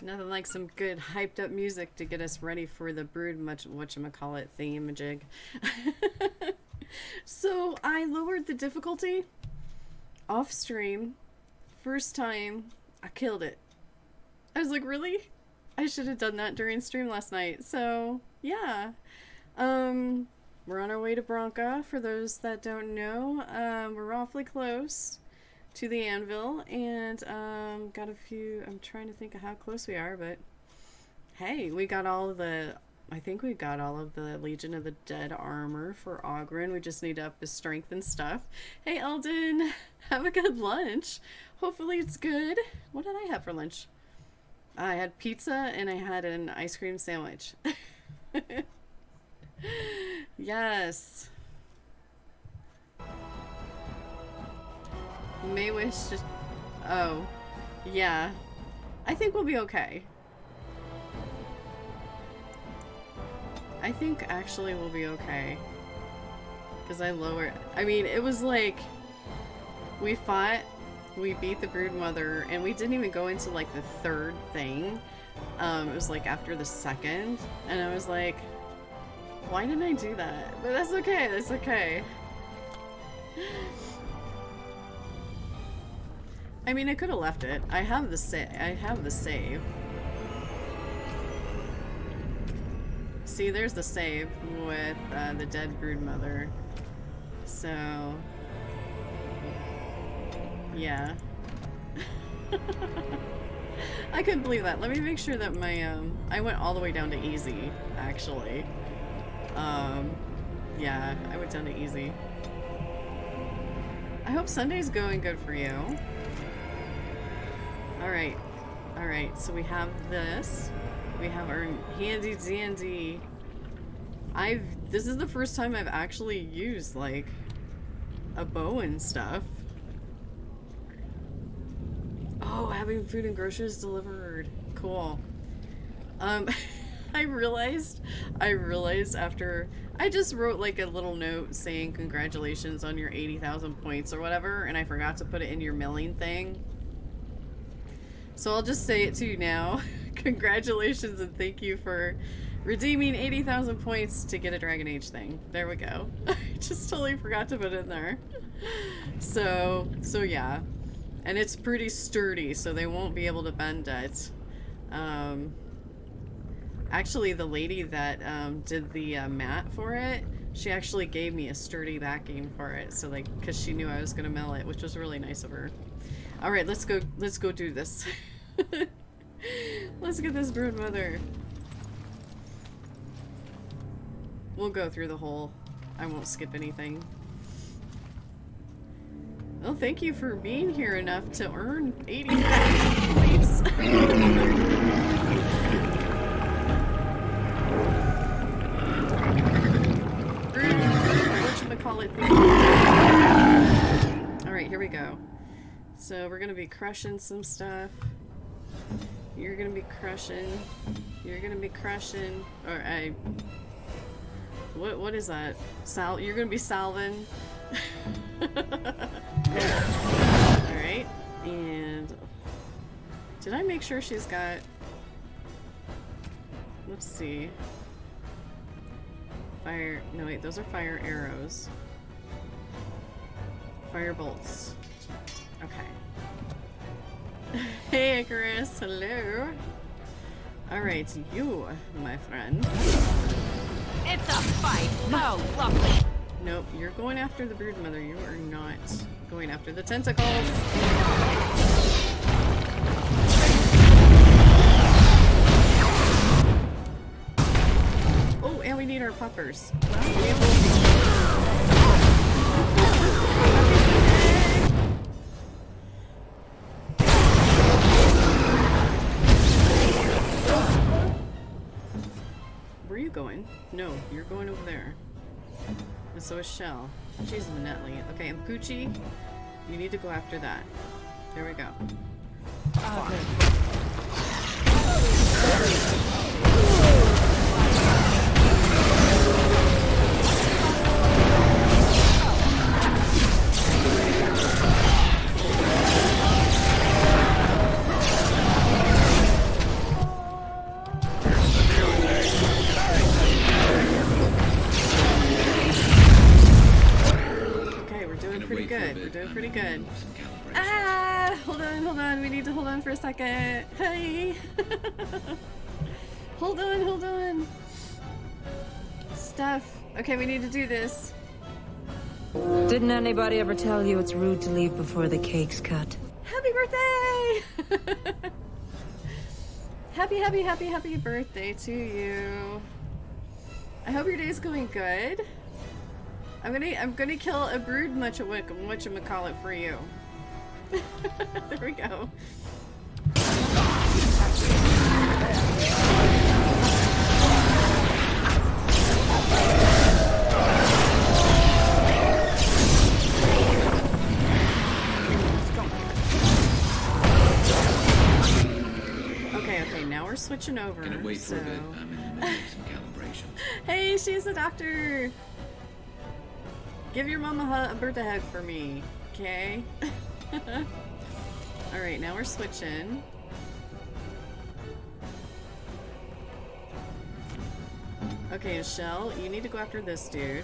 Nothing like some good hyped up music to get us ready for the brood whatchamacallit thingamajig. So I lowered the difficulty off stream. First time I killed it. I was like, really? I should have done that during stream last night. So yeah. We're on our way to Bronca, for those that don't know. We're awfully close to the anvil, and got a few. I'm trying to think of how close we are, but hey, we got all of the. I think we got all of the Legion of the Dead armor for Oghren. We just need to up his strength and stuff. Hey, Eldon, have a good lunch. Hopefully it's good. What did I have for lunch? I had pizza and I had an ice cream sandwich. Yes. May wish to... Oh. Yeah. I think we'll be okay. I think actually we'll be okay. Because I lowered... I mean, it was like... We fought, we beat the Broodmother, and we didn't even go into like the third thing. It was like after the second, and I was like, why didn't I do that? But that's okay, that's okay. I mean, I could have left it. I have the save. See, there's the save with the dead Broodmother. So, yeah. I couldn't believe that. Let me make sure that my I went all the way down to easy, actually. Yeah, I went down to easy. I hope Sunday's going good for you. Alright, so we have this. We have our handy dandy. This is the first time I've actually used, like, a bow and stuff. Oh, having food and groceries delivered. Cool. I realized after I just wrote like a little note saying congratulations on your 80,000 points or whatever, and I forgot to put it in your milling thing. So I'll just say it to you now. Congratulations and thank you for redeeming 80,000 points to get a Dragon Age thing. There we go. I just totally forgot to put it in there. So yeah. And it's pretty sturdy, so they won't be able to bend it. Actually, the lady that did the mat for it, she actually gave me a sturdy backing for it, so like, because she knew I was gonna mill it, which was really nice of her. All right, let's go do this. Let's get this Broodmother. We'll go through the whole. I won't skip anything. Well, thank you for being here enough to earn 80,000 points. Whatchamacallit thing. Alright, here we go. So we're gonna be crushing some stuff. You're gonna be crushing. You're gonna be crushing. Or what is that? You're gonna be salving. Alright, and did I make sure she's got, let's see, fire, no wait, those are fire arrows, fire bolts, okay. Hey Icarus, hello. Alright, you, my friend. It's a fight, oh lovely. Nope, you're going after the Broodmother. You are not going after the tentacles. Oh, and we need our puppers. Where are you going? No, you're going over there. And so is Shell. She's Netley. Okay, and Poochie, you need to go after that. There we go. some calibration. Ah! Hold on. We need to hold on for a second. Hey! Hold on. Stuff. Okay, we need to do this. Didn't anybody ever tell you it's rude to leave before the cake's cut? Happy birthday! Happy birthday to you. I hope your day's going good. I'm gonna kill a brood whatchamacallit for you. There we go. Okay, now we're switching over. Can it wait for a bit? I'm in the middle of some calibration. Hey, she's a doctor. Give your mama a birthday hug for me, okay? Alright, now we're switching. Okay, Michelle, you need to go after this dude.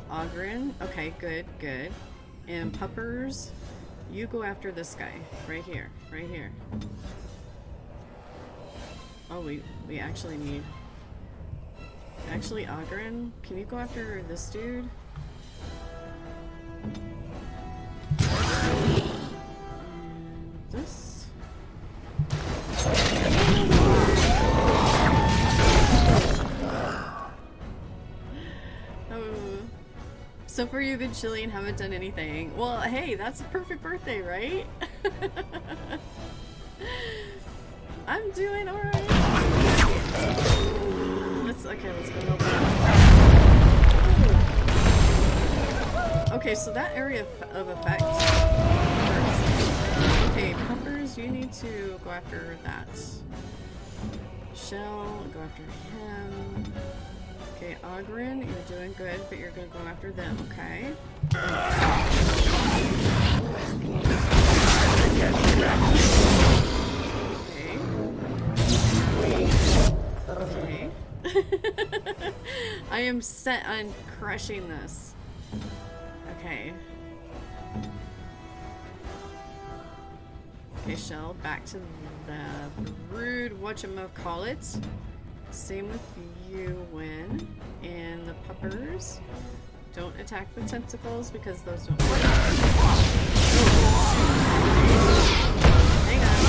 Oghren, okay, good. And Puppers, you go after this guy. Right here. Oh, we actually need... Actually, Oghren, can you go after this dude? And this? Oh. So far you've been chilly and haven't done anything. Well, hey, that's a perfect birthday, right? I'm doing alright. Let's go help out. Okay, so that area of effect. Okay, Pumpers, you need to go after that. Shell, go after him. Okay, Oghren, you're doing good, but you're gonna go after them, okay? Okay. I am set on crushing this. Okay. Okay, Shell, back to the brood whatchamacallit. Same with you, Win. And the Puppers. Don't attack the tentacles because those don't work. Hang on.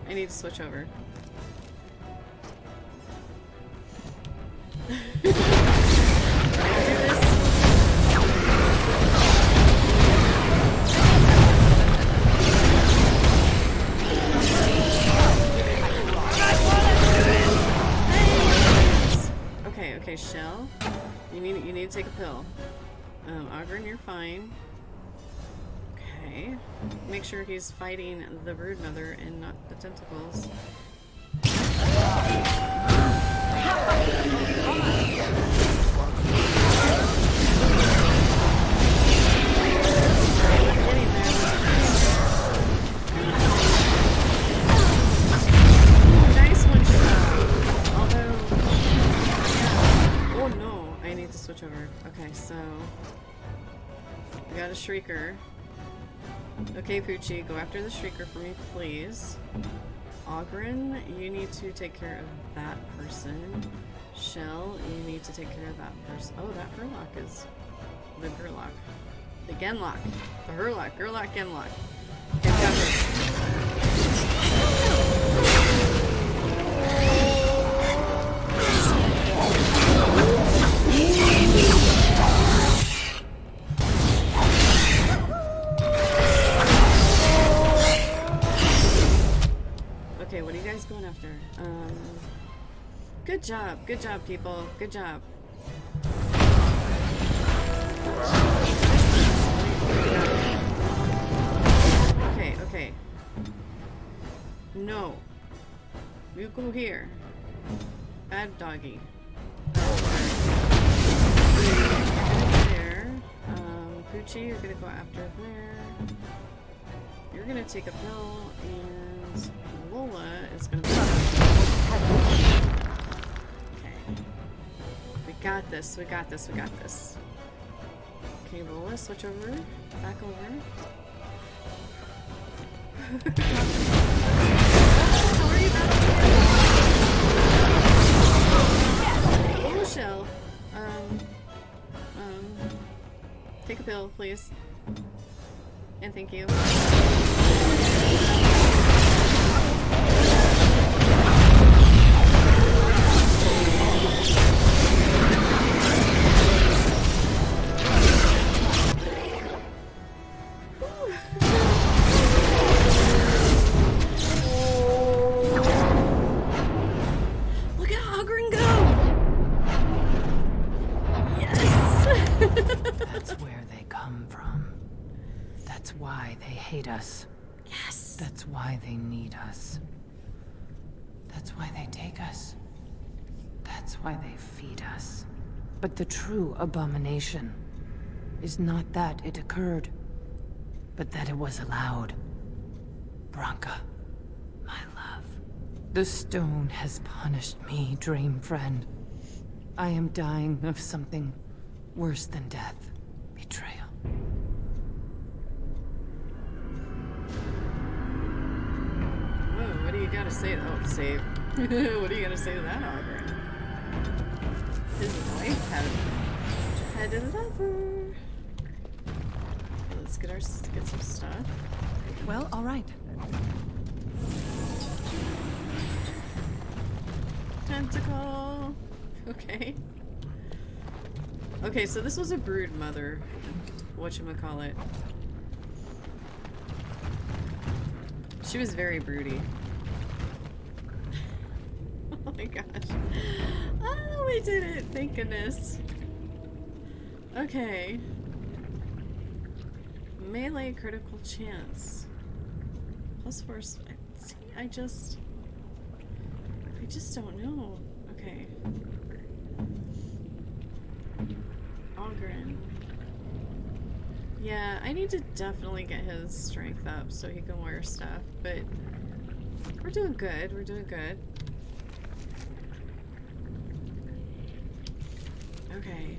I need to switch over. Okay, Shell, you need to take a pill. Oghren, you're fine. Okay, make sure he's fighting the brood mother and not the tentacles. Switch over. Okay, so we got a Shrieker. Okay, Poochie, go after the Shrieker for me, please. Oghren, you need to take care of that person. Shell, you need to take care of that person. Oh, that Herlock is the Gerlock. The Genlock. The Herlock. Gerlock, Genlock. Okay, got this. Okay, what are you guys going after? Good job, people. Good job. Okay. No. You go here. Bad doggy. There. Poochie, you're gonna go after there. You're gonna take a pill, and Lola is gonna be... Okay. We got this. cable. Let's switch over. Back over. Sorry about that. Oh, shell. Take a pill, please. And thank you. Look at Oghren go! Yes! That's where they come from. That's why they hate us. Yes! That's why they need us. That's why they take us. That's why they feed us. But the true abomination is not that it occurred, but that it was allowed. Branka, my love. The stone has punished me, dream friend. I am dying of something worse than death. Betrayal. Whoa, what do you gotta say? Oh, save. What do you gotta say to that, Oghren? His wife had a lover. Let's get some stuff. Well, all right. Tentacle. Okay. Okay, so this was a brood mother. Whatchamacallit. She was very broody. Oh my gosh. Oh, we did it! Thank goodness. Okay. Melee critical chance. +4. See, I just don't know. Okay. Oghren. Yeah, I need to definitely get his strength up so he can wear stuff, but we're doing good. We're doing good. Okay.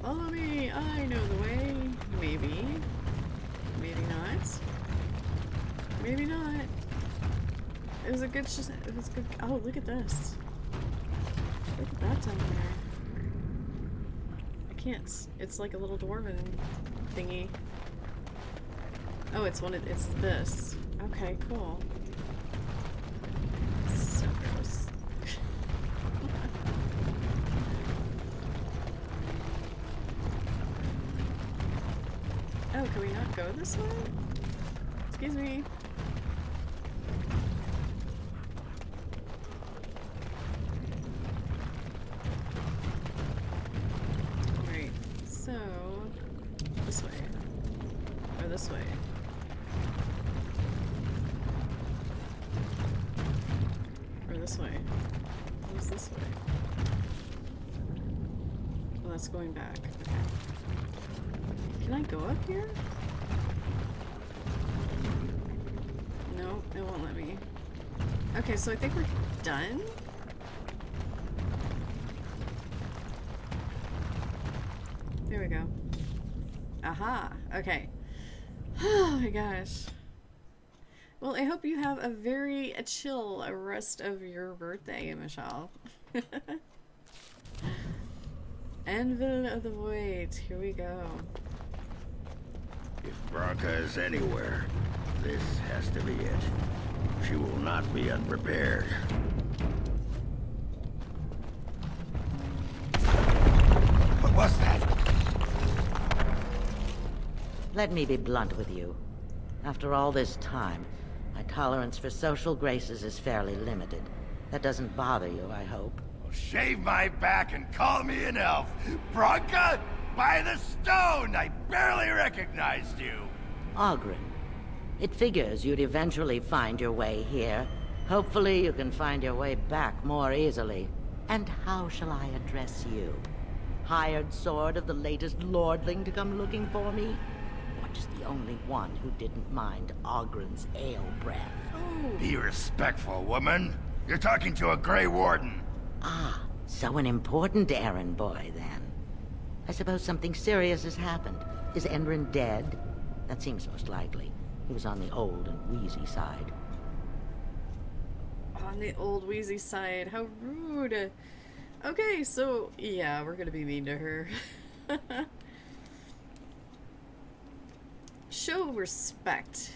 Follow me. I know the way. Maybe. Maybe not. Maybe not. It was a good. It was good. Oh, look at this. Look at that down there. I can't. It's like a little dwarven thingy. Oh, it's one of. It's this. Okay, cool. So gross. Oh, can we not go this way? Excuse me. Alright, so this way. Or this way. Or this way. What's this way? Well, that's going back. Okay. Can I go up here? No, it won't let me. Okay, so I think we're done. There we go. Aha! Okay. Oh my gosh. Well, I hope you have a very chill rest of your birthday, Michelle. Anvil of the Void. Here we go. If Branka is anywhere, this has to be it. She will not be unprepared. What was that? Let me be blunt with you. After all this time, my tolerance for social graces is fairly limited. That doesn't bother you, I hope. Well, shave my back and call me an elf. Branka? By the stone! I barely recognized you! Oghren. It figures you'd eventually find your way here. Hopefully you can find your way back more easily. And how shall I address you? Hired sword of the latest lordling to come looking for me? Or just the only one who didn't mind Oghren's ale breath? Be respectful, woman. You're talking to a Grey Warden. Ah, so an important errand boy, then. I suppose something serious has happened. Is Endrin dead? That seems most likely. He was on the old and wheezy side. On the old wheezy side. How rude. Okay, so yeah, we're gonna be mean to her. Show respect.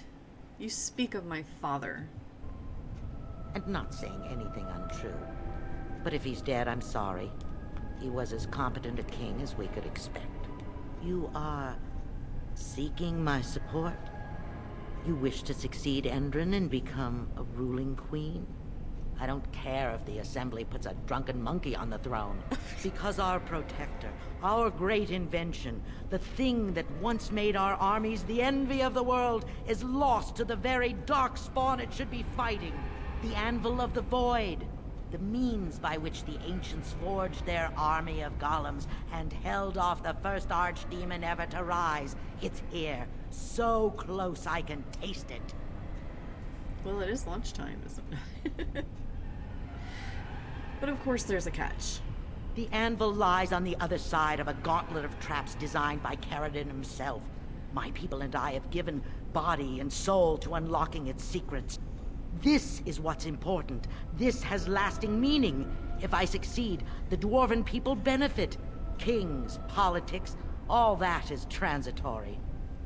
You speak of my father. And not saying anything untrue. But if he's dead, I'm sorry. He was as competent a king as we could expect. You are seeking my support? You wish to succeed Endrin and become a ruling queen? I don't care if the Assembly puts a drunken monkey on the throne. Because our protector, our great invention, the thing that once made our armies the envy of the world, is lost to the very dark spawn it should be fighting. The Anvil of the Void. The means by which the ancients forged their army of golems and held off the first archdemon ever to rise. It's here. So close I can taste it. Well, it is lunchtime, isn't it? But of course there's a catch. The anvil lies on the other side of a gauntlet of traps designed by Caradon himself. My people and I have given body and soul to unlocking its secrets. This is what's important. This has lasting meaning. If I succeed, the Dwarven people benefit. Kings, politics, all that is transitory.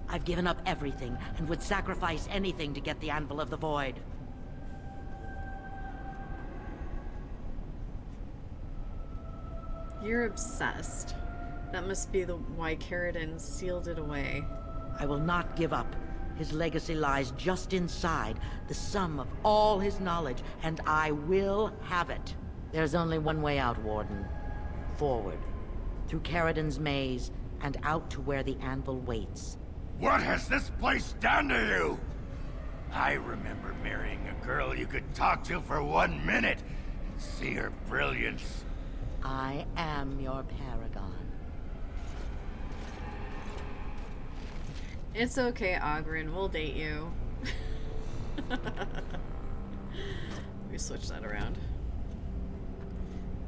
I've given up everything and would sacrifice anything to get the Anvil of the Void. You're obsessed. That must be why Caradon sealed it away. I will not give up. His legacy lies just inside, the sum of all his knowledge, and I will have it. There's only one way out, Warden. Forward. Through Caradon's maze, and out to where the anvil waits. What has this place done to you? I remember marrying a girl you could talk to for 1 minute and see her brilliance. I am your paragon. It's okay, Oghren. We'll date you. Let me switch that around.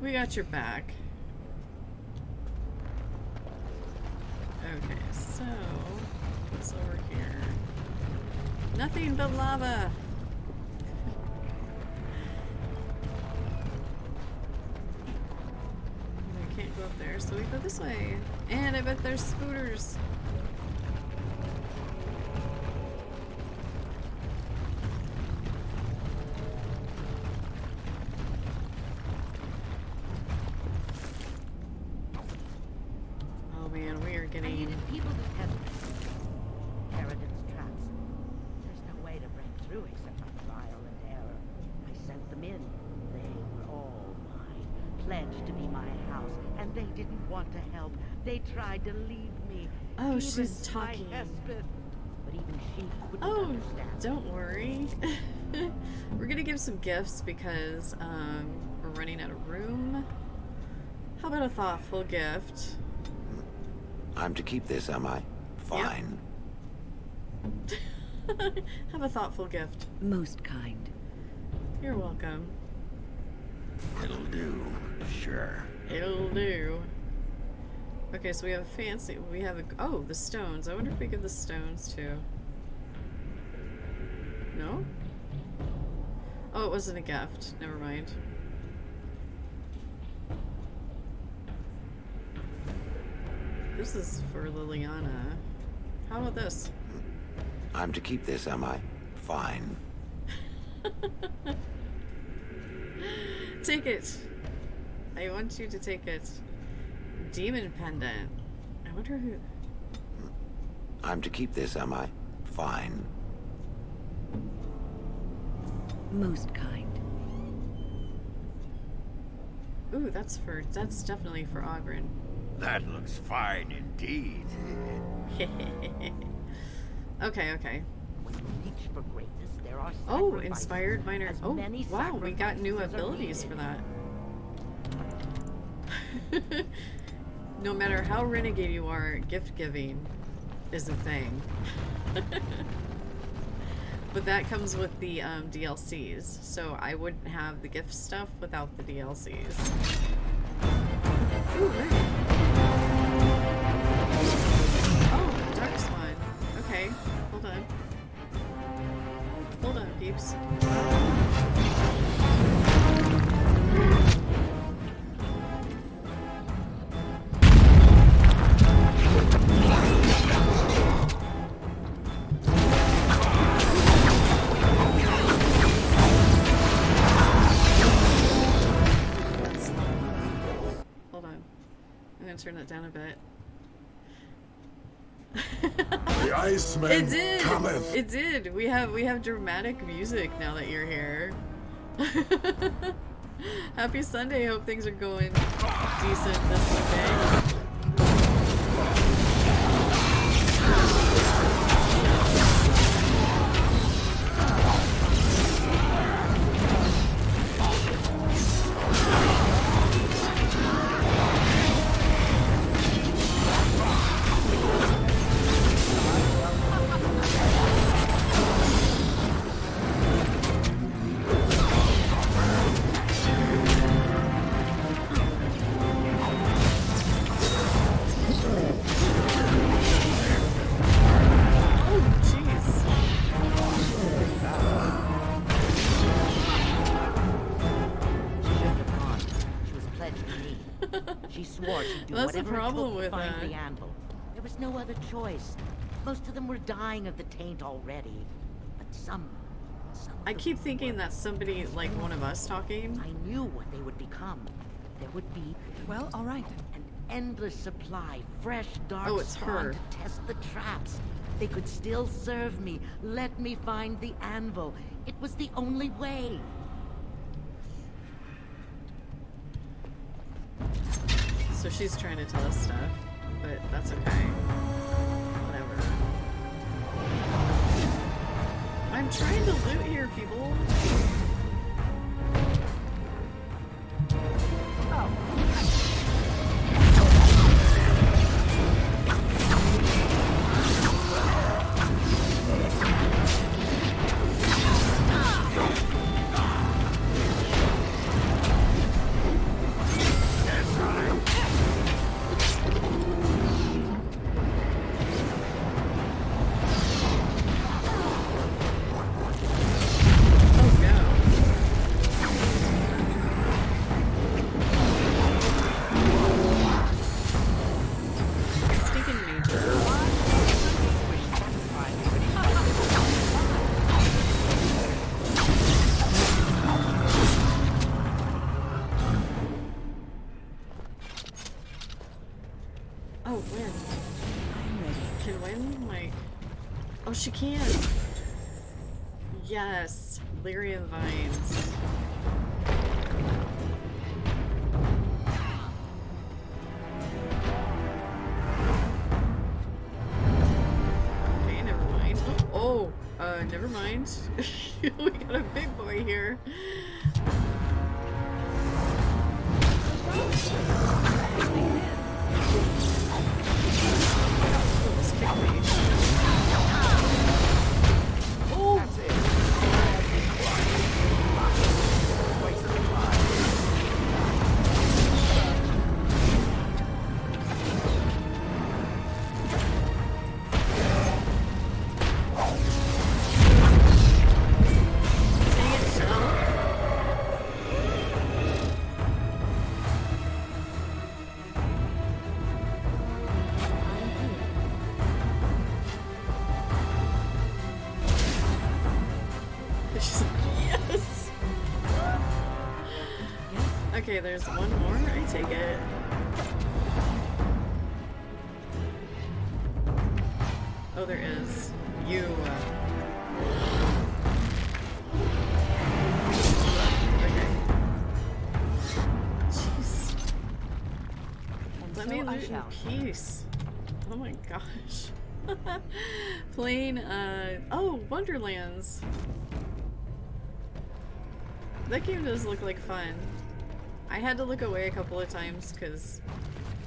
We got your back. Okay, so what's over here? Nothing but lava. I can't go up there, so we go this way. And I bet there's spooters. Oh man, we are I getting... needed people to penetrate Caradon's traps. There's no way to break through except by trial and error. I sent them in. They were all mine, pledged to be my house, and they didn't want to help. They tried to leave me. Oh, Even she's my talking. Hesped. But even she couldn't Oh, understand. don't worry. We're gonna give some gifts because we're running out of room. How about a thoughtful gift? I'm to keep this, am I? Fine. Have a thoughtful gift. Most kind. You're welcome. It'll do, sure. It'll do. Okay, so we have a fancy. We have a. Oh, the stones. I wonder if we give the stones to. No? Oh, it wasn't a gift. Never mind. This is for Liliana. How about this? I'm to keep this, am I? Fine. Take it. I want you to take it. Demon pendant. I wonder who. I'm to keep this, am I? Fine. Most kind. Ooh, that's definitely for Oghren. That looks fine indeed. Okay. When you reach for greatness, there are Oh, sacrifices. inspired minor. As Oh, many wow, we got new sacrifices are abilities needed. for that. No matter how renegade you are, gift giving is a thing. But that comes with the DLCs, so I wouldn't have the gift stuff without the DLCs. Ooh, right. Hold on, peeps. Hold on. I'm gonna turn that down a bit. The Iceman It did. cometh. It did. We have dramatic music now that you're here. Happy Sunday. Hope things are going decent this Sunday. She swore she'd do That's the whatever problem it took with to find that. the anvil. There was no other choice. Most of them were dying of the taint already. But some I of keep them thinking were. that's somebody like one of us talking. I knew what they would become. There would be Well, all right. an endless supply, fresh, dark Oh, it's spawn her. to test the traps. They could still serve me. Let me find the anvil. It was the only way. So she's trying to tell us stuff, but that's okay. Whatever. I'm trying to loot here, people. Oh no. Stinking nature. Oh, win. I'm ready. Can win? Like. Oh, she can. Yes. Lyrian vines. Okay, never mind. Oh, never mind. We got a big boy here. Almost kicked me. Oh! Dang it, Shell. She's like, yes! Okay, there's one more, I take it. Oh, there is. You, Okay. Jeez. Let me loot in peace. Oh my gosh. Playing, oh, Wonderlands. That game does look like fun. I had to look away a couple of times because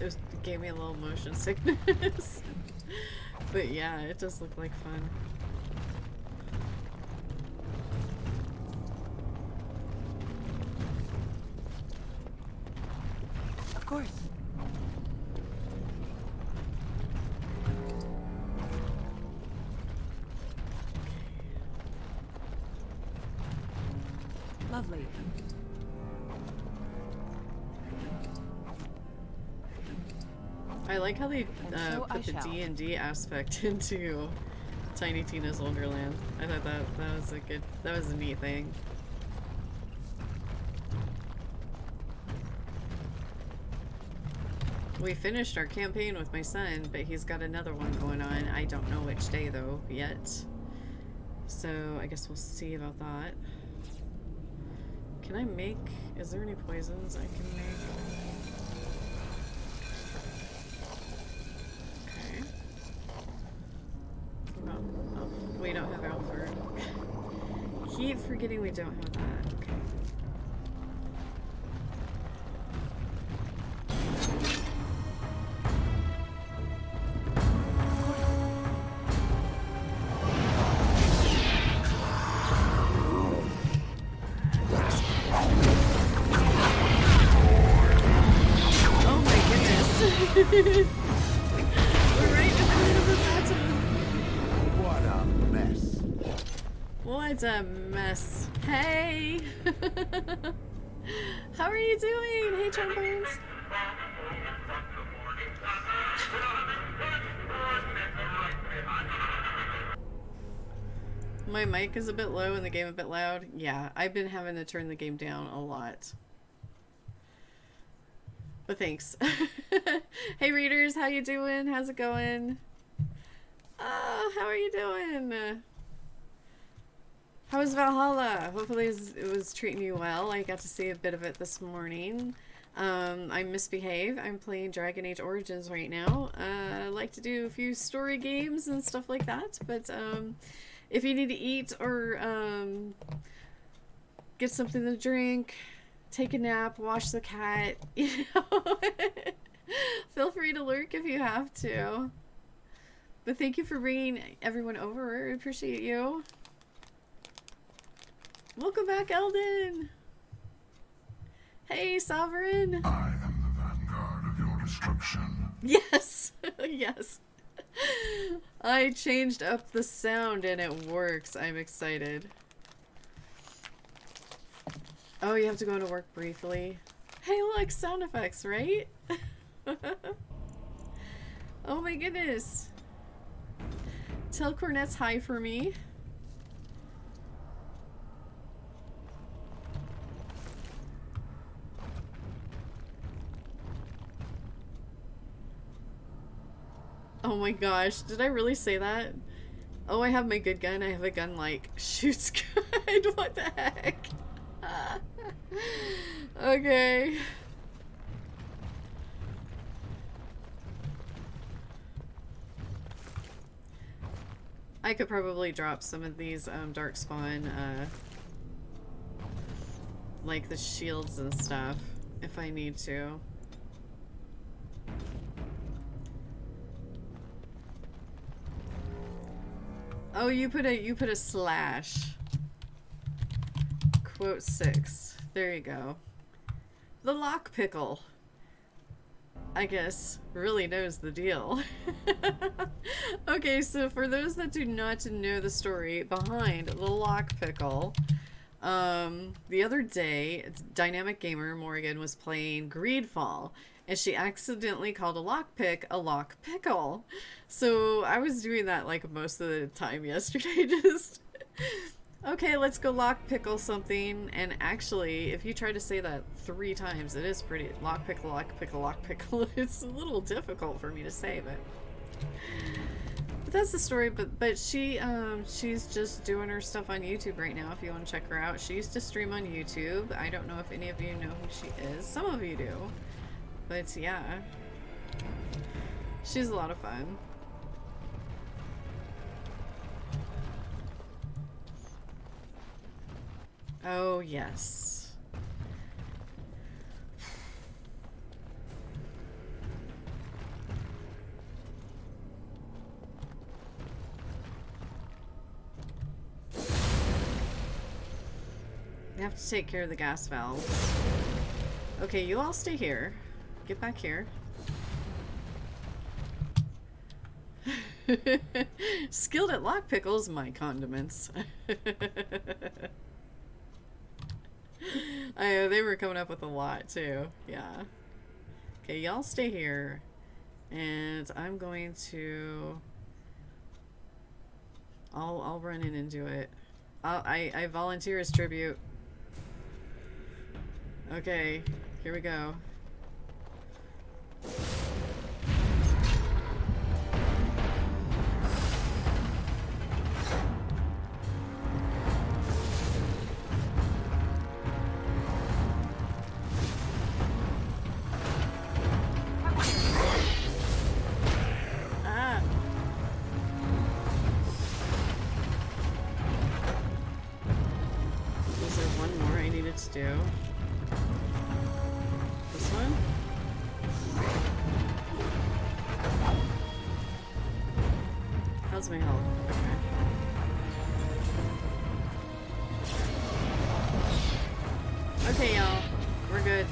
it gave me a little motion sickness. But yeah, it does look like fun. Of course. Lovely. I like how they So put the D&D aspect into Tiny Tina's Wonderland. I thought that was a neat thing. We finished our campaign with my son, but he's got another one going on. I don't know which day though yet. So I guess we'll see about that. Can I make, is there any poisons I can make? Okay. Oh, we don't have Alfred. Keep forgetting we don't have that. Okay. We're right in the middle of the battle. What a mess. What a mess. Hey! How are you doing? Hey, Trombones. My mic is a bit low and the game a bit loud. Yeah, I've been having to turn the game down a lot. But thanks. Hey readers, how you doing? How's it going? How are you doing? How was Valhalla? Hopefully it was treating you well. I got to see a bit of it this morning. I misbehave. I'm playing Dragon Age Origins right now. I like to do a few story games and stuff like that. But if you need to eat or get something to drink, take a nap, wash the cat, you know, feel free to lurk if you have to. But thank you for bringing everyone over. I appreciate you. Welcome back, Eldon. Hey, Sovereign. I am the vanguard of your destruction. Yes. Yes. I changed up the sound and it works. I'm excited. Oh, you have to go to work briefly. Hey, look, sound effects, right? Oh my goodness. Tell Cornet's hi for me. Oh my gosh, did I really say that? Oh, I have my good gun. I have a gun like shoots good. What the heck? Okay. I could probably drop some of these dark spawn like the shields and stuff if I need to. Oh, you put a slash. Quote 6. There you go. The lock pickle, I guess, really knows the deal. Okay, so for those that do not know the story behind the lock pickle, the other day, Dynamic Gamer Morgan was playing Greedfall, and she accidentally called a lockpick a lock pickle. So I was doing that like most of the time yesterday, just okay, let's go lock pickle something. And actually, if you try to say that 3 times, it is pretty lock pickle, lock pickle, lock pickle. It's a little difficult for me to say, but that's the story. But she's just doing her stuff on YouTube right now. If you want to check her out, she used to stream on YouTube. I don't know if any of you know who she is. Some of you do. But yeah, she's a lot of fun. Oh, yes. We have to take care of the gas valves. Okay, you all stay here. Get back here. Skilled at lock pickles, my condiments. They were coming up with a lot too. Yeah. Okay, y'all stay here. And I'm going to... I'll run in and do it. I volunteer as tribute. Okay, here we go. Do this one. How's my health? Okay. Okay, y'all. We're good.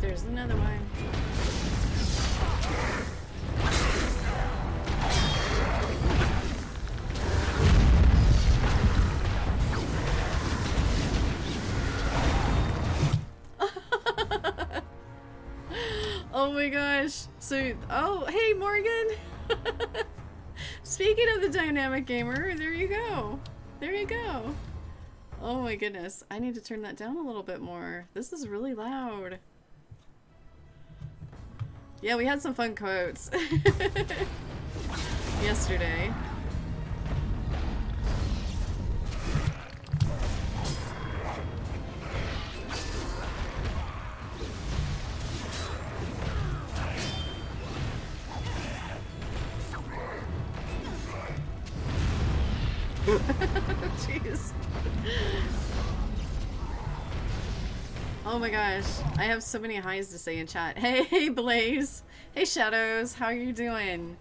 There's another one. Oh my gosh. So, oh, hey Morgan. Speaking of the dynamic gamer, there you go. There you go. Oh my goodness. I need to turn that down a little bit more. This is really loud. Yeah, we had some fun quotes yesterday. Jeez. Oh my gosh, I have so many highs to say in chat. Hey, Blaze. Hey, Shadows. How are you doing?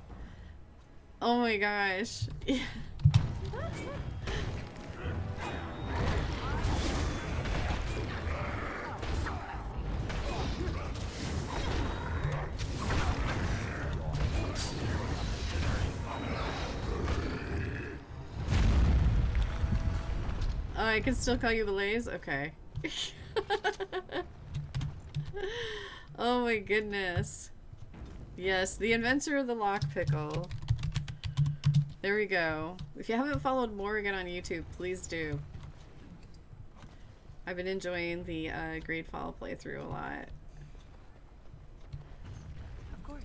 Oh my gosh. Yeah. Oh, I can still call you Blaze? Okay. Oh my goodness. Yes, the inventor of the lock pickle. There we go. If you haven't followed Morgan on YouTube, please do. I've been enjoying the Greatfall playthrough a lot. Of course.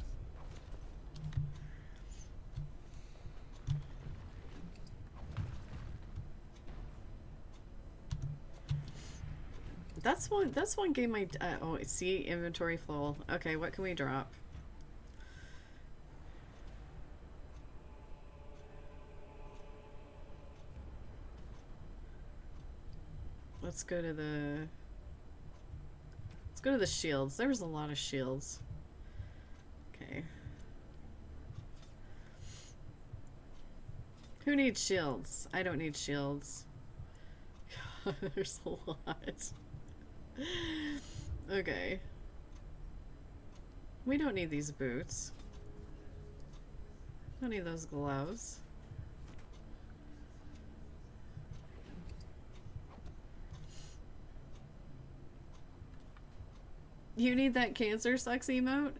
That's one game I oh, see, inventory full. Okay, what can we drop? Let's go to the shields. There was a lot of shields. Okay. Who needs shields? I don't need shields. There's a lot. Okay. We don't need these boots. Don't need those gloves. You need that cancer sucks emote?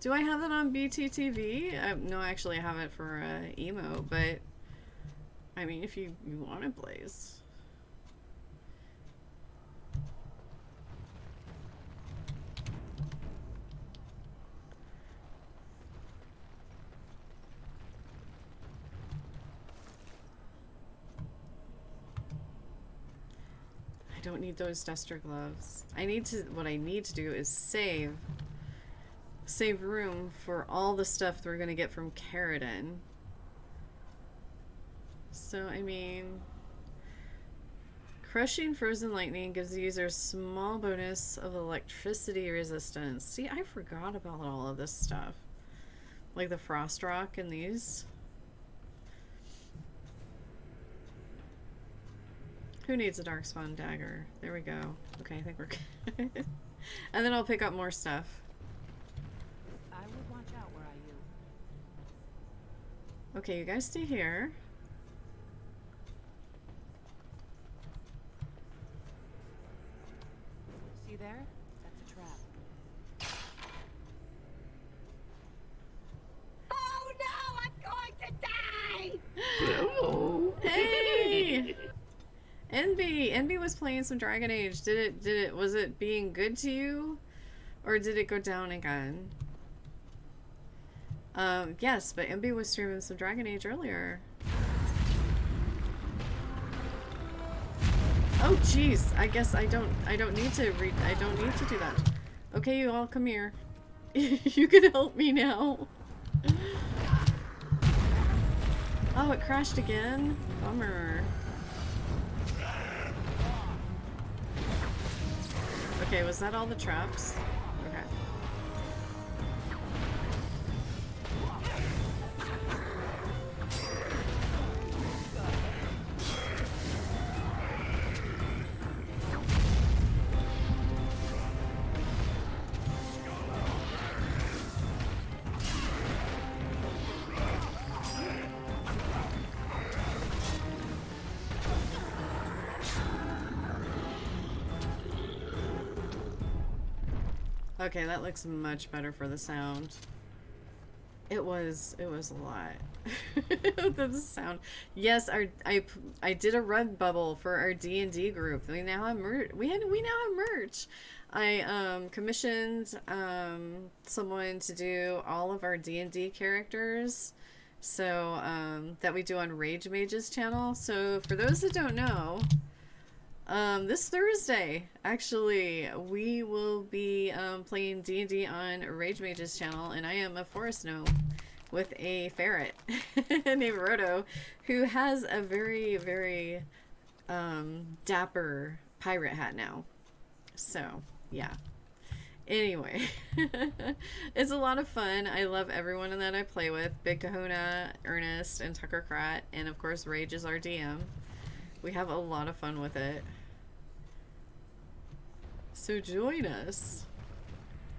Do I have that on BTTV? No, actually I have it for emote, but I mean, if you want it, Blaze. I don't need those duster gloves. What I need to do is save room for all the stuff that we're gonna get from Carradine. So, I mean, crushing frozen lightning gives the user a small bonus of electricity resistance. See, I forgot about all of this stuff. Like the frost rock and these. Who needs a darkspawn dagger? There we go. Okay, I think we're good. And then I'll pick up more stuff. I would watch out where I you. Okay, you guys stay here. See there? That's a trap. Oh no, I'm going to die! Hey! NB was playing some Dragon Age. Was it being good to you? Or did it go down again? Yes, but NB was streaming some Dragon Age earlier. Oh jeez, I guess I don't need to do that. Okay, you all come here. You can help me now. Oh, it crashed again? Bummer. Okay, was that all the traps? Okay. Okay, that looks much better for the sound. It was a lot. The sound. Yes, I did a rug bubble for our D&D group. We now have merch. We now have merch. I commissioned someone to do all of our D&D characters, so that we do on Rage Mage's channel. So for those that don't know, this Thursday, actually, we will be playing D&D on Rage Mage's channel, and I am a forest gnome with a ferret named Roto, who has a very, very dapper pirate hat now. So, yeah. Anyway, it's a lot of fun. I love everyone that I play with. Big Kahuna, Ernest, and Tucker Krat, and of course Rage is our DM. We have a lot of fun with it. So join us.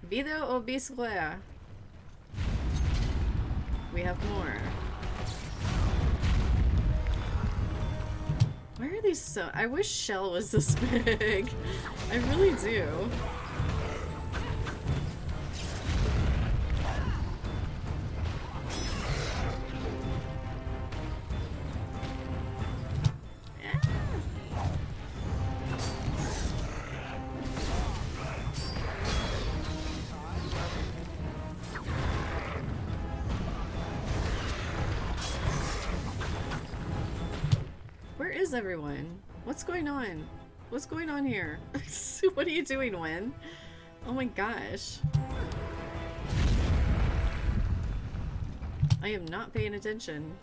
Video or be square. We have more. Why are these so... I wish Shell was this big. I really do. Everyone, what's going on? What's going on here? What are you doing, Wen? Oh my gosh. I am not paying attention.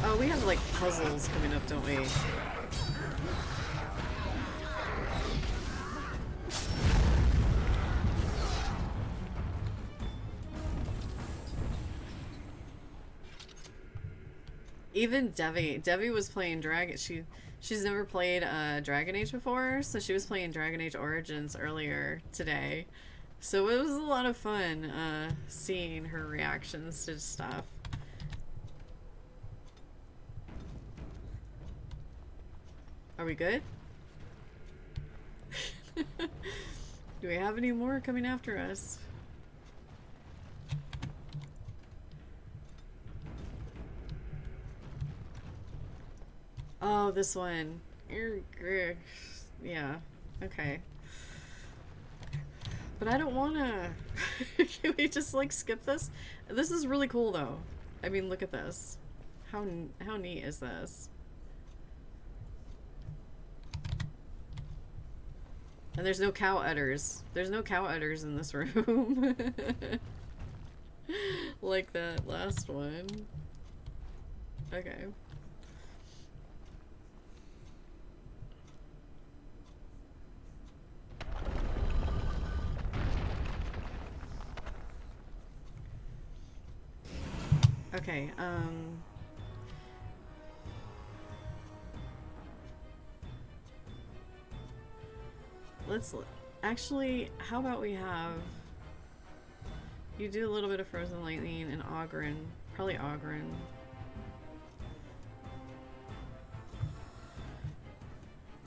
Oh, we have like puzzles coming up, don't we? Even Devi was playing Dragon. She's never played Dragon Age before, so she was playing Dragon Age Origins earlier today. So it was a lot of fun seeing her reactions to stuff. Are we good? Do we have any more coming after us? Oh, this one. Yeah, okay. But I don't wanna... Can we just, like, skip this? This is really cool, though. I mean, look at this. How neat is this? And there's no cow udders. There's no cow udders in this room. Like that last one. Okay. Okay, actually, how about we have you do a little bit of Frozen Lightning and Oghren, probably Oghren.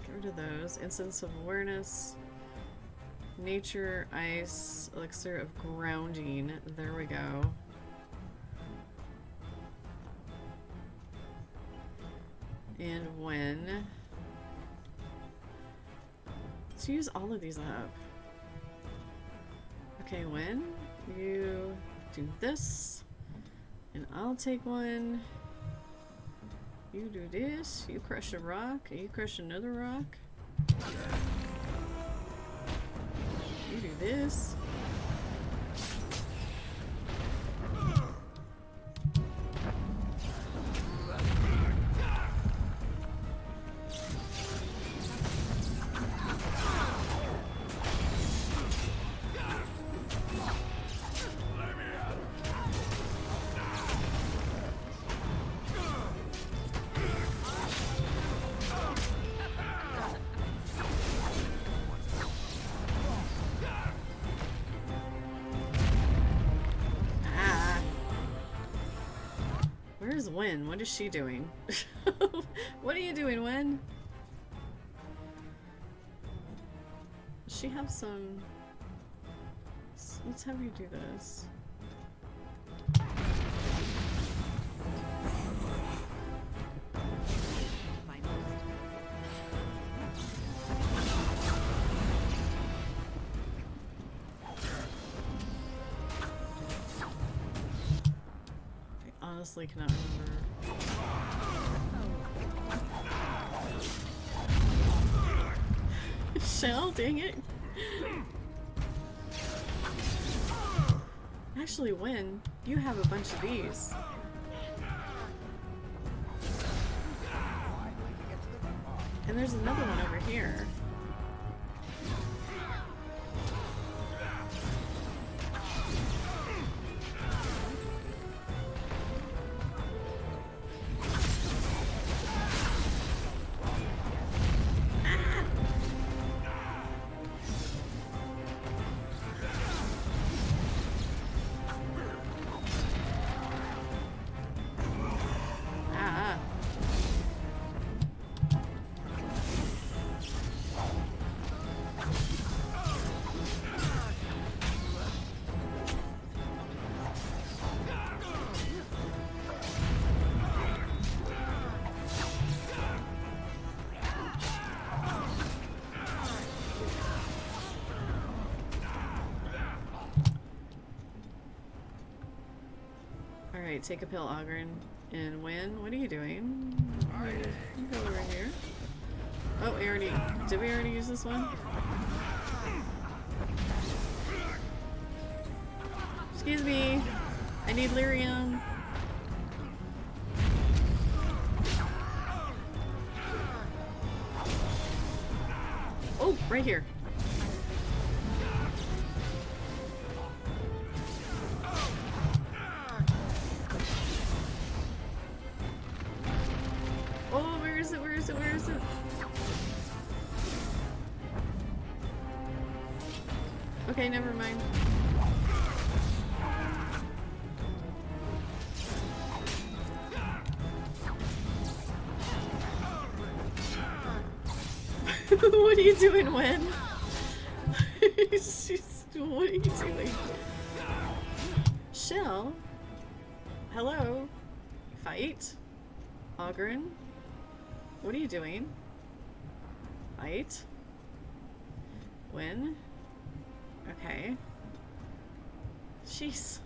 Get rid of those. Instance of Awareness, Nature, Ice, Elixir of Grounding. There we go. And when. Let's use all of these up. Okay, when you do this, and I'll take one. You do this, you crush a rock, you crush another rock. You do this. Where's Wen? What is she doing? What are you doing, Wen? Does she have some... Let's have you do this. Honestly cannot remember. Shell, dang it. Actually, Wen, you have a bunch of these. And there's another one over here. Alright, take a pill, Oghren. And Wen, what are you doing? You go over here. Oh, did we already use this one? Excuse me. I need lyrium. Oh, right here. Where is it? Okay, never mind. What are you doing, Wen? What are you doing? Shell? Hello? Fight? Oghren? What are you doing? Fight? Win? Okay. Jeez.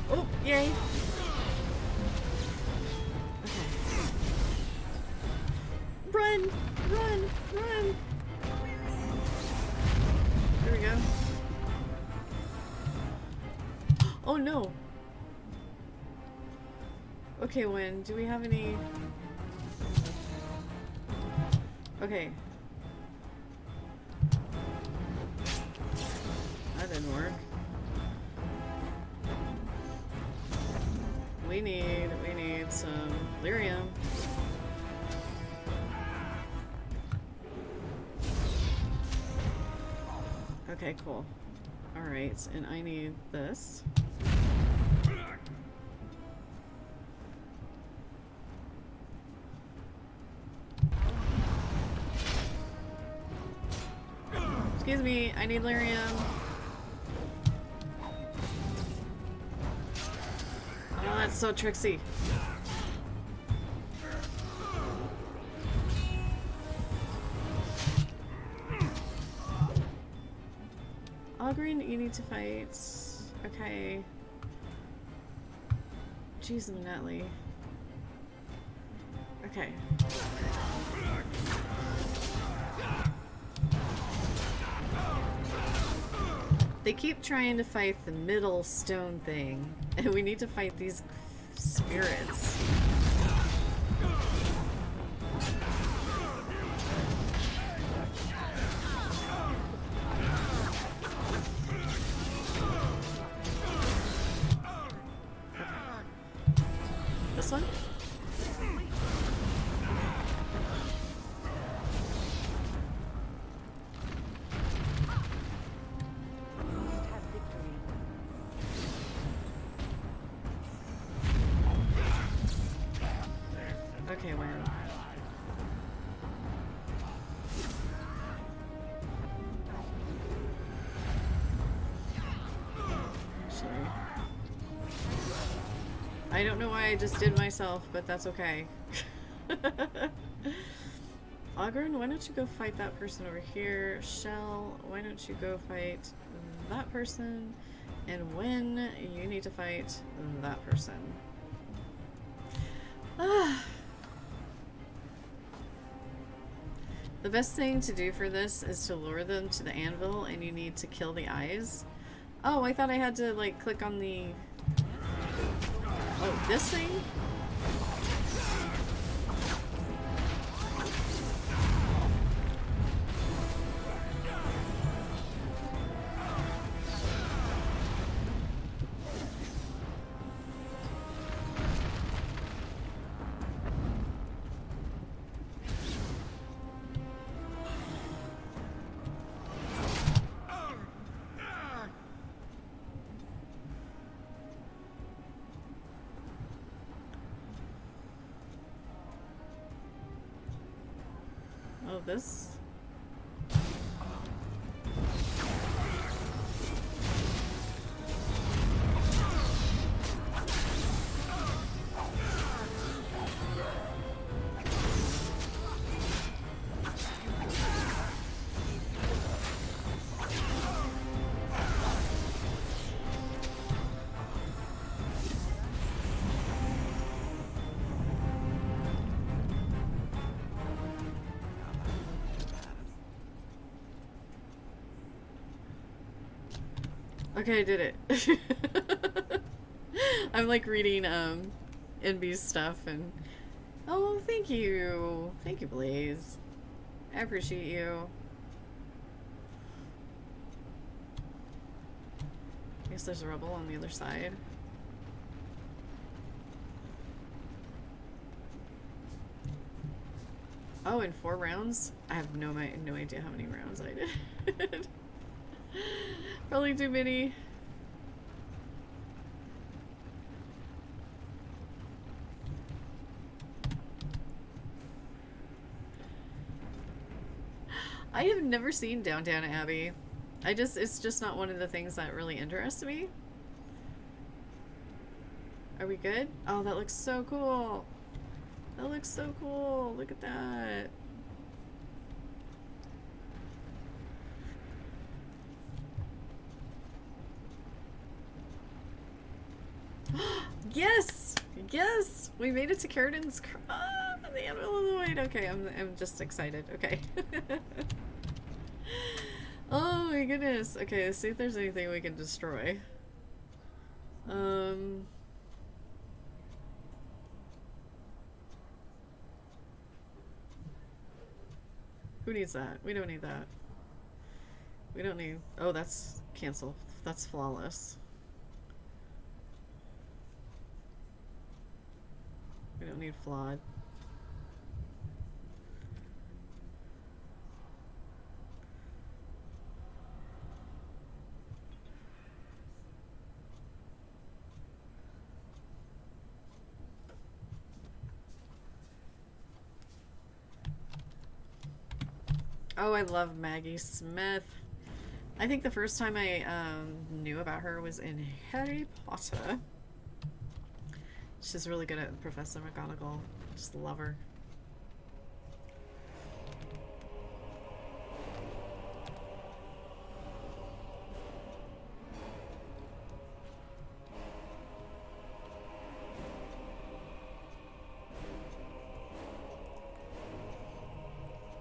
Oh, yay. Okay. Run! Run! Run! There we no. Okay, Wynn, do we have any... Okay. That didn't work. We need some lyrium. Okay, cool. Alright, and I need this. Excuse me, I need lyrium. Oh, that's so tricksy. Oghren, you need to fight. Okay. Jeez, Minetly. Okay. They keep trying to fight the middle stone thing, and we need to fight these spirits. This one? Okay, where? Actually, I don't know why I just did myself, but that's okay. Oghren, why don't you go fight that person over here? Shell, why don't you go fight that person? And Wynn, you need to fight that person. The best thing to do for this is to lure them to the anvil, and you need to kill the eyes. Oh, I thought I had to, like, click on the... Oh, this thing? Oh, this? Okay, I did it. I'm like reading NB's stuff and oh, thank you. Thank you, Blaze. I appreciate you. I guess there's a rebel on the other side. Oh, in 4 rounds? I have no idea how many rounds I did. Probably too many. I have never seen Downtown Abbey. It's just not one of the things that really interests me. Are we good? Oh, that looks so cool. That looks so cool. Look at that. Yes! Yes! We made it to Carradin's the Anvil of the Void. Okay, I'm just excited. Okay. Oh my goodness. Okay, let's see if there's anything we can destroy. Who needs that? We don't need that. We don't need... Oh, that's... Cancel. That's flawless. We don't need flawed. Oh, I love Maggie Smith. I think the first time I knew about her was in Harry Potter. She's really good at Professor McGonagall. Just love her.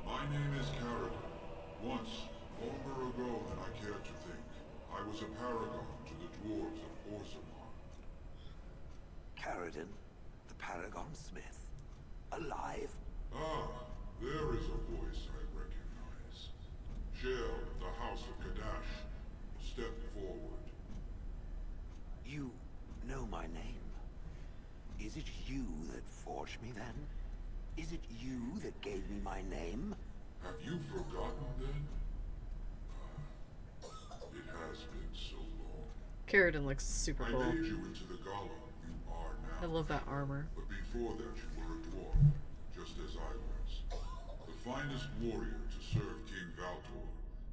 My name is Carradine. Once, longer ago than I care to think, I was a paragon to the dwarves of Orzammar. Carradine, the Paragon Smith. Alive? Ah, there is a voice I recognize. Shale of the House of Kadash. Step forward. You know my name. Is it you that forged me then? Is it you that gave me my name? Have you forgotten then? It has been so long. Carradine looks super I cool. made you into the golem you are now. I love that armor. But before that you were a dwarf, just as I was. The finest warrior to serve King Valtor,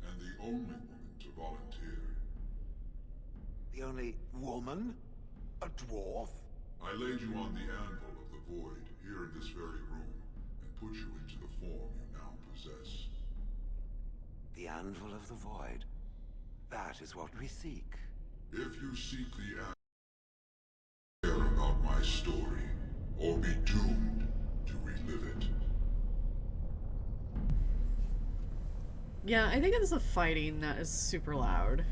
and the only woman to volunteer. The only woman? A dwarf? I laid you on the anvil of the void, here in this very room, and put you into the form you now possess. The anvil of the void. That is what we seek. If you seek the anvil, care about my story, or be doomed to relive it. Yeah, I think it's the fighting that is super loud.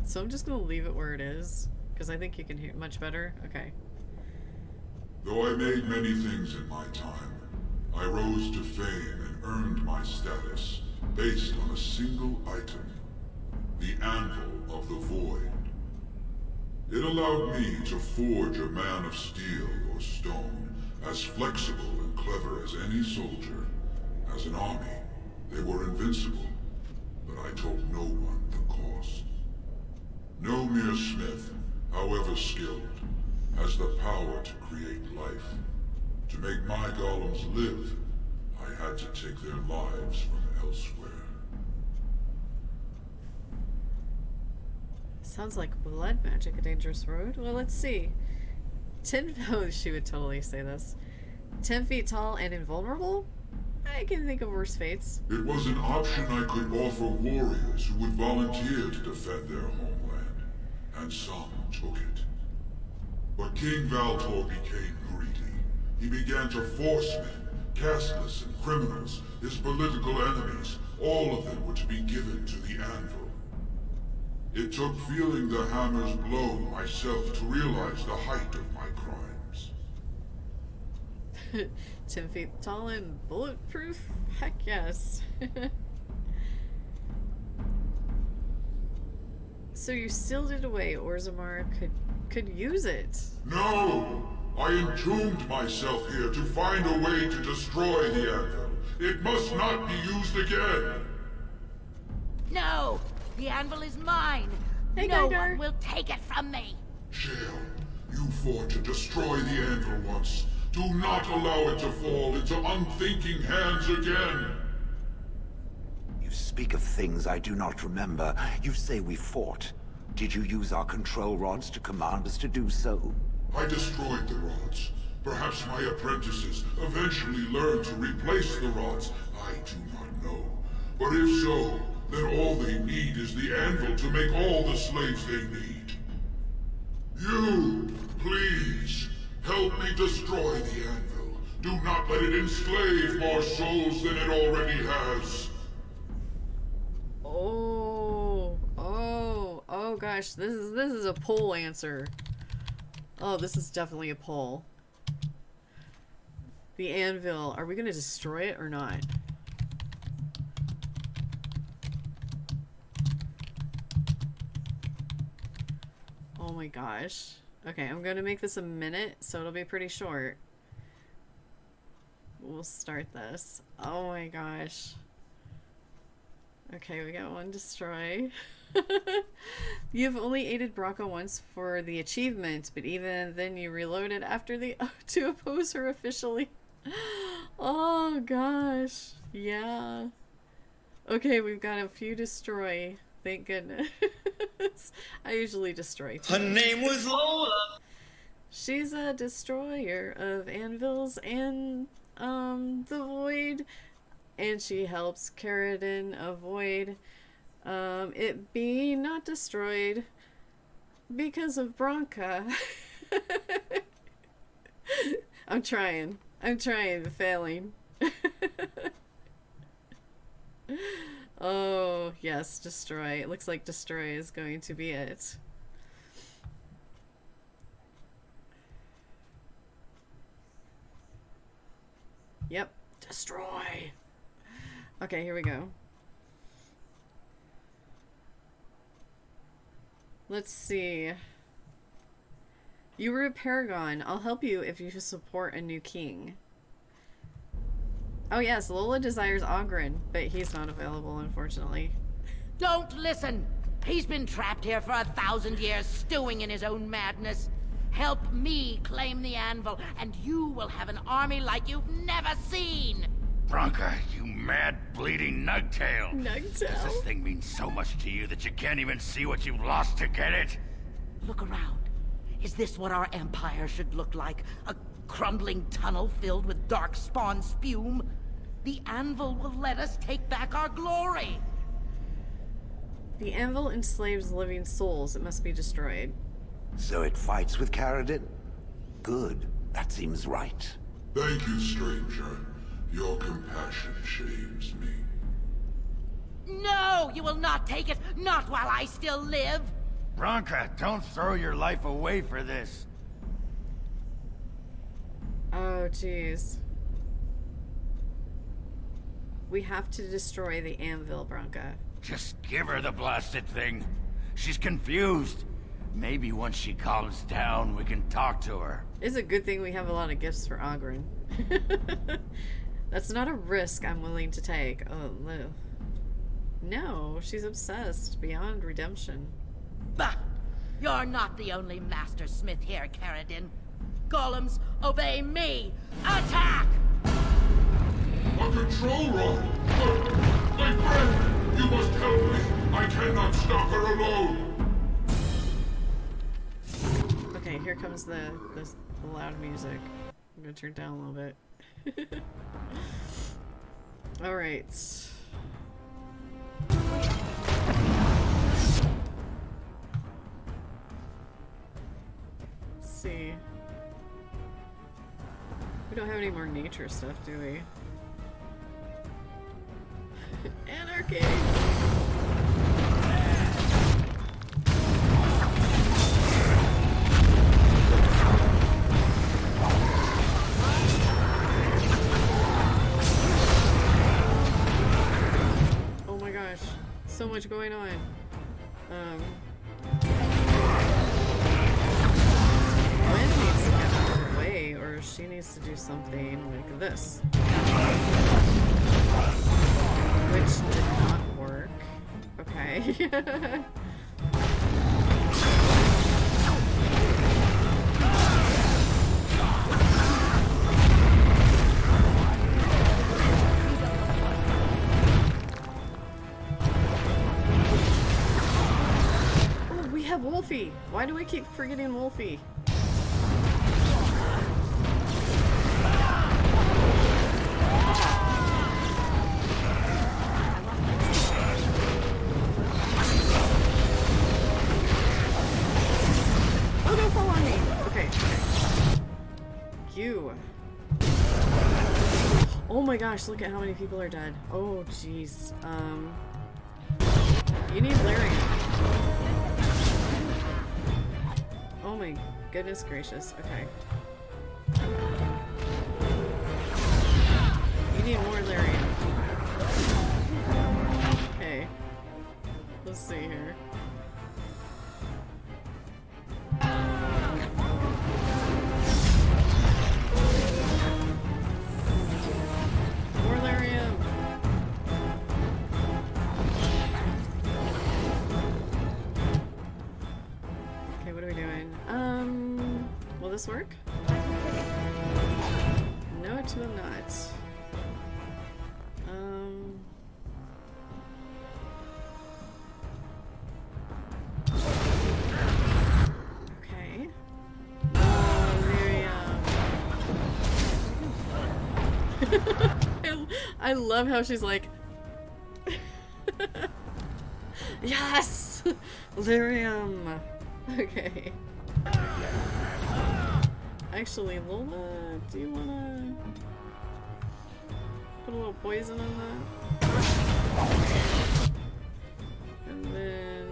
So I'm just gonna leave it where it is, because I think you can hear it much better. Okay. Though I made many things in my time, I rose to fame and earned my status based on a single item. The Anvil of the Void. It allowed me to forge a man of steel or stone, as flexible and clever as any soldier. As an army, they were invincible, but I told no one the cost. No mere smith, however skilled, has the power to create life. To make my golems live, I had to take their lives from elsewhere. Sounds like blood magic, a dangerous road. Well, let's see. 10... Oh, she would totally say this. 10 feet tall and invulnerable? I can think of worse fates. It was an option I could offer warriors who would volunteer to defend their homeland, and some took it. But King Valtor became greedy. He began to force men, casteless and criminals, his political enemies. All of them were to be given to the anvil. It took feeling the hammer's blow myself to realize the height of my crimes. 10 feet tall and bulletproof? Heck yes. So you sealed it away. Orzammar could use it. No! I entombed myself here to find a way to destroy the anvil. It must not be used again! No! The anvil is mine! Hey, no Geiger. one will take it from me! Shale, you fought to destroy the anvil once. Do not allow it to fall into unthinking hands again! You speak of things I do not remember. You say we fought. Did you use our control rods to command us to do so? I destroyed the rods. Perhaps my apprentices eventually learned to replace the rods. I do not know. But if so, then all they need is the anvil to make all the slaves they need. You, please, help me destroy the anvil. Do not let it enslave more souls than it already has. Oh gosh, this is a poll answer. Oh, this is definitely a poll. The anvil. Are we going to destroy it or not? Oh my gosh. Okay, I'm going to make this a minute, so it'll be pretty short. We'll start this. Oh my gosh. Okay, we got one destroy. You've only aided Bronca once for the achievement, but even then you reloaded after the to oppose her officially. Oh gosh. Yeah. Okay, we've got a few destroy. Thank goodness. I usually destroy too. Her name was Lola. She's a destroyer of anvils and the void, and she helps Caradin avoid it being not destroyed because of Bronca. I'm trying, but failing. Oh, yes, destroy. It looks like destroy is going to be it. Yep, destroy. Okay, here we go. Let's see. You were a paragon. I'll help you if you support a new king. Oh yes, Lola desires Oghren, but he's not available, unfortunately. Don't listen! He's been trapped here for 1,000 years, stewing in his own madness. Help me claim the anvil, and you will have an army like you've never seen! Bronca, you mad, bleeding nugtail. Nugtail? Does this thing mean so much to you that you can't even see what you've lost to get it? Look around. Is this what our empire should look like? A crumbling tunnel filled with dark spawn spume? The anvil will let us take back our glory! The anvil enslaves living souls. It must be destroyed. So it fights with Caradin? Good. That seems right. Thank you, stranger. Your compassion shames me. No! You will not take it! Not while I still live! Bronca, don't throw your life away for this. Oh, jeez. We have to destroy the anvil, Bronca. Just give her the blasted thing. She's confused. Maybe once she calms down, we can talk to her. It's a good thing we have a lot of gifts for Oghren. That's not a risk I'm willing to take. Oh, no. No, she's obsessed beyond redemption. Bah! You're not the only master smith here, Caradin. Golems, obey me! Attack! A control rod! My friend! You must help me! I cannot stop her alone! Okay, here comes the loud music. I'm gonna turn it down a little bit. Alright. Let's see. We don't have any more nature stuff, do we? Anarchy! Oh my gosh, so much going on. Gwen needs to get out of her way, or she needs to do something like this. Which did not work. Okay. Oh, we have Wolfie. Why do I keep forgetting Wolfie? Oh, don't fall on me. Okay, okay. You. Oh my gosh, look at how many people are dead. Oh, jeez. You need Larry. Oh my Goodness gracious. Okay. You need more lyrium. Okay. Let's see here. More lyrium. Okay, what are we doing? Will this work? No, it will not. Okay. I love how she's like, yes! Lyrium! Okay. Actually, Lola, do you wanna put a little poison on that? And then...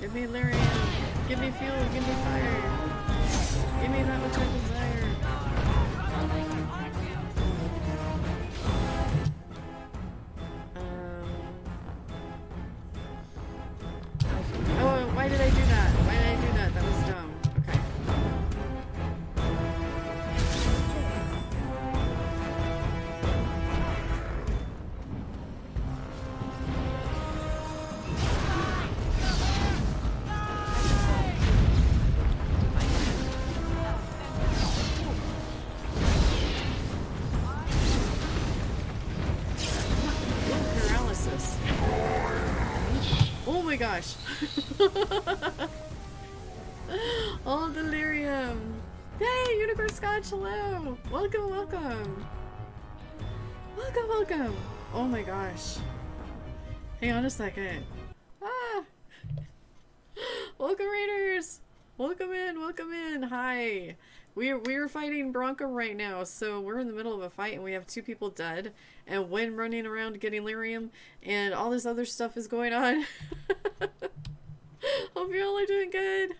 Give me lyrium, give me fuel, give me fire, give me that which I desire. Oh, why did I do that? Why did I do that? That was dumb. Okay. Paralysis. Oh my gosh. Oh, delirium. Hey, Unicorn Scotch, hello. Welcome, welcome. Welcome, welcome. Oh my gosh. Hang on a second. Ah. Welcome, Raiders. Welcome in, welcome in. Hi. We're fighting Bronco right now, so we're in the middle of a fight and we have 2 people dead and Wen running around getting lyrium and all this other stuff is going on. Hope you all are doing good.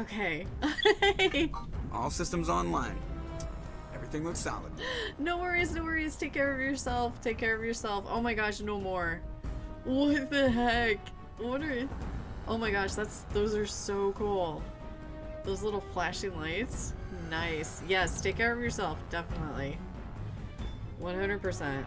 Okay. All systems online. Everything looks solid. No worries, no worries. Take care of yourself. Take care of yourself. Oh my gosh, no more. What the heck? What are... Oh my gosh, those are so cool. Those little flashing lights. Nice. Yes, take care of yourself. Definitely. 100%.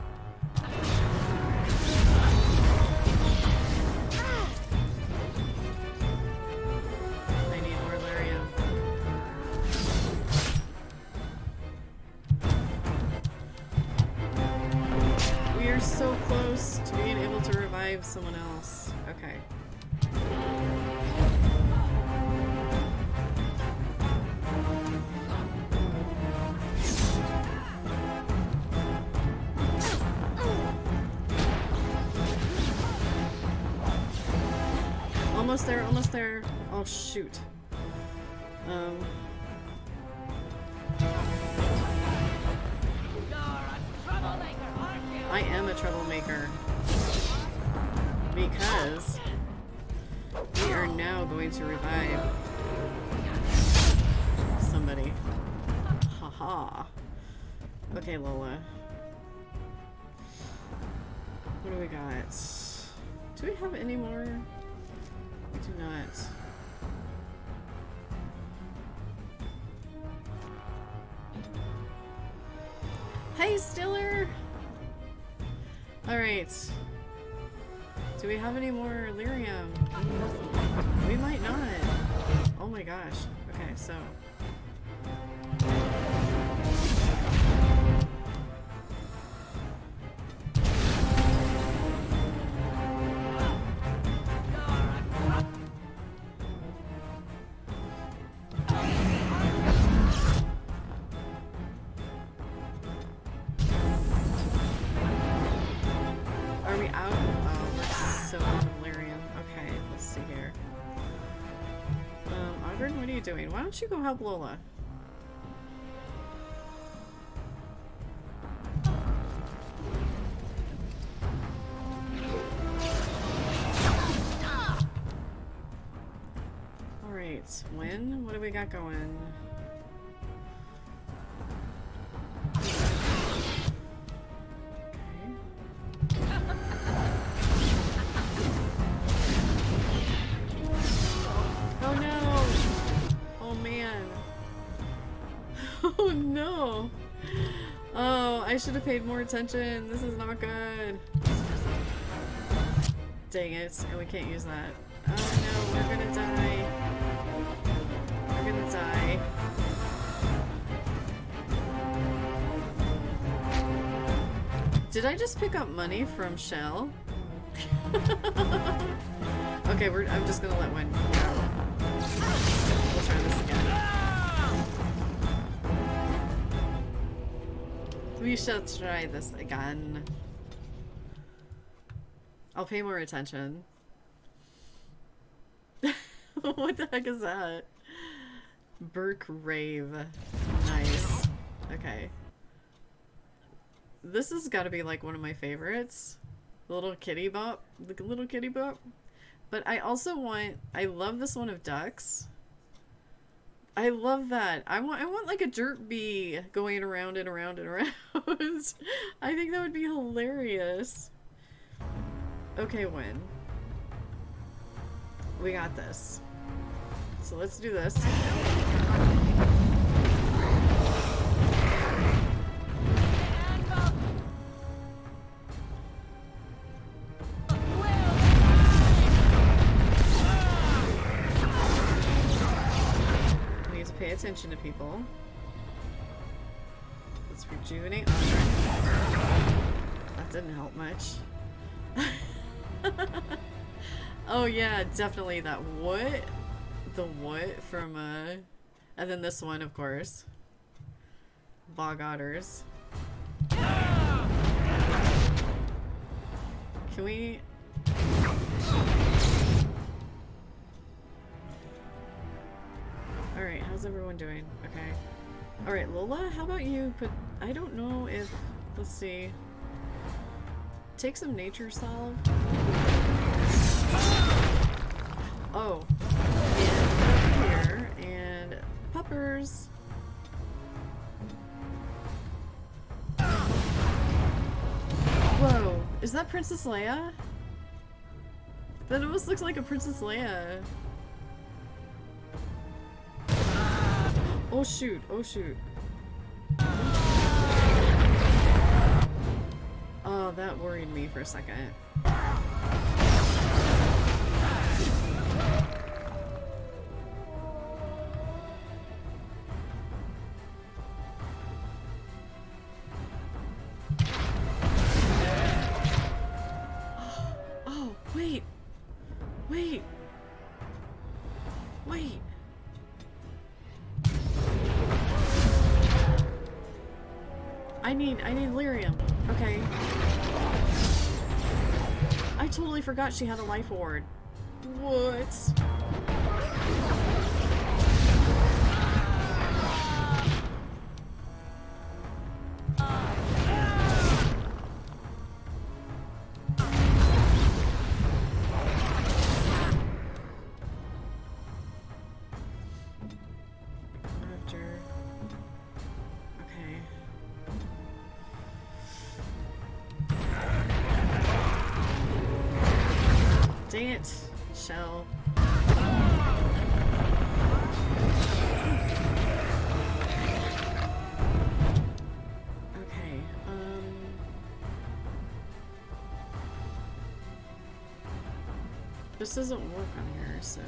So close to being able to revive someone else. Okay. Almost there, almost there. Oh shoot. I am a troublemaker because we are now going to revive somebody. Haha. Okay, Lola. What do we got? Do we have any more? We do not. Hey, Stiller! Alright. Do we have any more lyrium? We might not. Oh my gosh. Okay, so... Oghren, what are you doing? Why don't you go help Lola? Alright, Win, what do we got going? Oh no! Oh man. Oh no! Oh, I should have paid more attention. This is not good. Dang it, and we can't use that. Oh no, we're gonna die. We're gonna die. Did I just pick up money from Shell? Okay, I'm just gonna let one go. We'll try this again. We shall try this again. I'll pay more attention. What the heck is that? Burke Rave. Nice. Okay. This has got to be like one of my favorites. The little kitty bop. The little kitty bop. But I also want... I love this one of ducks. I love that. I want like a dirt bee going around and around and around. I think that would be hilarious. Okay, Win. We got this. So let's do this. We need to pay attention to people. Let's rejuvenate Oghren. That didn't help much. Oh yeah, definitely that what? The what from and then this one, of course. Bog otters. Can we... Alright, how's everyone doing? Okay. Alright, Lola, how about you put... I don't know if... Let's see. Take some nature salve. Oh. And here. And puppers. Whoa. Is that Princess Leia? That almost looks like a Princess Leia. Oh shoot. Oh shoot. Oh, that worried me for a second. Oh, wait. Wait. Wait. I need lyrium. Okay. I totally forgot she had a life ward. What? Dang it, Shell. Okay, this doesn't work on here, so...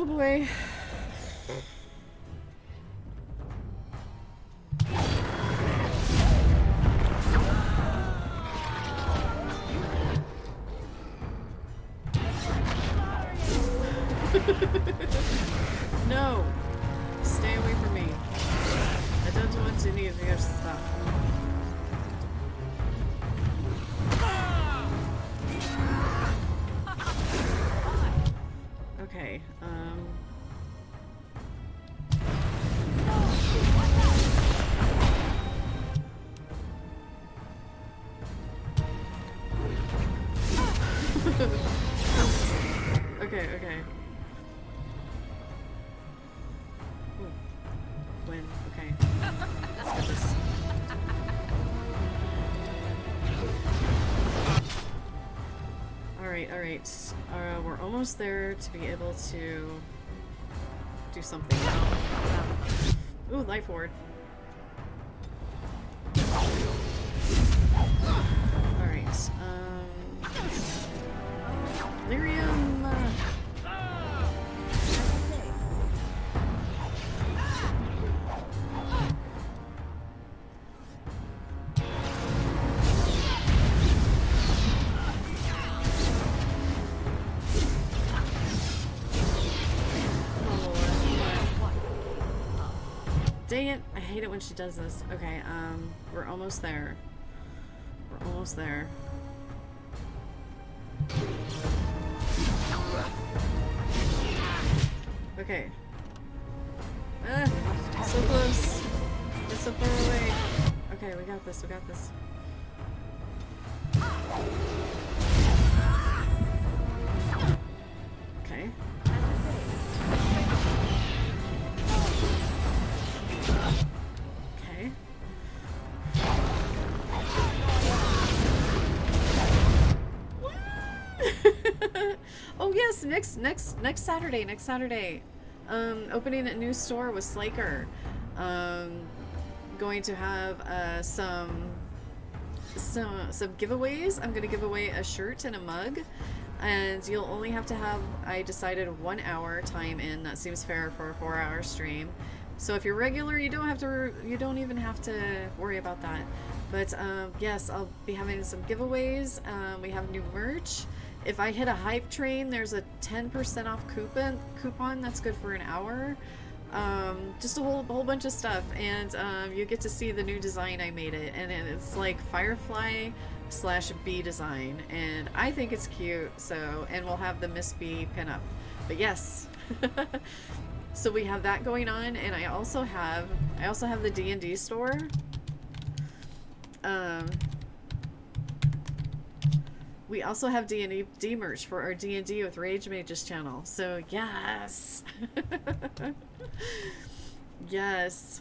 boy. No! Stay away from me. I don't want any of your stuff. Okay, okay, okay. Ooh. When? Okay. Let's get this. Alright, alright. We're almost there to be able to do something now. Ooh, life ward. Alright, Lyrium! Dang it, I hate it when she does this. Okay, we're almost there. We're almost there. Okay. So close. It's so far away. Okay, we got this, we got this. Okay. Okay. Oh yes, next Saturday. Opening a new store with Slaker. Going to have some giveaways. I'm gonna give away a shirt and a mug, and you'll only have to have, I decided, 1 hour time in. That seems fair for a 4-hour stream. So if you're regular, you don't even have to worry about that. But yes, I'll be having some giveaways. We have new merch. If I hit a hype train, there's a 10% off coupon that's good for an hour. Just a whole bunch of stuff, and you get to see the new design I made it, and it's like Firefly/bee design, and I think it's cute. So, and we'll have the Miss Bee pinup. But yes. So we have that going on, and I also have the D&D store. We also have D&D merch for our D&D with Rage Mages channel. So yes. Yes.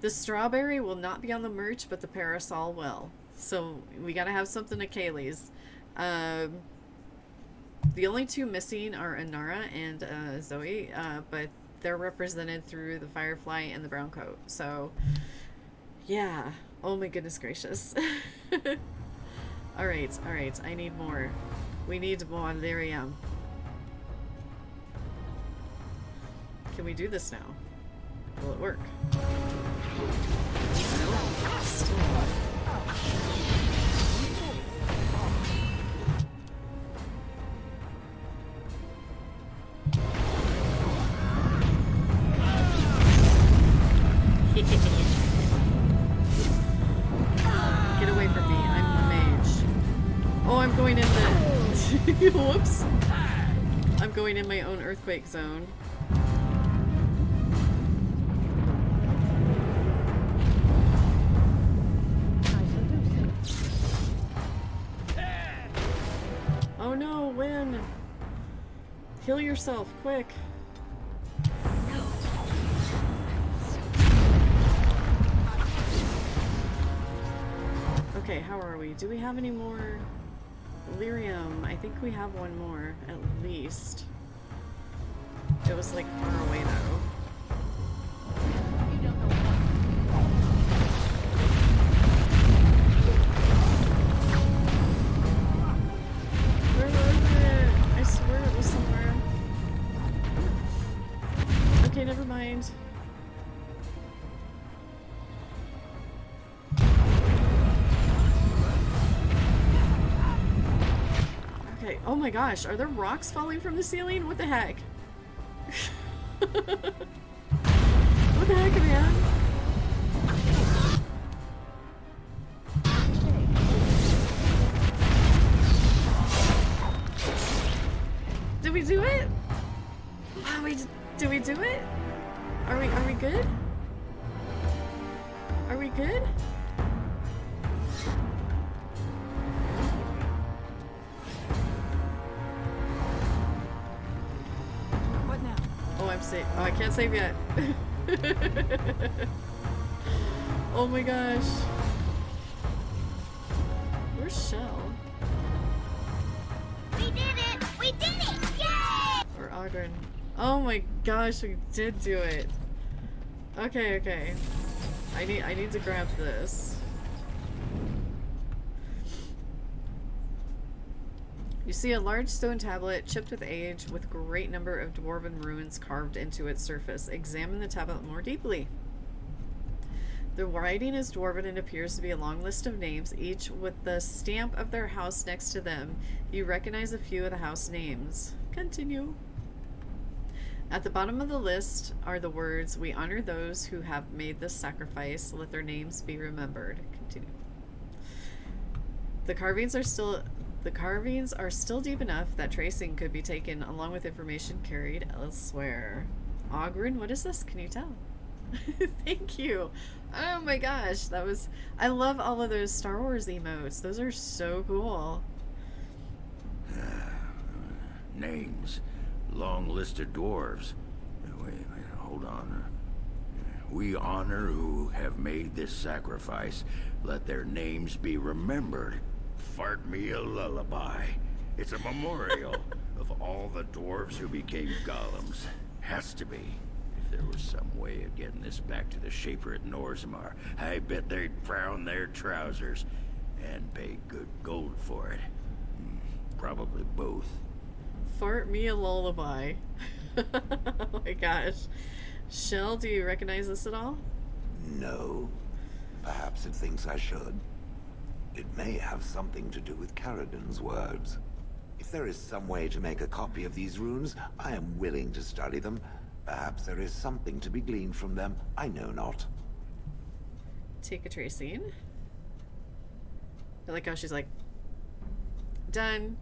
The strawberry will not be on the merch, but the parasol will. So we gotta have something at Kaylee's. The only two missing are Inara and Zoe, but they're represented through the Firefly and the Brown Coat. So yeah. Oh my goodness gracious. Alright, I need more. We need more lyrium. Can we do this now? Will it work? No, still not. Get away from me, I'm the mage. Oh, I'm going in the... Whoops. I'm going in my own earthquake zone. Oh no, Win! Heal yourself, quick! Okay, how are we? Do we have any more lyrium? I think we have one more, at least. It was like far away though. Where was it? I swear it was somewhere. Oh my gosh, are there rocks falling from the ceiling? What the heck? What the heck, man? Did we do it? Oh, did we do it? Are we good? Are we good? What now? Oh, I'm safe. Oh, I can't save yet. Oh my gosh. Where's Shell? We did it! We did it! Yay! Or Oghren. Oh my gosh, we did do it. Okay, okay. I need to grab this. You see a large stone tablet chipped with age with a great number of dwarven runes carved into its surface. Examine the tablet more deeply. The writing is dwarven and appears to be a long list of names, each with the stamp of their house next to them. You recognize a few of the house names. Continue. At the bottom of the list are the words, "We honor those who have made this sacrifice. Let their names be remembered." Continue. The carvings are still deep enough that tracing could be taken along with information carried elsewhere. Oghren, what is this? Can you tell? Thank you. Oh my gosh, that was... I love all of those Star Wars emotes. Those are so cool. Names. Long list of dwarves. Wait, hold on. We honor who have made this sacrifice. Let their names be remembered. Fart me a lullaby. It's a memorial of all the dwarves who became golems. Has to be. If there was some way of getting this back to the Shaper at Orzammar, I bet they'd frown their trousers and pay good gold for it. Probably both. Fart me a lullaby. Oh my gosh. Shell, do you recognize this at all? No. Perhaps it thinks I should. It may have something to do with Caradon's words. If there is some way to make a copy of these runes, I am willing to study them. Perhaps there is something to be gleaned from them. I know not. Take a tracing. I like how she's like, done.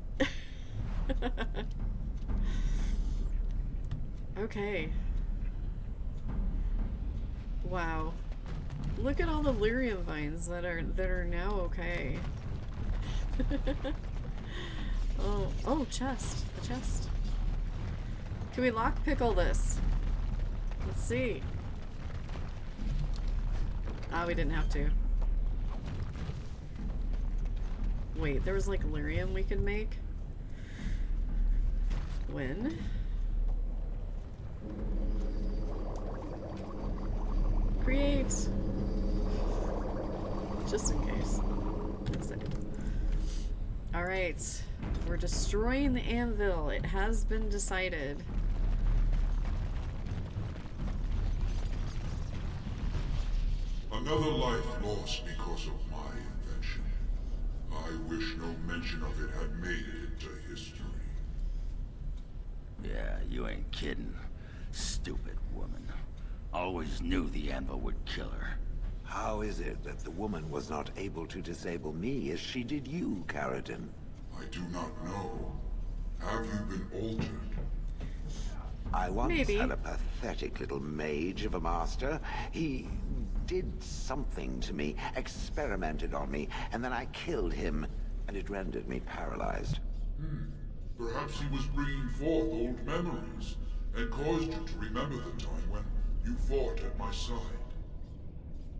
Okay. Wow. Look at all the lyrium vines that are now okay. Oh, chest. A chest. Can we lockpickle this? Let's see. Ah, we didn't have to. Wait, there was like lyrium we could make? When? Create! Just in case. Let's see. Alright. We're destroying the anvil. It has been decided. Another life lost because of my invention. I wish no mention of it had made it into history. Yeah, you ain't kidding. Stupid woman. Always knew the anvil would kill her. How is it that the woman was not able to disable me as she did you, Caradon? I do not know. Have you been altered? I once Maybe. had a pathetic little mage of a master. He did something to me, experimented on me, and then I killed him, and it rendered me paralyzed. Perhaps he was bringing forth old memories, and caused you to remember the time when you fought at my side.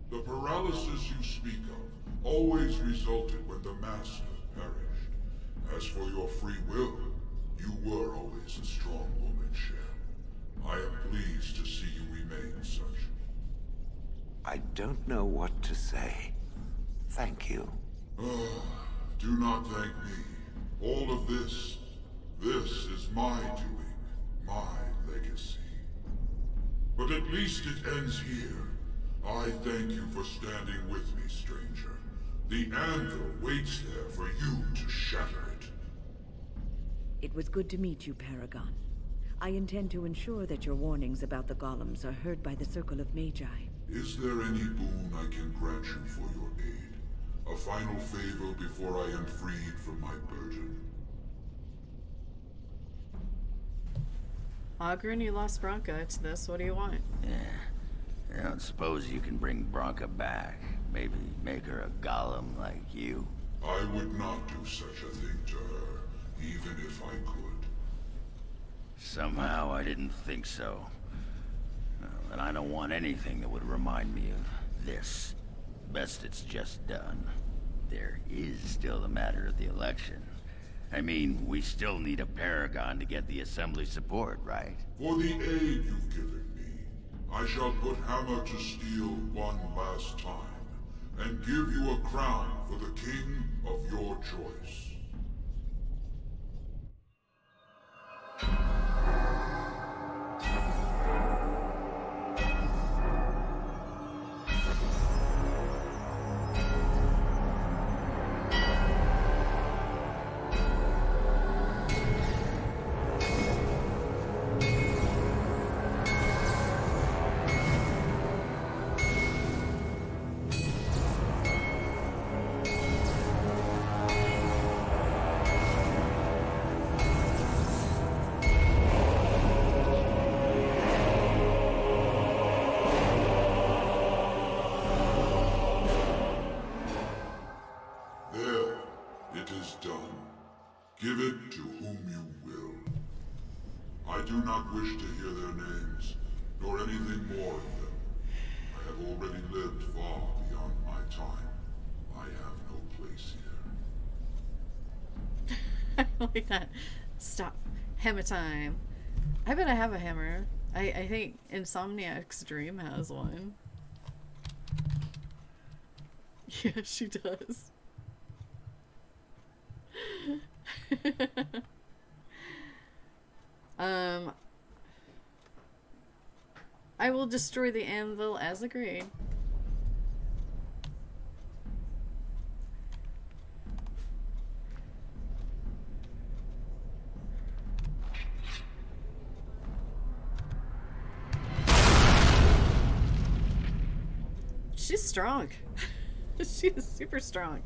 The paralysis you speak of always resulted when the Master perished. As for your free will, you were always a strong woman, Shell. I am pleased to see you remain such. I don't know what to say. Thank you. Do not thank me. All of this is my doing, my legacy. But at least it ends here. I thank you for standing with me, stranger. The anvil waits there for you to shatter it. It was good to meet you, Paragon. I intend to ensure that your warnings about the golems are heard by the Circle of Magi. Is there any boon I can grant you for your aid? A final favor before I am freed from my burden? Oghren, you lost Bronca to this. What do you want? Yeah. I don't suppose you can bring Bronca back. Maybe make her a golem like you. I would not do such a thing to her, even if I could. Somehow I didn't think so. And I don't want anything that would remind me of this. Best it's just done. There is still the matter of the election. I mean, we still need a paragon to get the Assembly support, right? For the aid you've given me, I shall put hammer to steel one last time, and give you a crown for the king of your choice. Give it to whom you will. I do not wish to hear their names, nor anything more of them. I have already lived far beyond my time. I have no place here. I like that. Stop. Hammer time. I bet I have a hammer. I think Insomniac's Dream has one. Yeah, she does. I will destroy the anvil as agreed. She's strong. She is super strong.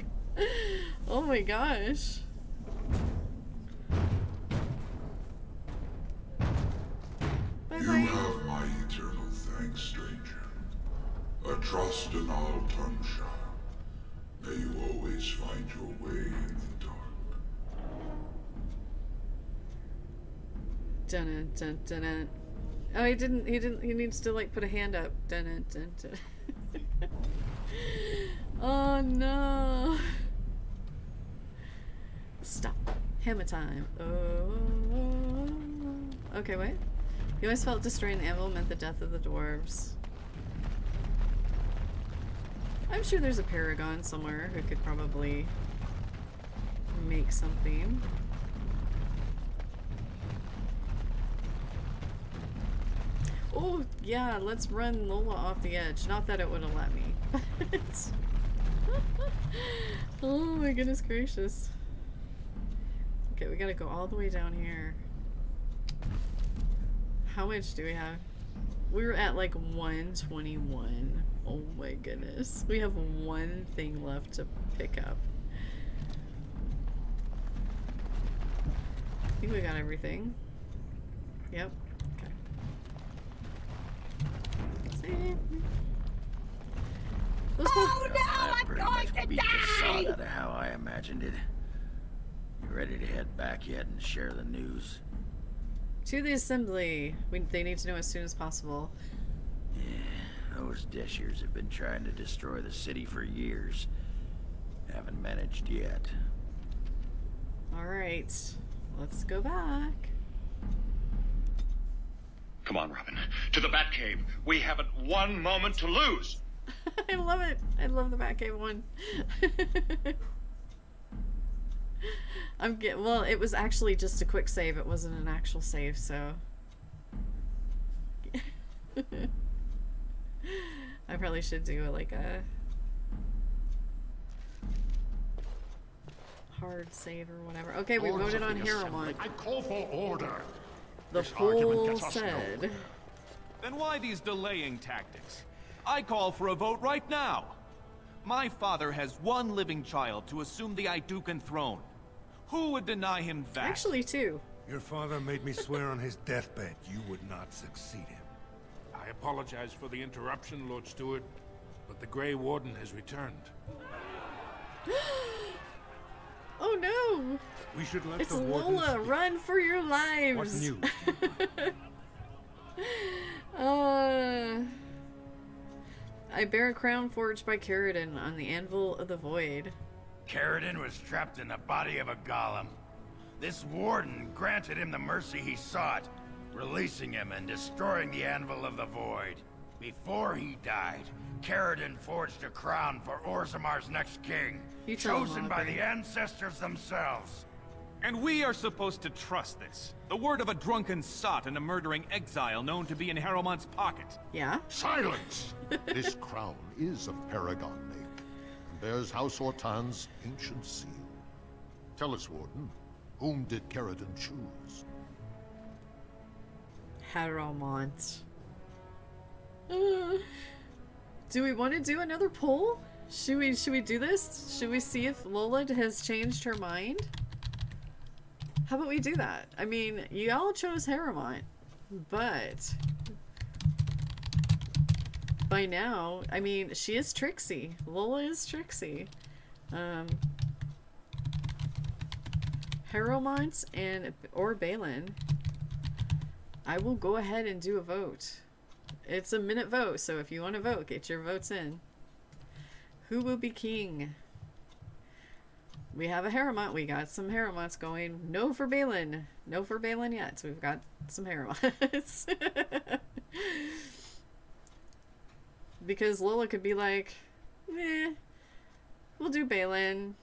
Oh my gosh. You have my eternal thanks, stranger. A trust in all Tumshire. May you always find your way in the dark. Dun dun dun dun. Oh, he didn't. He needs to like put a hand up. Dun dun dun dun. Oh no. Stop. Hammer time. Oh. Okay, wait. He always felt destroying the anvil meant the death of the dwarves. I'm sure there's a paragon somewhere who could probably make something. Oh, yeah, let's run Lola off the edge. Not that it would have let me. Oh my goodness gracious. Okay, we gotta go all the way down here. How much do we have? We're at like 121. Oh my goodness. We have one thing left to pick up. I think we got everything. Yep. Okay. Save. Oh no, I'm pretty going much to beat the sod die! out of how I imagined it. You ready to head back yet and share the news? To the assembly. They need to know as soon as possible. Yeah, those Dishers have been trying to destroy the city for years. Haven't managed yet. Alright. Let's go back. Come on, Robin. To the Batcave. We haven't one moment to lose. I love it. I love the Batcave one. Well, it was actually just a quick save. It wasn't an actual save, so I probably should do like a hard save or whatever. Okay, we voted on Harrowmont. I call for order. The poll said. Then why these delaying tactics? I call for a vote right now. My father has one living child to assume the Idukan throne. Who would deny him that? Actually, two. Your father made me swear on his deathbed you would not succeed him. I apologize for the interruption, Lord Stewart, but the Grey Warden has returned. Oh no! We should let it's the Warden Lola! speak. Run for your lives! What news? I bear a crown forged by Caridin on the Anvil of the Void. Caridin was trapped in the body of a golem. This warden granted him the mercy he sought, releasing him and destroying the Anvil of the Void. Before he died, Caridin forged a crown for Orzammar's next king, chosen by the ancestors themselves. And we are supposed to trust this. The word of a drunken sot and a murdering exile known to be in Harrowmont's pocket. Yeah? Silence! This crown is of Paragon make, and bears House Ortan's ancient seal. Tell us, Warden, whom did Caridin choose? Harrowmont. Do we want to do another poll? Should we do this? Should we see if Lola has changed her mind? How about we do that? I mean, you all chose Harrowmont, but by now, I mean, she is tricksy. Lola is tricksy. Harrowmont or Balin. I will go ahead and do a vote. It's a minute vote, so if you want to vote, get your votes in. Who will be king? We have a Harrowmont. We got some Harrowmonts going. No for Balin. No for Balin yet. So we've got some Harrowmonts. Because Lola could be like, eh, we'll do Balin.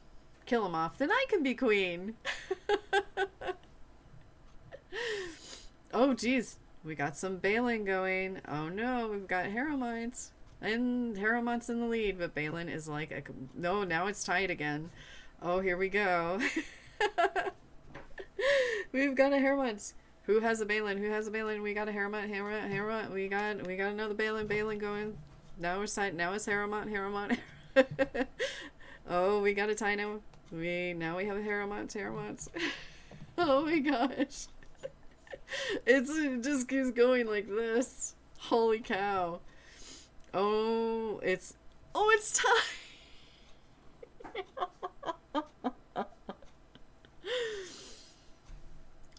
Kill him off. Then I can be queen. Oh, geez. We got some Balin going. Oh, no. We've got Harrowmonts. And Harrowmont's in the lead, but Balin is like, no, now it's tied again. Oh, here we go. We've got a Harrowmont. Who has a Balin? Who has a Balin? We got a Harrowmont. Harrowmont. We got another Balin. Balin going. Now it's tied. Now it's Harrowmont. Oh, we got a tie now. Now we have a Harrowmont. Oh my gosh. It just keeps going like this. Holy cow. Oh, it's tied.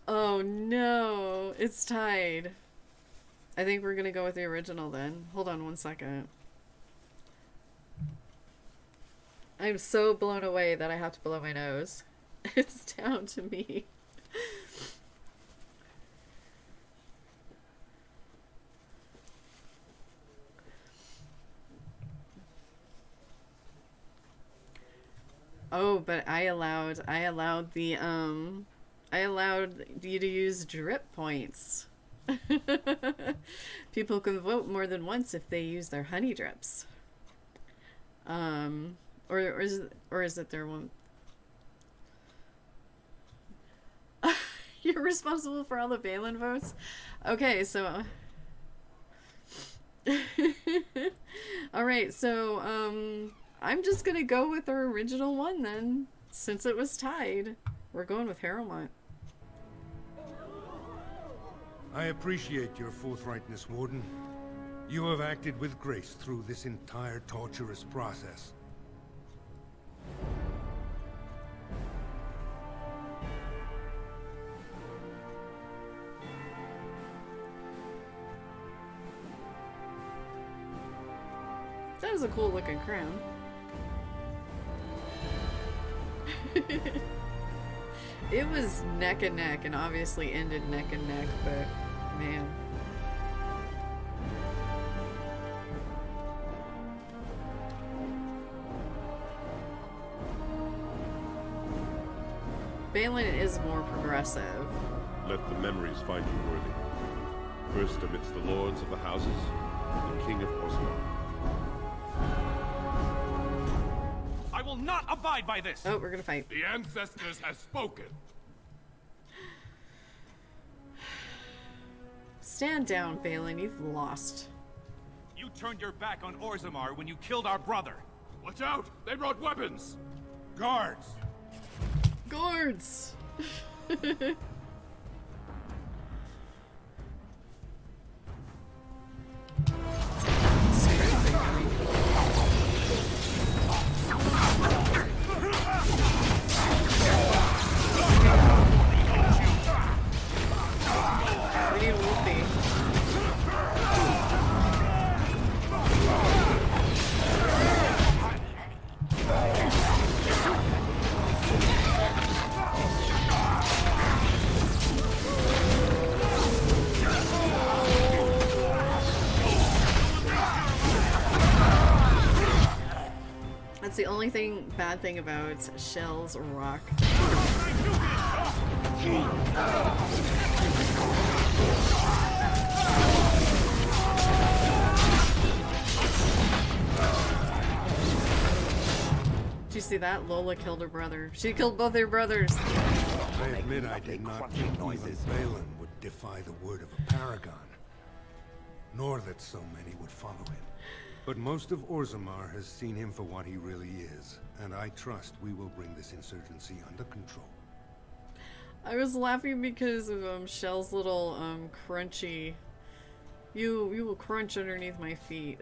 Oh no, it's tied. I think we're gonna go with the original then. Hold on one second. I'm so blown away that I have to blow my nose. It's down to me. Oh, but I allowed you to use drip points. People can vote more than once if they use their honey drips. Or is it their one? You're responsible for all the Balin votes? Okay, so alright, so I'm just gonna go with our original one then, since it was tied. We're going with Harrowmont. I appreciate your forthrightness, Warden. You have acted with grace through this entire torturous process. That was a cool looking crown. It was neck and neck, and obviously ended neck and neck, but man. Balin is more progressive. Let the memories find you worthy. First amidst the lords of the houses, the King of Orzammar. I will not abide by this! Oh, we're gonna fight. The ancestors have spoken. Stand down, Balin. You've lost. You turned your back on Orzammar when you killed our brother. Watch out! They brought weapons! Guards! Guards! We need Wolfie. That's the only bad thing about Shell's rock. Did you see that? Lola killed her brother. She killed both her brothers. I admit I did not think even Balin would defy the word of a paragon, nor that so many would follow him. But most of Orzammar has seen him for what he really is, and I trust we will bring this insurgency under control. I was laughing because of Shell's little crunchy. You will crunch underneath my feet.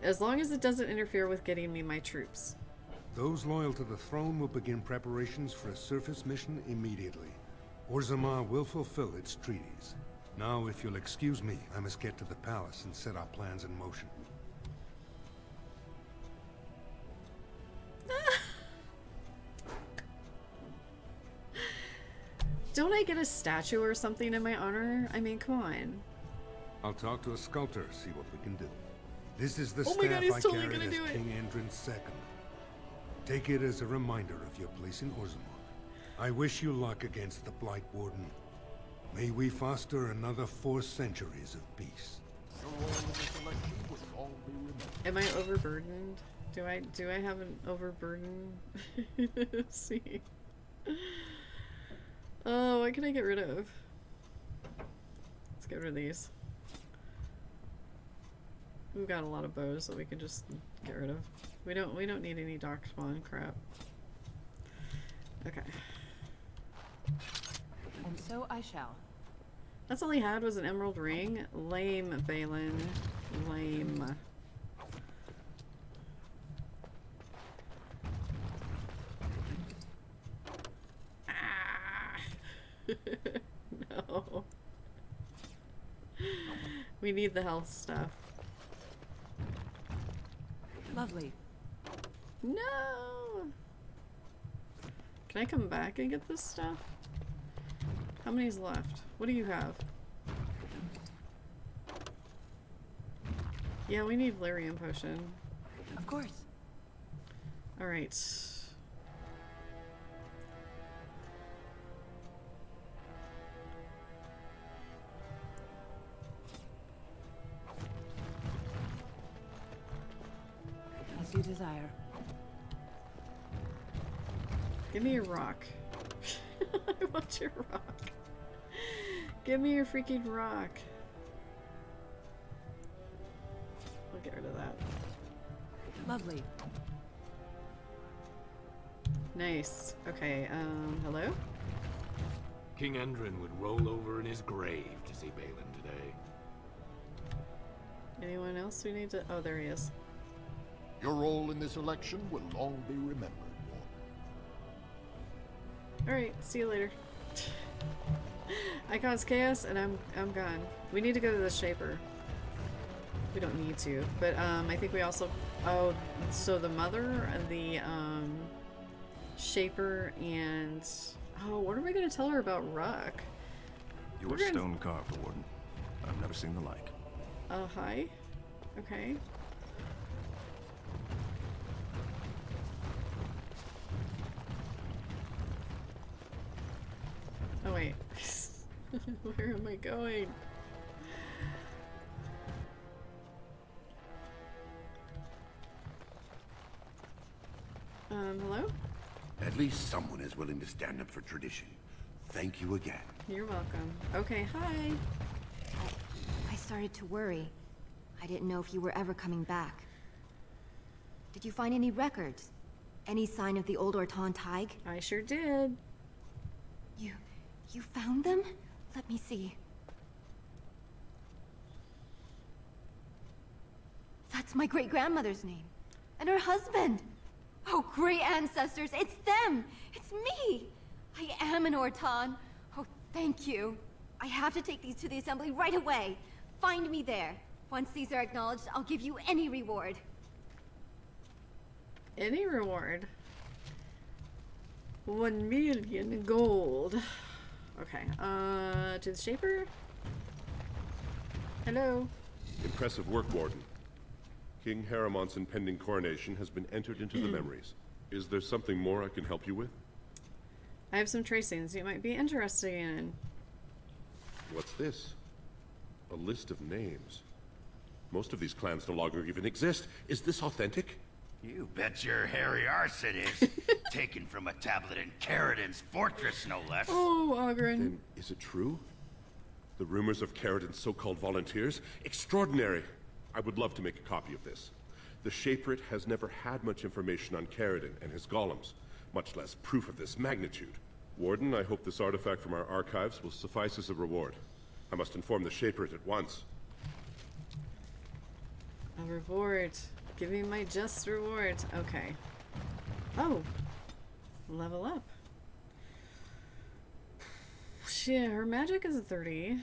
As long as it doesn't interfere with getting me my troops. Those loyal to the throne will begin preparations for a surface mission immediately. Orzammar will fulfill its treaties. Now, if you'll excuse me, I must get to the palace and set our plans in motion. Don't I get a statue or something in my honor? I mean, come on. I'll talk to a sculptor, see what we can do. This is the Oh my staff God, he's I totally carried gonna as do it. King Endrin's II. Take it as a reminder of your place in Orzammar. I wish you luck against the Blight Warden. May we foster another 4 centuries of peace. Am I overburdened? Do I have an overburden? Let's see. Oh, what can I get rid of? Let's get rid of these. We've got a lot of bows that we can just get rid of. We don't need any dark spawn crap. Okay. And so I shall. That's all he had was an emerald ring. Lame, Balin. Lame. Ah. No. We need the health stuff. Lovely. No! Can I come back and get this stuff? How many's left? What do you have? Yeah, we need Lyrium potion. Of course. Alright. As you desire. Give me your rock. I want your rock. Give me your freaking rock. I'll get rid of that. Lovely. Nice. Okay, hello? King Endrin would roll over in his grave to see Balin today. Anyone else we need to... Oh, there he is. Your role in this election will long be remembered, Warden. Alright, see you later. I caused chaos and I'm gone. We need to go to the Shaper. We don't need to, but I think we also... Oh, so the mother, the Shaper, and... Oh, what are we going to tell her about Ruck? You were stone carved, Warden. I've never seen the like. Hi? Okay. Oh wait, where am I going? Hello? At least someone is willing to stand up for tradition. Thank you again. You're welcome. Okay, hi. I started to worry. I didn't know if you were ever coming back. Did you find any records? Any sign of the old Orton Tig? I sure did. You found them? Let me see. That's my great-grandmother's name. And her husband. Oh, great ancestors, it's them! It's me! I am an Orton. Oh, thank you. I have to take these to the assembly right away. Find me there. Once these are acknowledged, I'll give you any reward. Any reward? 1 million gold. Okay, to the Shaper? Hello? Impressive work, Warden. King Haramont's impending coronation has been entered into the memories. Is there something more I can help you with? I have some tracings you might be interested in. What's this? A list of names. Most of these clans no longer even exist. Is this authentic? You bet your hairy arse it is. Taken from a tablet in Caridin's fortress, no less. Oh, Oghren. Then is it true? The rumors of Caridin's so-called volunteers? Extraordinary! I would love to make a copy of this. The Shaperate has never had much information on Caridin and his golems, much less proof of this magnitude. Warden, I hope this artifact from our archives will suffice as a reward. I must inform the Shaperate at once. A reward. Give me my just reward. Okay. Oh. Level up. Shit, her magic is a 30.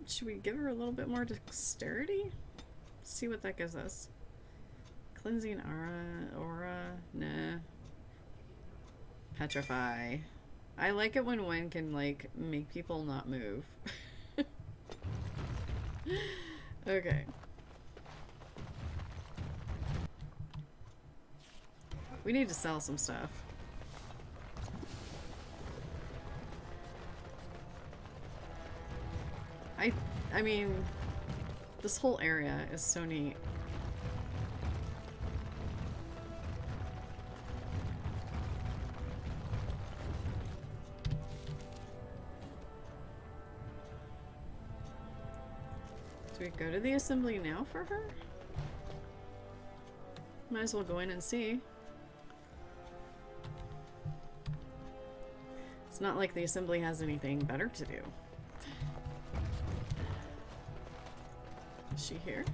Should we give her a little bit more dexterity? See what that gives us. Cleansing aura, nah. Petrify. I like it when Wen can, like, make people not move. Okay. We need to sell some stuff. I mean, this whole area is so neat. Do we go to the assembly now for her? Might as well go in and see. It's not like the assembly has anything better to do. Is she here?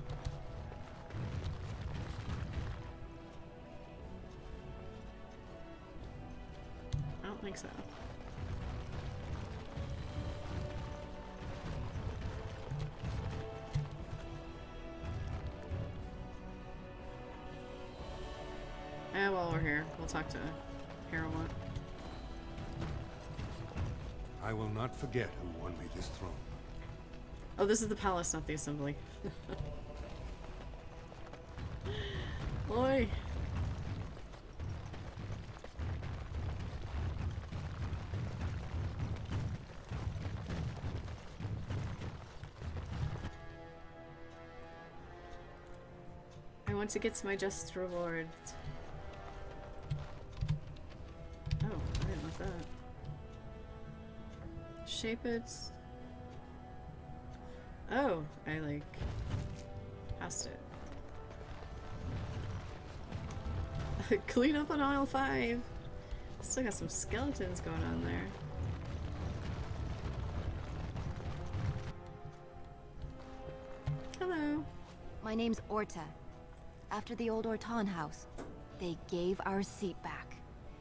I don't think so. While we're here, we'll talk to Haramont. I will not forget who won me this throne. Oh, this is the palace, not the assembly. Oi! I want to get to my just reward. Oh, I didn't like that. Shape it. Oh, I like passed it. Clean up on aisle 5. Still got some skeletons going on there. Hello. My name's Orta. After the old Orton house, they gave our seat back.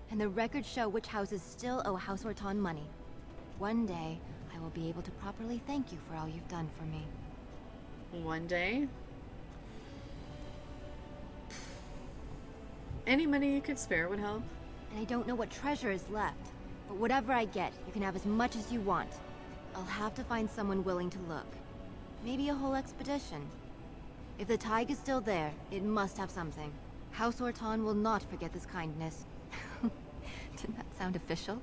And the records show which houses still owe House Orton money. One day, I will be able to properly thank you for all you've done for me. One day? Any money you could spare would help. And I don't know what treasure is left, but whatever I get, you can have as much as you want. I'll have to find someone willing to look. Maybe a whole expedition. If the Tig is still there, it must have something. House Orton will not forget this kindness. Didn't that sound official?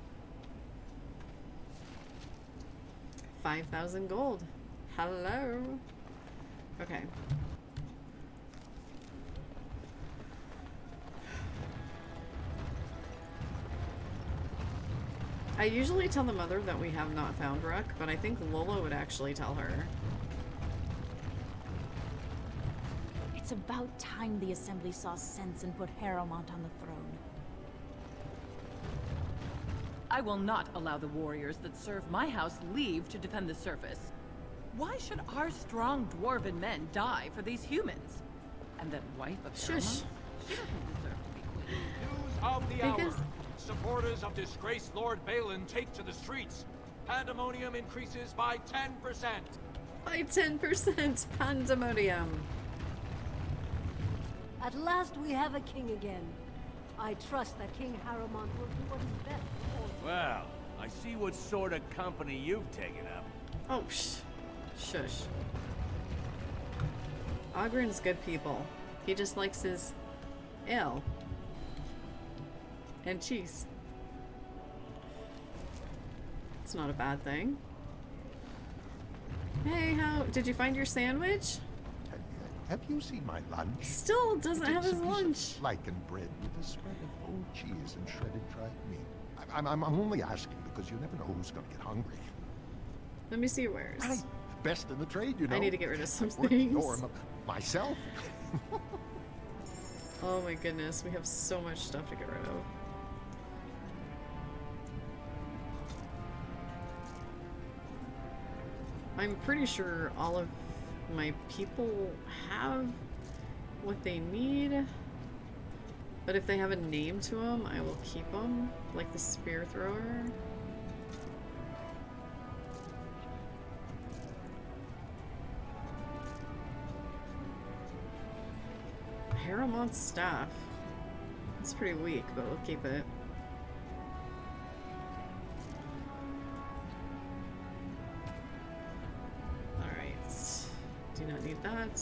5,000 gold. Hello. Okay. I usually tell the mother that we have not found Rook, but I think Lola would actually tell her. It's about time the Assembly saw sense and put Harrowmont on the throne. I will not allow the warriors that serve my house leave to defend the surface. Why should our strong dwarven men die for these humans? And that wife of Harrowmont? She doesn't deserve to be queen. News of the hour. Supporters of disgraced Lord Balin take to the streets. Pandemonium increases by 10%. By 10%, pandemonium. At last we have a king again. I trust that King Harrowmont will do what is best for us. Well, I see what sort of company you've taken up. Oh, shush. Oghren's good people. He just likes his ale. And cheese. It's not a bad thing. Hey, how did you find your sandwich? Have you seen my lunch? Still doesn't have his lunch. Lichen bread with a spread of old cheese and shredded dried meat. I'm only asking because you never know who's going to get hungry. Let me see yours. Right. Best in the trade, you know. I need to get rid of some things. Or myself. Oh my goodness, we have so much stuff to get rid of. I'm pretty sure all of my people have what they need, but if they have a name to them, I will keep them, like the spear thrower. Harrowmont's staff. It's pretty weak, but we'll keep it. Do not need that.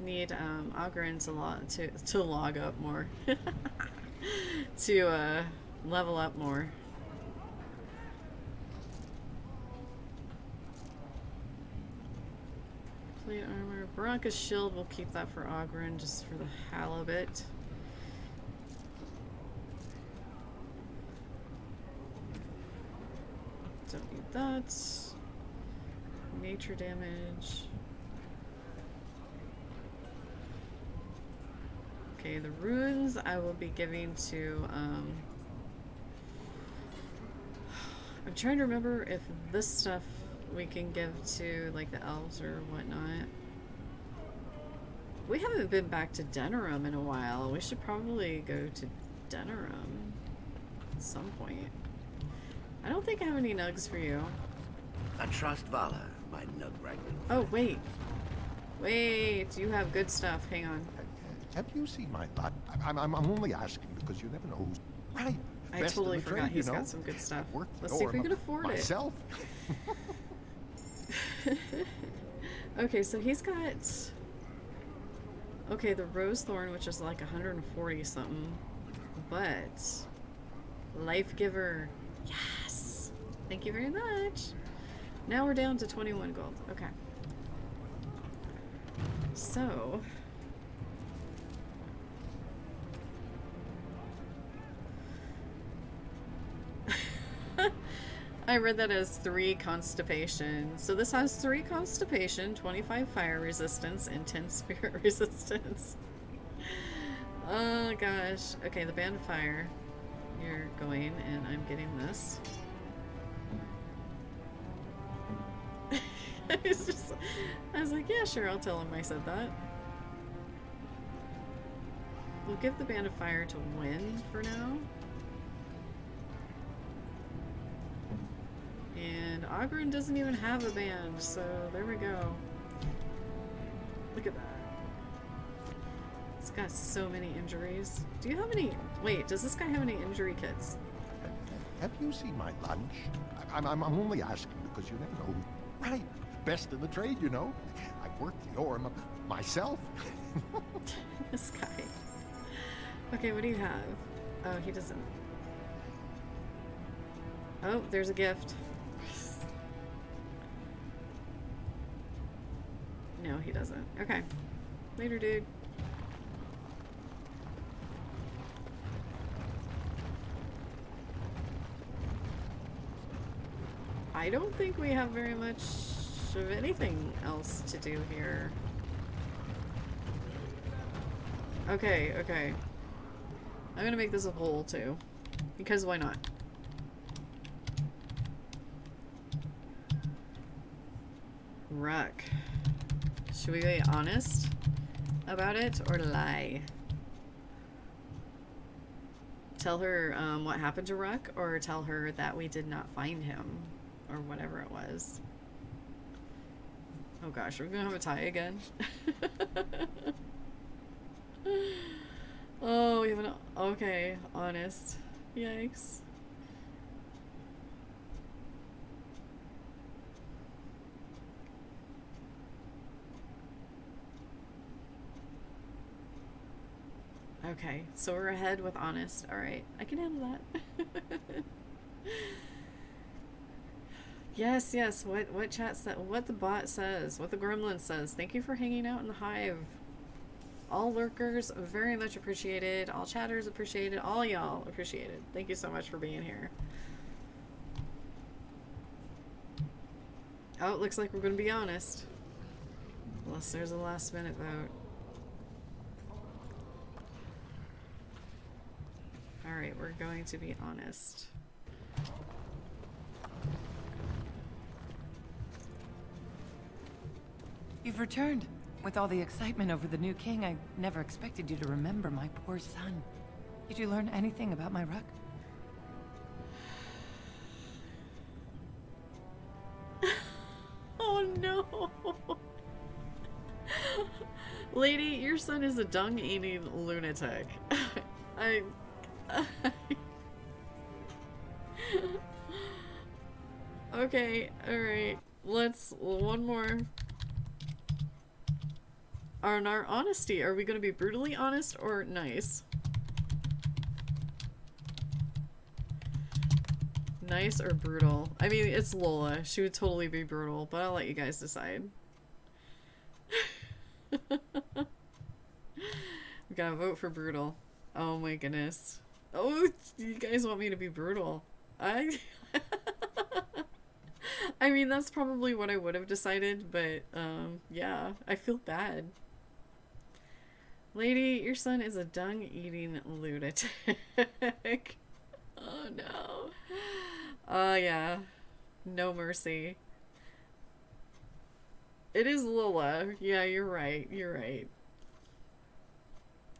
Need Oghren to log up more. To level up more. Plate armor. Barranca's shield, we'll keep that for Oghren just for the halibut. Don't need that. Nature damage. Okay, the runes I will be giving to, I'm trying to remember if this stuff we can give to, like, the elves or whatnot. We haven't been back to Denerim in a while. We should probably go to Denerim at some point. I don't think I have any nugs for you. I trust Vala, my nug wrangling. Oh, wait. Wait, you have good stuff. Hang on. Have you seen my lunch? I'm only asking because you never know who's... Right. I totally forgot he's got some good stuff. Let's see if we can afford myself. it. Okay, so he's got... Okay, the Rose Thorn, which is like 140 something. But... Life Giver. Yes! Thank you very much. Now we're down to 21 gold. Okay. So... I read that as 3 constipation. So this has 3 constipation, 25 fire resistance, and 10 spirit resistance. Oh gosh. Okay, the band of fire. You're going, and I'm getting this. It's just, I was like, yeah, sure, I'll tell him I said that. We'll give the band of fire to Wynn for now. And Oghren doesn't even have a band, so there we go. Look at that. It's got so many injuries. Do you have any... Wait, does this guy have any injury kits? Have you seen my lunch? I'm only asking because you never know. Right. Best in the trade, you know. I've worked the ore myself. This guy. Okay, what do you have? Oh, he doesn't. Oh, there's a gift. No, he doesn't. Okay. Later, dude. I don't think we have very much of anything else to do here. Okay, okay. I'm gonna make this a poll too. Because why not? Ruck. Should we be honest about it or lie? Tell her what happened to Ruck, or tell her that we did not find him, or whatever it was. Oh gosh, we're gonna have a tie again. Oh, we have an... Okay, honest. Yikes. Okay, so we're ahead with honest. Alright, I can handle that. Yes, yes, what chat said, what the bot says, what the gremlin says. Thank you for hanging out in the hive. All lurkers, very much appreciated. All chatters appreciated. All y'all appreciated. Thank you so much for being here. Oh, it looks like we're going to be honest. Unless there's a last minute vote. Alright, we're going to be honest. You've returned. With all the excitement over the new king, I never expected you to remember my poor son. Did you learn anything about my Ruck? Oh no! Lady, your son is a dung-eating lunatic. Okay, alright. Let's... one more. On our honesty, are we going to be brutally honest or nice? Nice or brutal? I mean, it's Lola. She would totally be brutal, but I'll let you guys decide. We gotta vote for brutal. Oh my goodness. Oh, you guys want me to be brutal. I mean, that's probably what I would have decided, but yeah, I feel bad. Lady, your son is a dung-eating lunatic. Oh no. Yeah. No mercy. It is Lola. Yeah, you're right. You're right.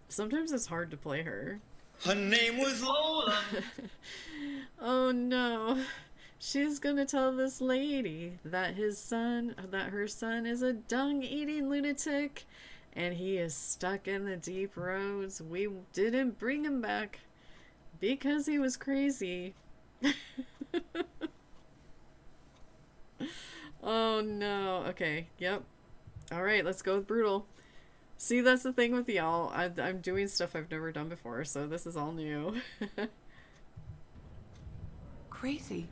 Sometimes it's hard to play her. Her name was Lola. Oh no. She's gonna tell this lady that her son is a dung-eating lunatic. And he is stuck in the deep roads. We didn't bring him back because he was crazy. Oh no. Okay. Yep. Alright, let's go with brutal. See, that's the thing with y'all. I'm doing stuff I've never done before, so this is all new. Crazy.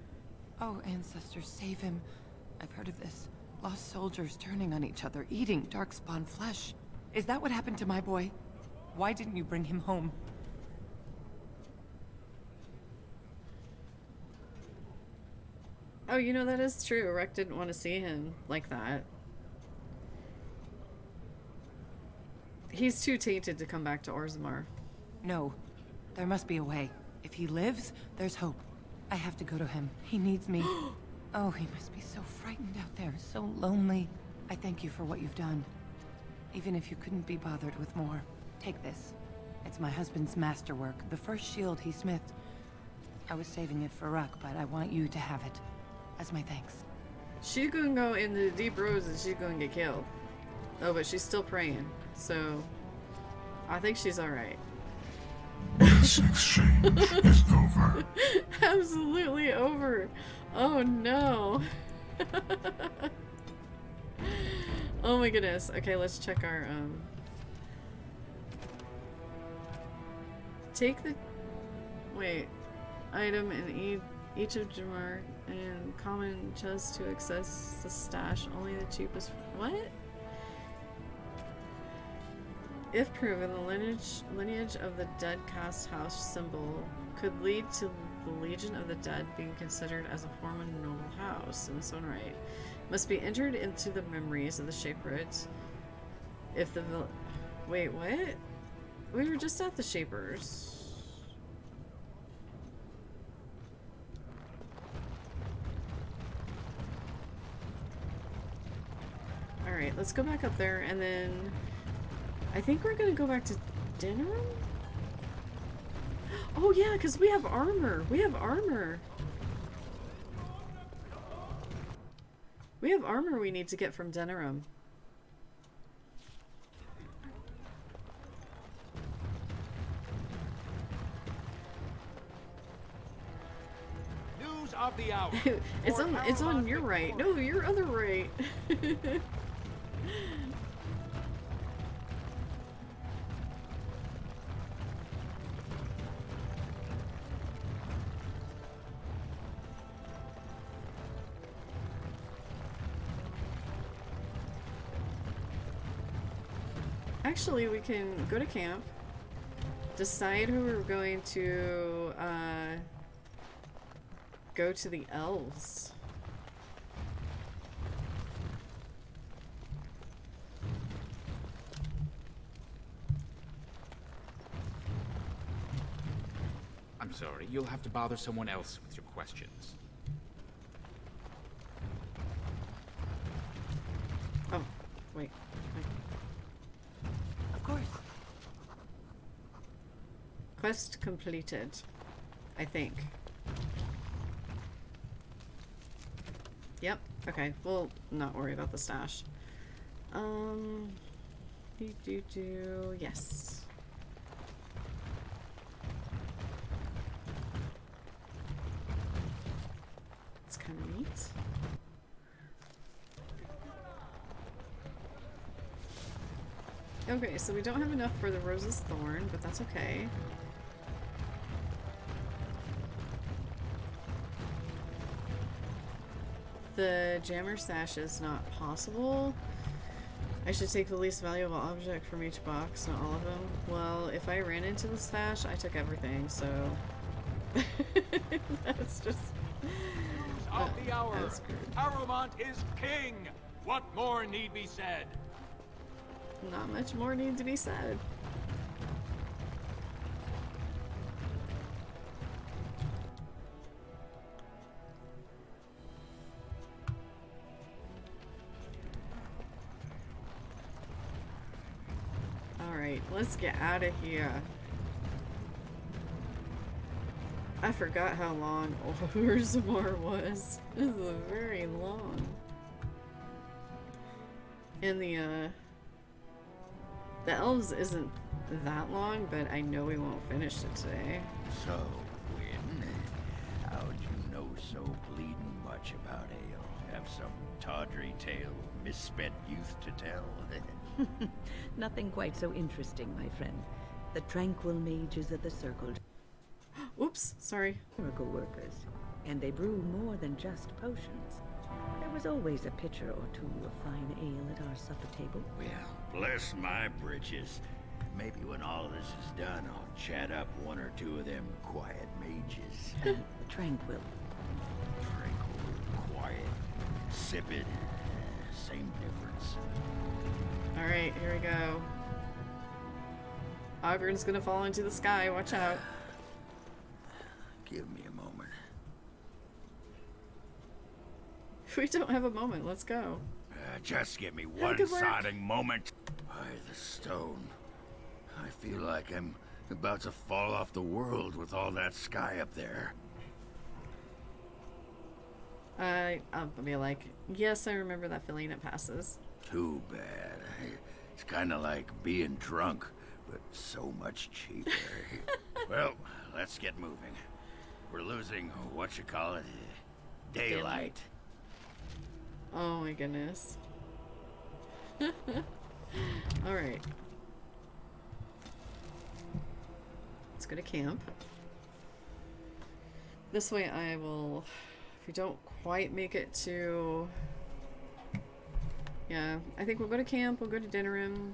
Oh, ancestors, save him. I've heard of this. Lost soldiers turning on each other, eating darkspawn flesh. Is that what happened to my boy? Why didn't you bring him home? Oh, you know, that is true. Rek didn't want to see him like that. He's too tainted to come back to Orzammar. No. There must be a way. If he lives, there's hope. I have to go to him. He needs me. Oh, he must be so frightened out there, so lonely. I thank you for what you've done. Even if you couldn't be bothered with more. Take this. It's my husband's masterwork, the first shield he smithed. I was saving it for Ruck, but I want you to have it. As my thanks. She's gonna go in the deep roads and she's gonna get killed. Oh, but she's still praying, so I think she's alright. This exchange is over. Absolutely over. Oh no. Oh my goodness. Okay, let's check our take the item in each of Jamar and common chest to access the stash. Only the cheapest. What? If proven, the lineage of the dead cast house symbol could lead to the Legion of the Dead being considered as a form of noble house in its own right. Must be entered into the memories of the Shapers. If the wait, what? We were just at the Shapers. Alright, let's go back up there, and then I think we're gonna go back to dinner? Oh yeah, because we have armor. We have armor. We have armor we need to get from Denerim. News of the hour. it's on your right. No, your other right. Actually, we can go to camp, decide who we're going to go to the elves. I'm sorry, you'll have to bother someone else with your questions. Oh, wait. Of course. Quest completed, I think. Yep, okay, we'll not worry about the stash. Yes. It's kind of neat. Okay, so we don't have enough for the Rose's Thorn, but that's okay. The jammer stash is not possible. I should take the least valuable object from each box, not all of them. Well, if I ran into the stash, I took everything, so... that's just... News of the hour. Harrowmont is king! What more need be said? Not much more need to be said. Alright, let's get out of here. I forgot how long Orzammar was. This is very long. And the elves isn't that long, but I know we won't finish it today. So, Wynn, how'd you know so bleeding much about ale? Have some tawdry tale of misspent youth to tell? Nothing quite so interesting, my friend. The tranquil mages of the Circle. Oops, sorry. Miracle workers, and they brew more than just potions. There was always a pitcher or two of fine ale at our supper table. Well, bless my britches. Maybe when all of this is done, I'll chat up one or two of them quiet mages. Tranquil. Tranquil, quiet, insipid, same difference. Alright, here we go. Oghren's gonna fall into the sky, watch out. Give me a moment. We don't have a moment, let's go. Just give me one sodding moment. By the stone. I feel like I'm about to fall off the world with all that sky up there. I'll be like, yes, I remember that feeling, it passes. Too bad. It's kind of like being drunk, but so much cheaper. Well, let's get moving. We're losing, daylight. Oh my goodness. Alright. Let's go to camp. This way I will, if we don't quite make it to... Yeah, I think we'll go to camp, we'll go to Denerim.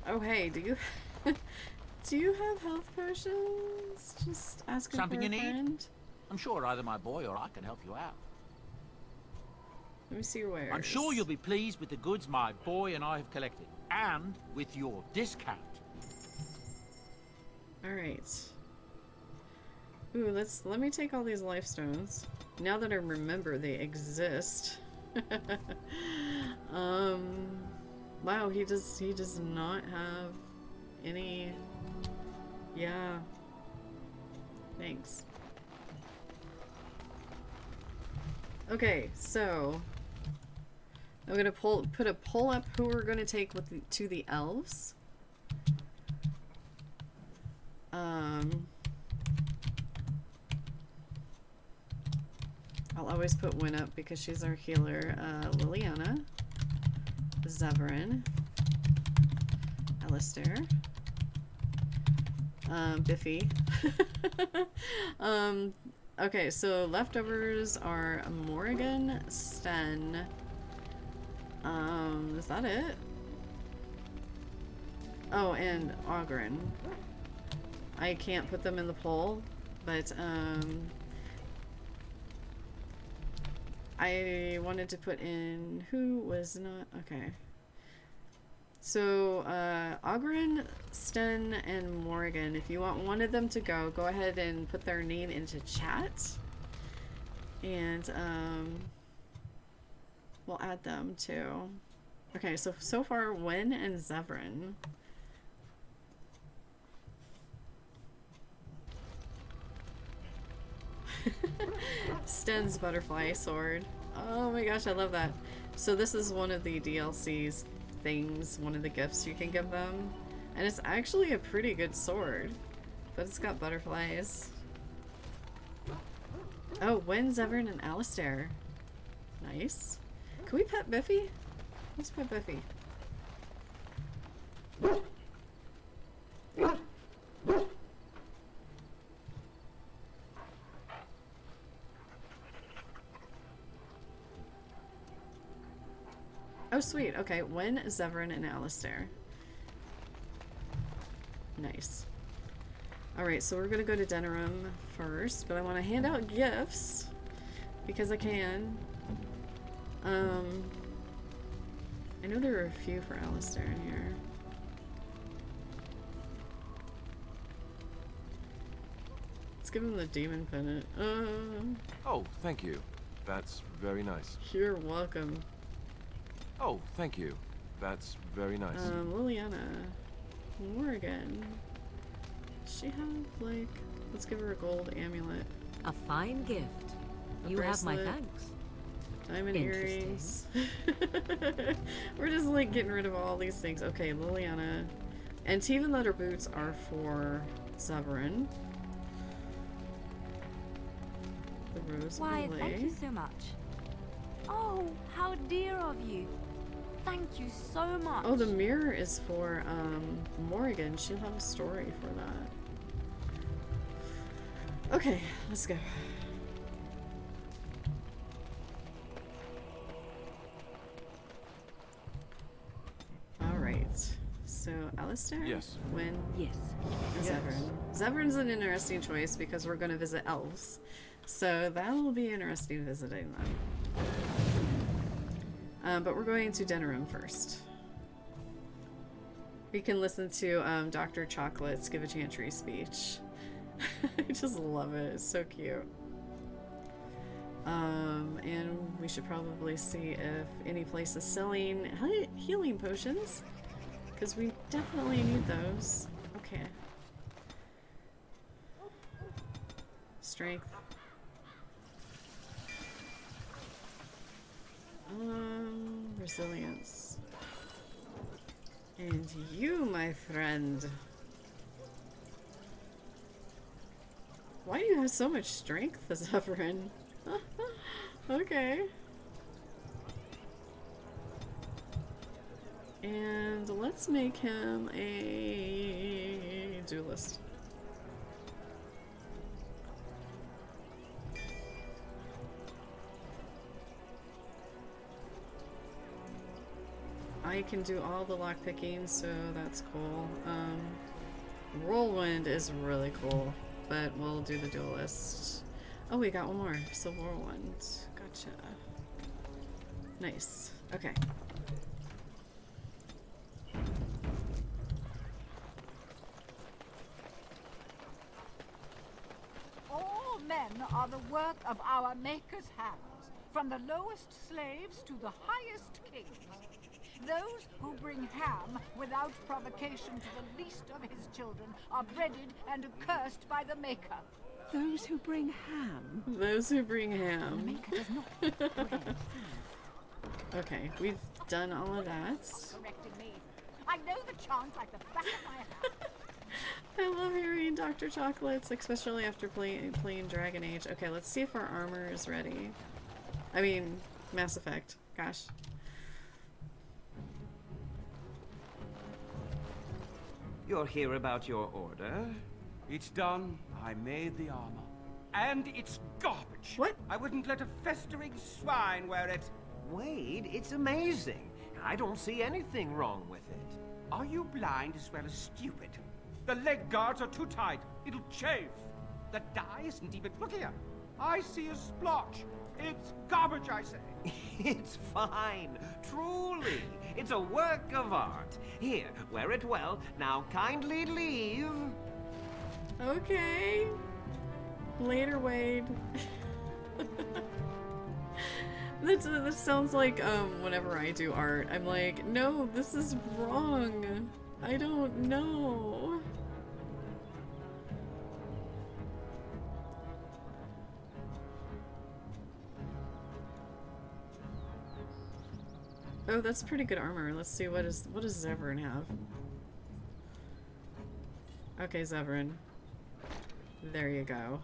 Oh hey, do you do you have health potions? Just asking Something for a you need? friend. I'm sure either my boy or I can help you out. Let me see your wares. I'm sure you'll be pleased with the goods my boy and I have collected, and with your discount. All right. Ooh, let me take all these life stones. Now that I remember they exist. Wow, he does not have any. Yeah. Thanks. Okay, so I'm gonna put a poll up who we're gonna take with to the elves. I'll always put Win up because she's our healer. Liliana, Zevran, Alistair, Biffy. Okay, so leftovers are Morrigan, Sten. Is that it? Oh, and Oghren. I can't put them in the poll, but I wanted to put in who was not okay. So Oghren, Sten, and Morrigan, if you want one of them to go ahead and put their name into chat. And we'll add them too. Okay, so far Wen and Zevran. Sten's butterfly sword. Oh my gosh, I love that. So this is one of the DLC's things, one of the gifts you can give them. And it's actually a pretty good sword. But it's got butterflies. Oh, Wen, Zevran, and Alistair. Nice. Can we pet Biffy? Let's pet Biffy. Oh, sweet. Okay, Wen, Zevran, and Alistair. Nice. Alright, so we're gonna go to Denerim first, but I want to hand out gifts because I can. I know there are a few for Alistair in here. Let's give him the demon pennant. Oh, thank you. That's very nice. You're welcome. Oh, thank you. That's very nice. Liliana. Morrigan. Does she have, like... Let's give her a gold amulet. A fine gift. You have my thanks. Diamond earrings. We're just, like, getting rid of all these things. Okay, Liliana. And Teven leather boots are for Zevran. The rose Why, lay. thank you so much. Oh, how dear of you. Thank you so much. Oh, the mirror is for Morrigan. She'll have a story for that. Okay, let's go. Alright. So, Alistair? Yes. Wen? Yes. And Zevran. Zevran's an interesting choice because we're going to visit elves. So, that'll be interesting visiting them. But we're going to Denerim first. We can listen to Dr. Chocolate's Give a Chantry speech. I just love it. It's so cute. And we should probably see if any place is selling healing potions. Because we definitely need those. Okay. Strength. Resilience. And you, my friend. Why do you have so much strength, Zevran? Okay. And let's make him a duelist. I can do all the lock picking, so that's cool. Whirlwind is really cool, but we'll do the duelist. Oh, we got one more. So Whirlwind. Gotcha. Nice. Okay. All men are the work of our Maker's hands, from the lowest slaves to the highest kings. Those who bring ham without provocation to the least of his children are breaded and accursed by the Maker. Those who bring ham? Those who bring ham. The Maker does not bread. Okay, we've done all of that. Correcting me. I know the chant like the back of my hand. I love hearing Dr. Chocolates, especially after playing Dragon Age. Okay, let's see if our armor is ready. I mean, Mass Effect. Gosh. You're here about your order? It's done. I made the armor. And it's garbage. What? I wouldn't let a festering swine wear it. Wade, it's amazing. I don't see anything wrong with it. Are you blind as well as stupid? The leg guards are too tight. It'll chafe. The dye isn't even... Look here. I see a splotch. It's garbage, I say. It's fine. Truly. It's a work of art. Here, wear it well. Now kindly leave. Okay. Later, Wade. That sounds like whenever I do art, I'm like, no, this is wrong. I don't know. Oh, that's pretty good armor. Let's see, what does Zevran have? Okay, Zevran. There you go.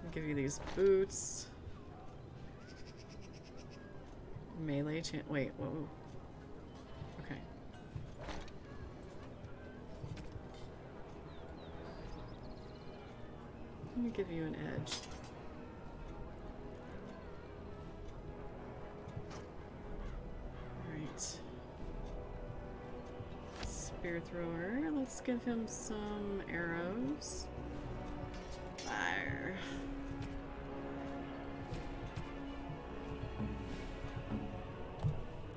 I'll give you these boots. Melee wait, whoa. Okay. Let me give you an edge. Alright. Spear thrower. Let's give him some arrows. Fire.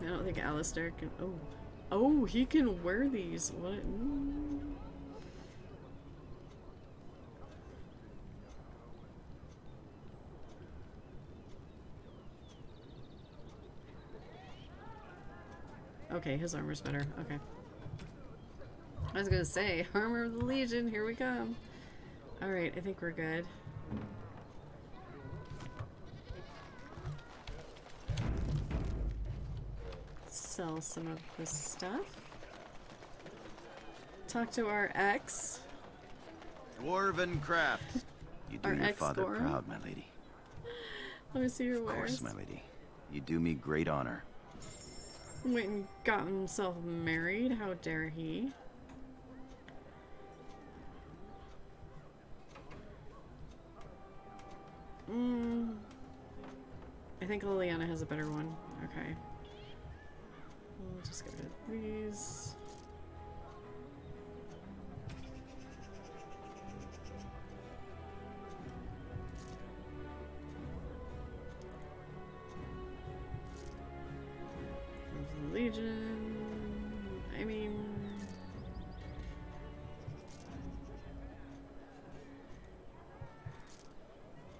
I don't think Alistair can... Oh. Oh, he can wear these. What? Okay, his armor's better. Okay. I was gonna say, Armor of the Legion, here we come. Alright, I think we're good. Sell some of this stuff. Talk to our ex. Dwarven craft. You do Our your father ex-Gorham. proud, my lady. Let me see your Of wares. course, my lady. You do me great honor. Went and got himself married. How dare he? I think Liliana has a better one. Okay. We'll just get rid of these. Legion. I mean,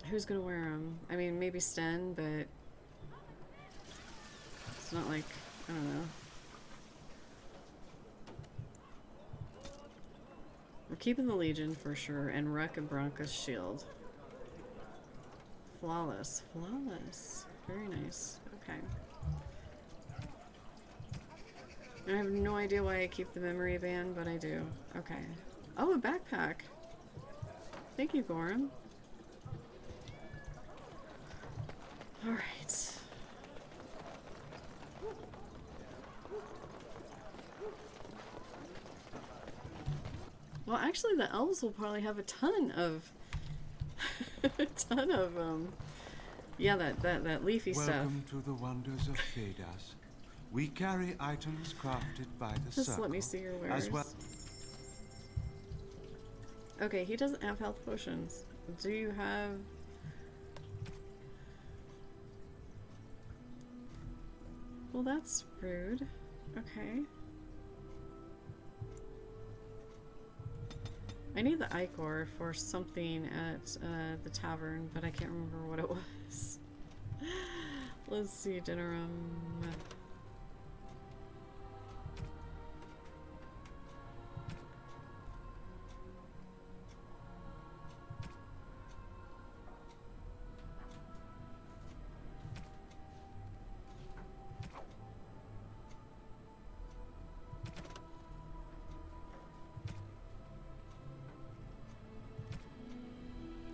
who's gonna wear them? I mean, maybe Sten, but it's not like, I don't know. We're keeping the Legion for sure, and Ruck and Bronca's shield. Flawless, flawless. Very nice. Okay. I have no idea why I keep the memory band, but I do. Okay. Oh, a backpack. Thank you, Gorham. Alright. Well, actually, the elves will probably have a ton of... yeah, that leafy stuff. Welcome to the wonders of Phaedas. We carry items crafted by the Just circle, let me see your wares. as well. Okay, he doesn't have health potions. Do you have... Well, that's rude. Okay. I need the ichor for something at the tavern, but I can't remember what it was. Let's see, dinner room.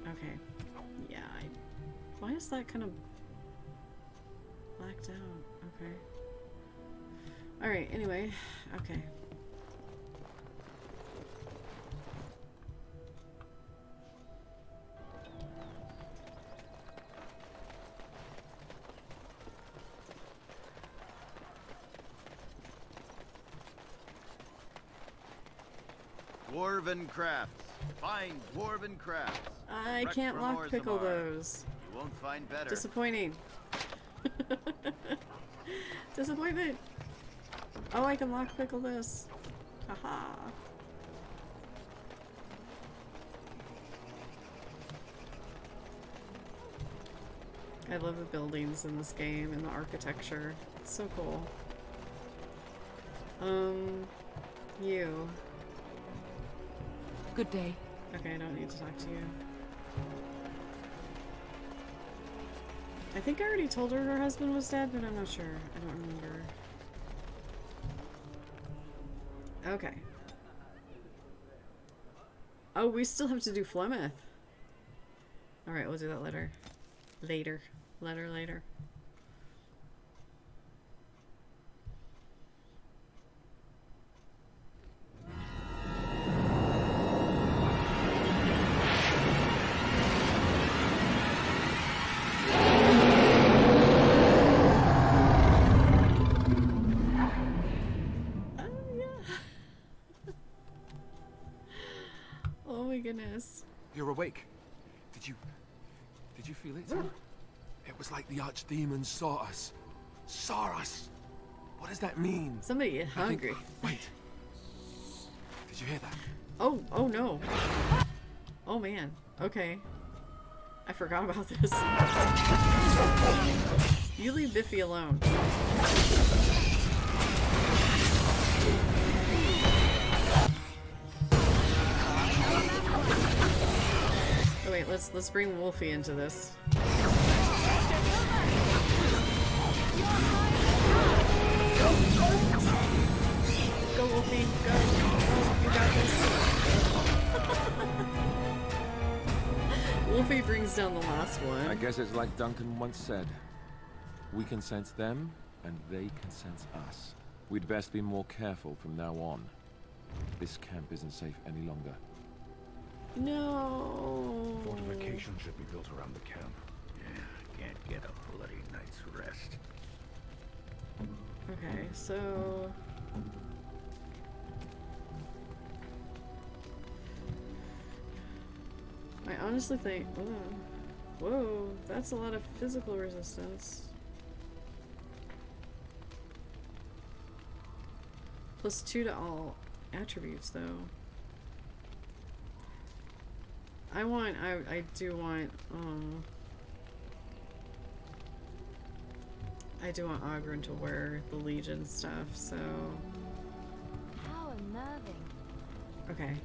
Okay. Yeah, why is that kind of blacked out? Okay. Alright, anyway. Okay. Dwarven crafts. Fine dwarven crafts. I Direct can't from lock pickle Orzammar. those. You won't find better. Disappointing. Disappointment. Oh, I can lock pickle this. Haha. I love the buildings in this game and the architecture. It's so cool. You. Good day. Okay, I don't need to talk to you. I think I already told her husband was dead, but I'm not sure. I don't remember. Okay. Oh, we still have to do Flemeth. Alright, we'll do that later. Later. Later. Oh my goodness. You're awake. Did you feel it? It was like the archdemon saw us. Saw us. What does that mean? Somebody get hungry. Wait. Did you hear that? Oh no. Oh man. Okay. I forgot about this. You leave Biffy alone. Oh wait, let's bring Wolfie into this. Go Wolfie, go. You got this. Wolfie brings down the last one. I guess it's like Duncan once said. We can sense them, and they can sense us. We'd best be more careful from now on. This camp isn't safe any longer. No. Fortification should be built around the camp. Yeah, can't get a bloody night's rest. Okay, so... I honestly think... Whoa, that's a lot of physical resistance. +2 to all attributes, though. I do want Oghren to wear the Legion stuff, so... How unnerving. Okay.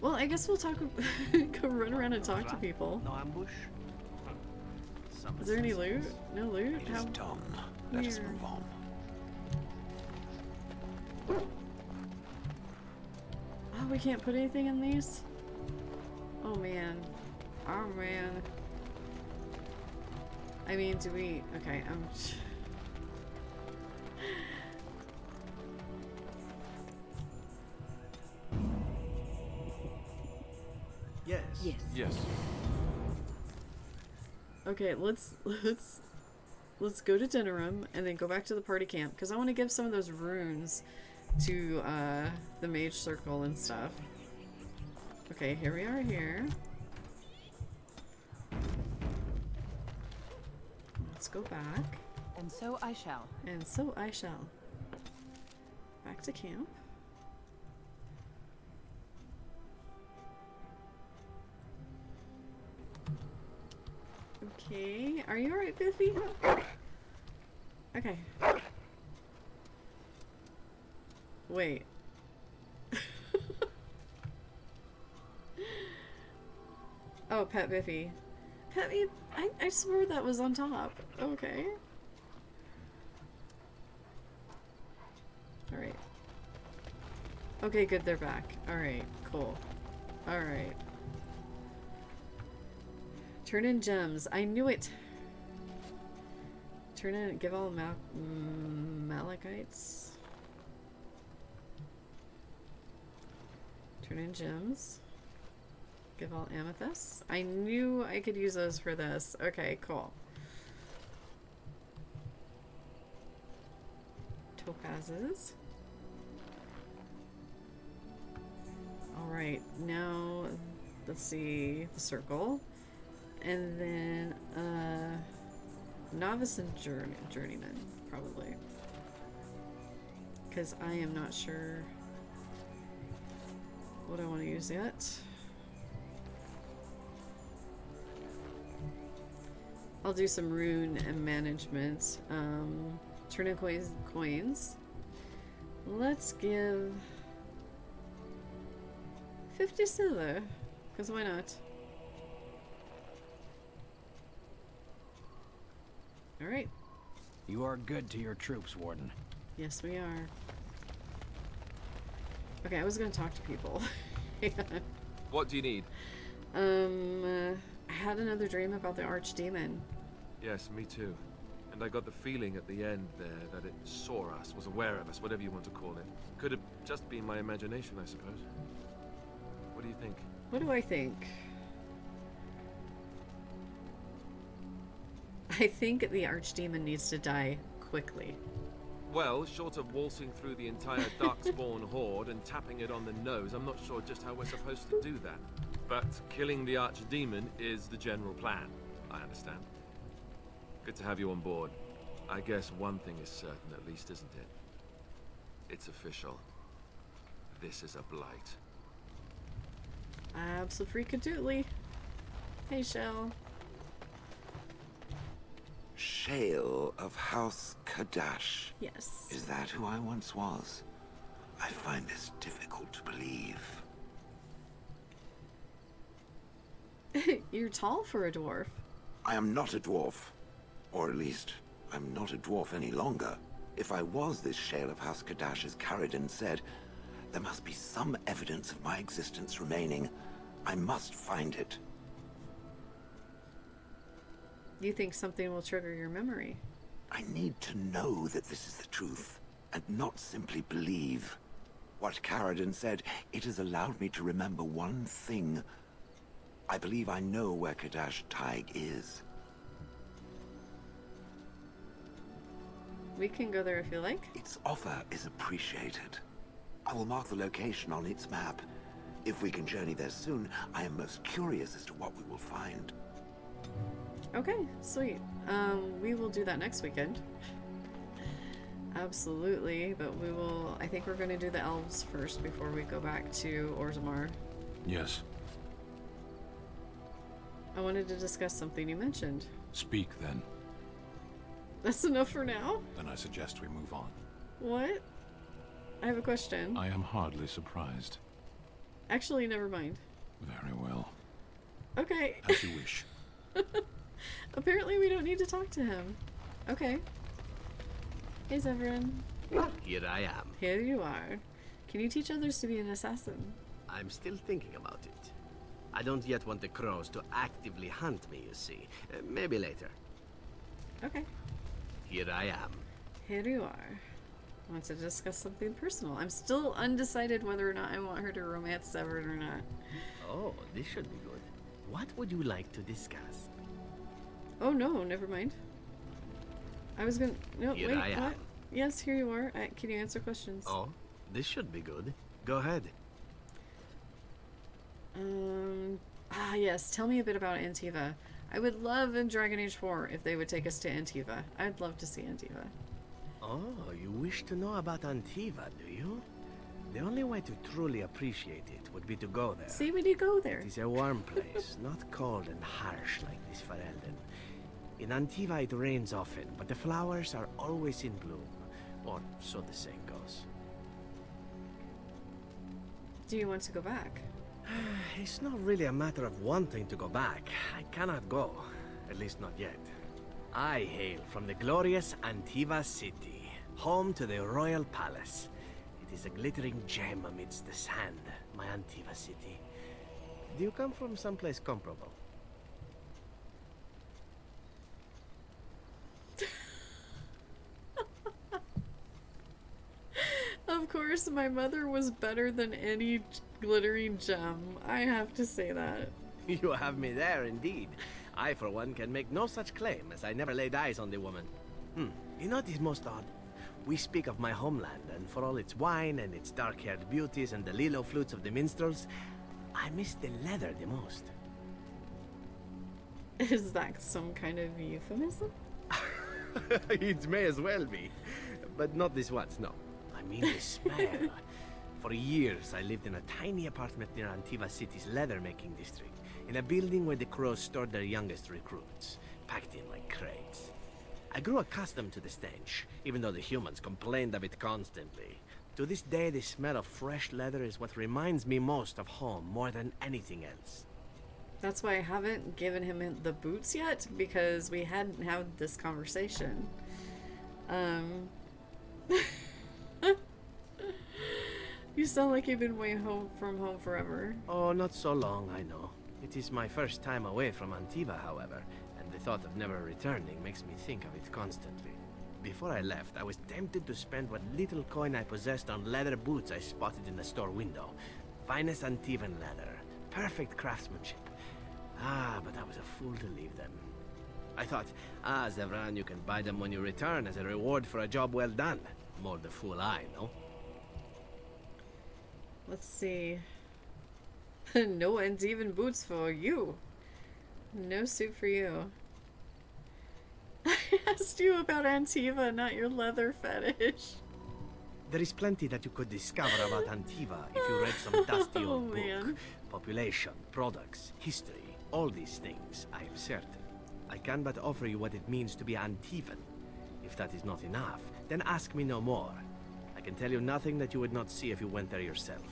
Well, I guess we'll talk... go run around and talk to people. No ambush? Is there any loot? No loot? It is done. Let us move on. Oh, we can't put anything in these? Oh man. Oh man. I mean, do we... Okay, Yes. Okay, let's let's go to dinner room and then go back to the party camp because I want to give some of those runes to the mage circle and stuff. Okay, here we are here. Let's go back. And so I shall. And so I shall. Back to camp. Okay, are you alright, Biffy? Okay. Wait. Oh, Pet Biffy. Pet Biffy, I swore that was on top. Okay. Alright. Okay, good, they're back. Alright, cool. Alright. Turn in gems. I knew it. Turn in, give all Malachites. Turn in gems. Give all amethysts. I knew I could use those for this. Okay, cool. Topazes. Alright, now let's see the circle. And then novice and journeyman, probably. Because I am not sure what I want to use yet. I'll do some rune and management. Turn in coins. Let's give 50 silver, because why not? Alright. You are good to your troops, Warden. Yes, we are. Okay, I was gonna talk to people. What do you need? I had another dream about the archdemon. Yes, me too. And I got the feeling at the end there that it saw us, was aware of us, whatever you want to call it. Could have just been my imagination, I suppose. What do you think? What do I think? I think the archdemon needs to die quickly. Well, short of waltzing through the entire Darkspawn horde and tapping it on the nose, I'm not sure just how we're supposed to do that. But killing the archdemon is the general plan, I understand. Good to have you on board. I guess one thing is certain at least, isn't it? It's official. This is a blight. Abso-freakadoodly. Hey, Shell. Shale of House Kadash. Yes. Is that who I once was? I find this difficult to believe. You're tall for a dwarf. I am not a dwarf. Or at least, I'm not a dwarf any longer. If I was this Shale of House Kadash, as Caridin said, there must be some evidence of my existence remaining. I must find it. You think something will trigger your memory? I need to know that this is the truth, and not simply believe. What Caridin said, it has allowed me to remember one thing. I believe I know where Kadash Taig is. We can go there if you like. Its offer is appreciated. I will mark the location on its map. If we can journey there soon, I am most curious as to what we will find. Okay, sweet. We will do that next weekend. Absolutely, but we will... I think we're going to do the elves first before we go back to Orzammar. Yes. I wanted to discuss something you mentioned. Speak, then. That's enough for now? Then I suggest we move on. What? I have a question. I am hardly surprised. Actually, never mind. Very well. Okay. As you wish. Apparently we don't need to talk to him. Okay. Hey, Zevran. Here I am. Here you are. Can you teach others to be an assassin? I'm still thinking about it. I don't yet want the crows to actively hunt me, you see. Maybe later. Okay. Here I am. Here you are. I want to discuss something personal. I'm still undecided whether or not I want her to romance Zevran or not. Oh, this should be good. What would you like to discuss? Oh no, never mind. I was gonna... No, Here wait, I am. what? Yes, here you are. Can you answer questions? Oh, this should be good. Go ahead. Yes, tell me a bit about Antiva. I would love in Dragon Age 4 if they would take us to Antiva. I'd love to see Antiva. Oh, you wish to know about Antiva, do you? The only way to truly appreciate it would be to go there. See, when you go there. It is a warm place, not cold and harsh like this Ferelden. In Antiva it rains often, but the flowers are always in bloom. Or so the saying goes. Do you want to go back? It's not really a matter of wanting to go back. I cannot go. At least not yet. I hail from the glorious Antiva city, home to the royal palace. It is a glittering gem amidst the sand, my Antiva city. Do you come from someplace comparable? Of course, my mother was better than any glittering gem. I have to say that. You have me there, indeed. I, for one, can make no such claim, as I never laid eyes on the woman. You know what is most odd? We speak of my homeland, and for all its wine and its dark-haired beauties and the lilo flutes of the minstrels, I miss the leather the most. Is that some kind of euphemism? It may as well be. But not this once, no. I mean the smell. For years, I lived in a tiny apartment near Antiva City's leather-making district, in a building where the crows stored their youngest recruits, packed in like crates. I grew accustomed to the stench, even though the humans complained of it constantly. To this day, the smell of fresh leather is what reminds me most of home more than anything else. That's why I haven't given him the boots yet, because we hadn't had this conversation. You sound like you've been away from home forever. Oh, not so long, I know. It is my first time away from Antiva, however, and the thought of never returning makes me think of it constantly. Before I left, I was tempted to spend what little coin I possessed on leather boots I spotted in the store window. Finest Antivan leather. Perfect craftsmanship. But I was a fool to leave them. I thought, Zevran, you can buy them when you return as a reward for a job well done. More the fool I, no? Let's see. No Antivan boots for you. No suit for you. I asked you about Antiva, not your leather fetish. There is plenty that you could discover about Antiva if you read some dusty old book. Man. Population, products, history, all these things, I am certain. I can but offer you what it means to be Antivan. If that is not enough, then ask me no more. I can tell you nothing that you would not see if you went there yourself.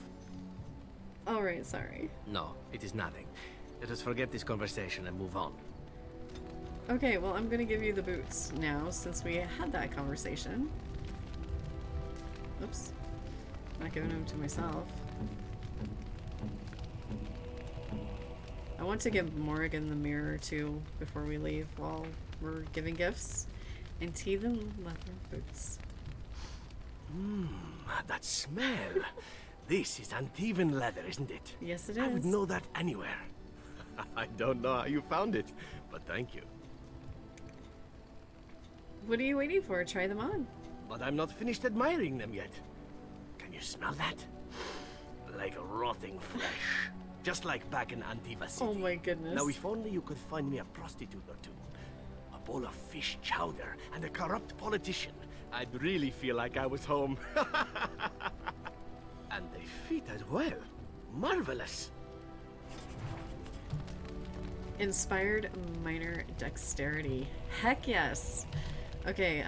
Alright, sorry. No, it is nothing. Let us forget this conversation and move on. Okay, well, I'm gonna give you the boots now, since we had that conversation. Oops. Not giving them to myself. I want to give Morrigan the mirror, too, before we leave, while we're giving gifts. And Antivan leather boots. That smell. This is Antivan leather, isn't it? Yes, it I would is. know that anywhere. I don't know how you found it, but thank you. What are you waiting for? Try them on. But I'm not finished admiring them yet. Can you smell that? Like rotting flesh. Just like back in Antiva City. Oh my goodness. Now if only you could find me a prostitute or two. A bowl of fish chowder and a corrupt politician. I'd really feel like I was home. And the feet as well. Marvelous. Inspired minor dexterity. Heck yes. Okay,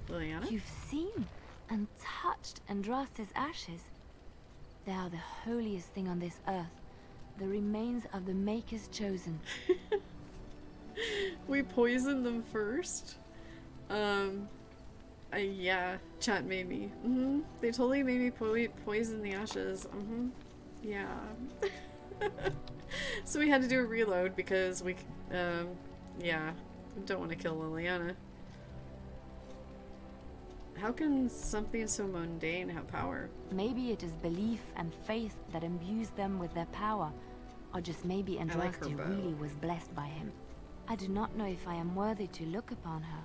Liliana? You've seen and touched Andraste's ashes. They are the holiest thing on this earth. The remains of the Maker's chosen. We poisoned them first. Yeah, chat made me. They totally made me poison the ashes. Yeah. So we had to do a reload because we, yeah, don't want to kill Liliana. How can something so mundane have power? Maybe it is belief and faith that imbues them with their power. Or just maybe I like her Andraste bow. really was blessed by him. I do not know if I am worthy to look upon her.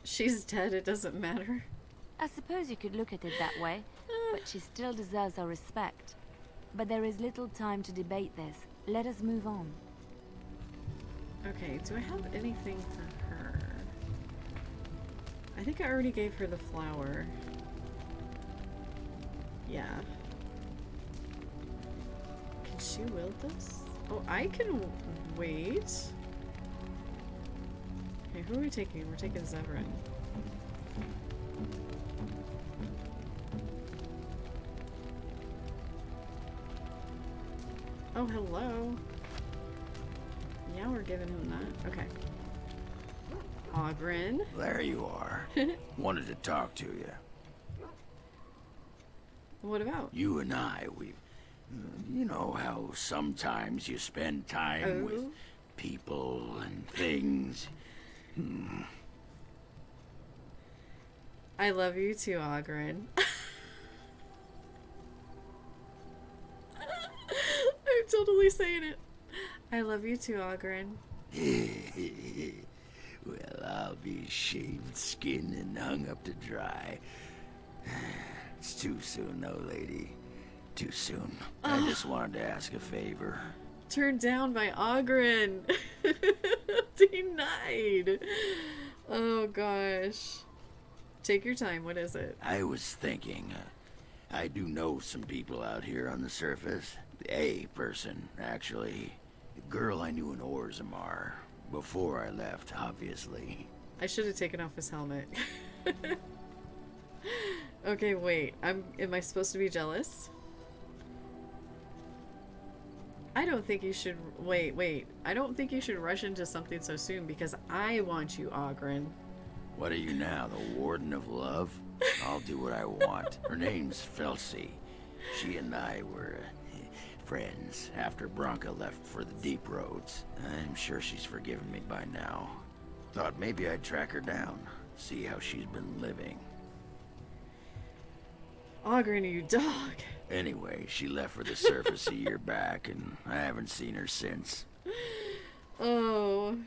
She's dead, it doesn't matter. I suppose you could look at it that way, but she still deserves our respect. But there is little time to debate this. Let us move on. Okay, do I have anything for her? I think I already gave her the flower. Yeah. Can she wield this? Oh, I can wait. Okay, who are we taking? We're taking Zevran. Oh, hello. Yeah, we're giving him that. Okay. Oghren. There you are. Wanted to talk to you. What about? You and I, you know how sometimes you spend time with people and things. I love you too, Oghren. I'm totally saying it. I love you too, Oghren. Well, I'll be shaved skin and hung up to dry. It's too soon, though, lady. Too soon. I just wanted to ask a favor. Turned down by Oghren. Denied. Oh, gosh. Take your time. What is it? I was thinking, I do know some people out here on the surface. A person, actually. A girl I knew in Orzammar. Before I left, obviously. I should have taken off his helmet. Okay, wait. Am I supposed to be jealous? I don't think you should... Wait. I don't think you should rush into something so soon because I want you, Oghren. What are you now, the Warden of Love? I'll do what I want. Her name's Felsi. She and I were friends after Branka left for the deep roads. I'm sure she's forgiven me by now. Thought maybe I'd track her down, see how she's been living. Oghren, you dog. Anyway, she left for the surface a year back, and I haven't seen her since. Oh.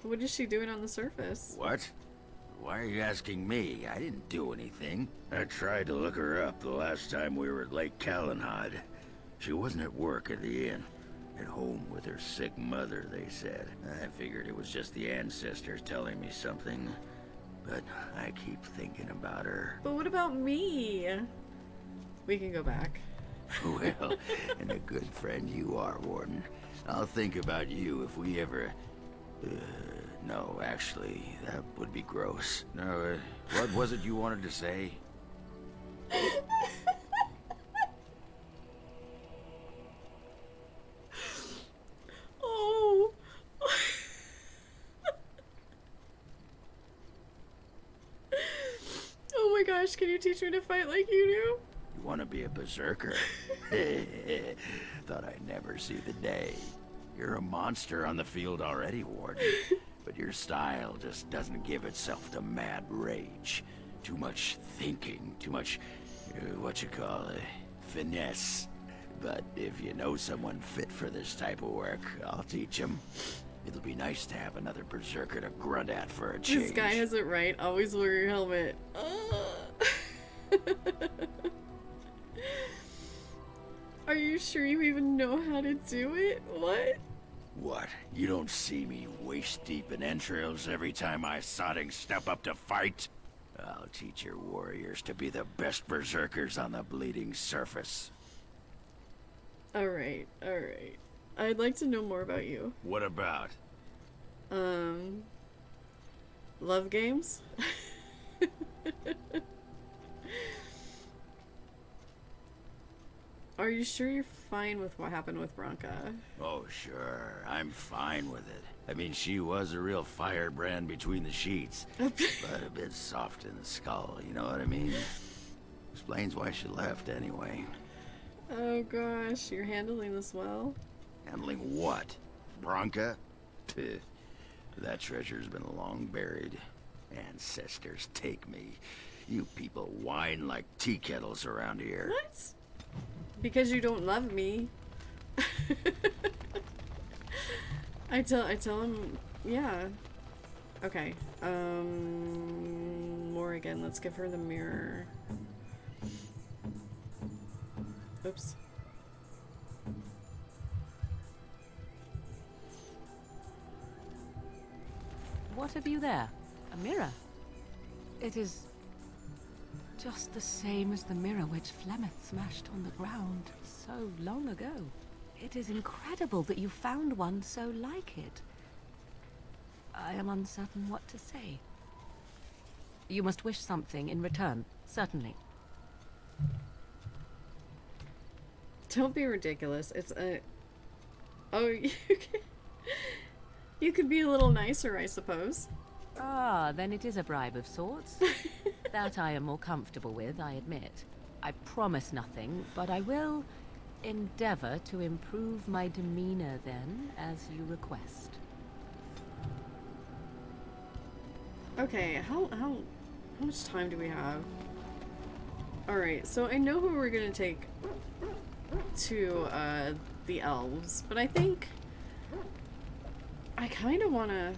What is she doing on the surface? What? Why are you asking me? I didn't do anything. I tried to look her up the last time we were at Lake Calenhad. She wasn't at work at the inn. At home with her sick mother, they said. I figured it was just the ancestors telling me something. But I keep thinking about her. But what about me? We can go back. Well, and a good friend you are, Warden. I'll think about you if we ever... no, actually, that would be gross. No, what was it you wanted to say? Oh. Oh my gosh, can you teach me to fight like you do? You want to be a berserker? Thought I'd never see the day. You're a monster on the field already, Warden. But your style just doesn't give itself to mad rage. Too much thinking, too much, finesse. But if you know someone fit for this type of work, I'll teach him. It'll be nice to have another berserker to grunt at for a change. This guy has it right. Always wear your helmet. Are you sure you even know how to do it? What? What? You don't see me waist deep in entrails every time I sodding step up to fight? I'll teach your warriors to be the best berserkers on the bleeding surface. Alright. I'd like to know more about you. What about? Love games? Are you sure you're fine with what happened with Branka? Oh, sure. I'm fine with it. I mean, she was a real firebrand between the sheets. But a bit soft in the skull, you know what I mean? Explains why she left, anyway. Oh gosh, you're handling this well. Handling what? Branka? That treasure's been long buried. Ancestors take me. You people whine like tea kettles around here. What? Because you don't love me. I tell him, yeah. Okay. Morrigan, let's give her the mirror. Oops. What have you there? A mirror? It is just the same as the mirror which Flemeth smashed on the ground so long ago. It is incredible that you found one so like it. I am uncertain what to say. You must wish something in return, certainly. Don't be ridiculous. It's a... Oh, you could be a little nicer, I suppose. Ah, then it is a bribe of sorts. That I am more comfortable with, I admit. I promise nothing, but I will endeavor to improve my demeanor then, as you request. Okay, how much time do we have? Alright, so I know who we're gonna take to the elves, but I think I kind of want to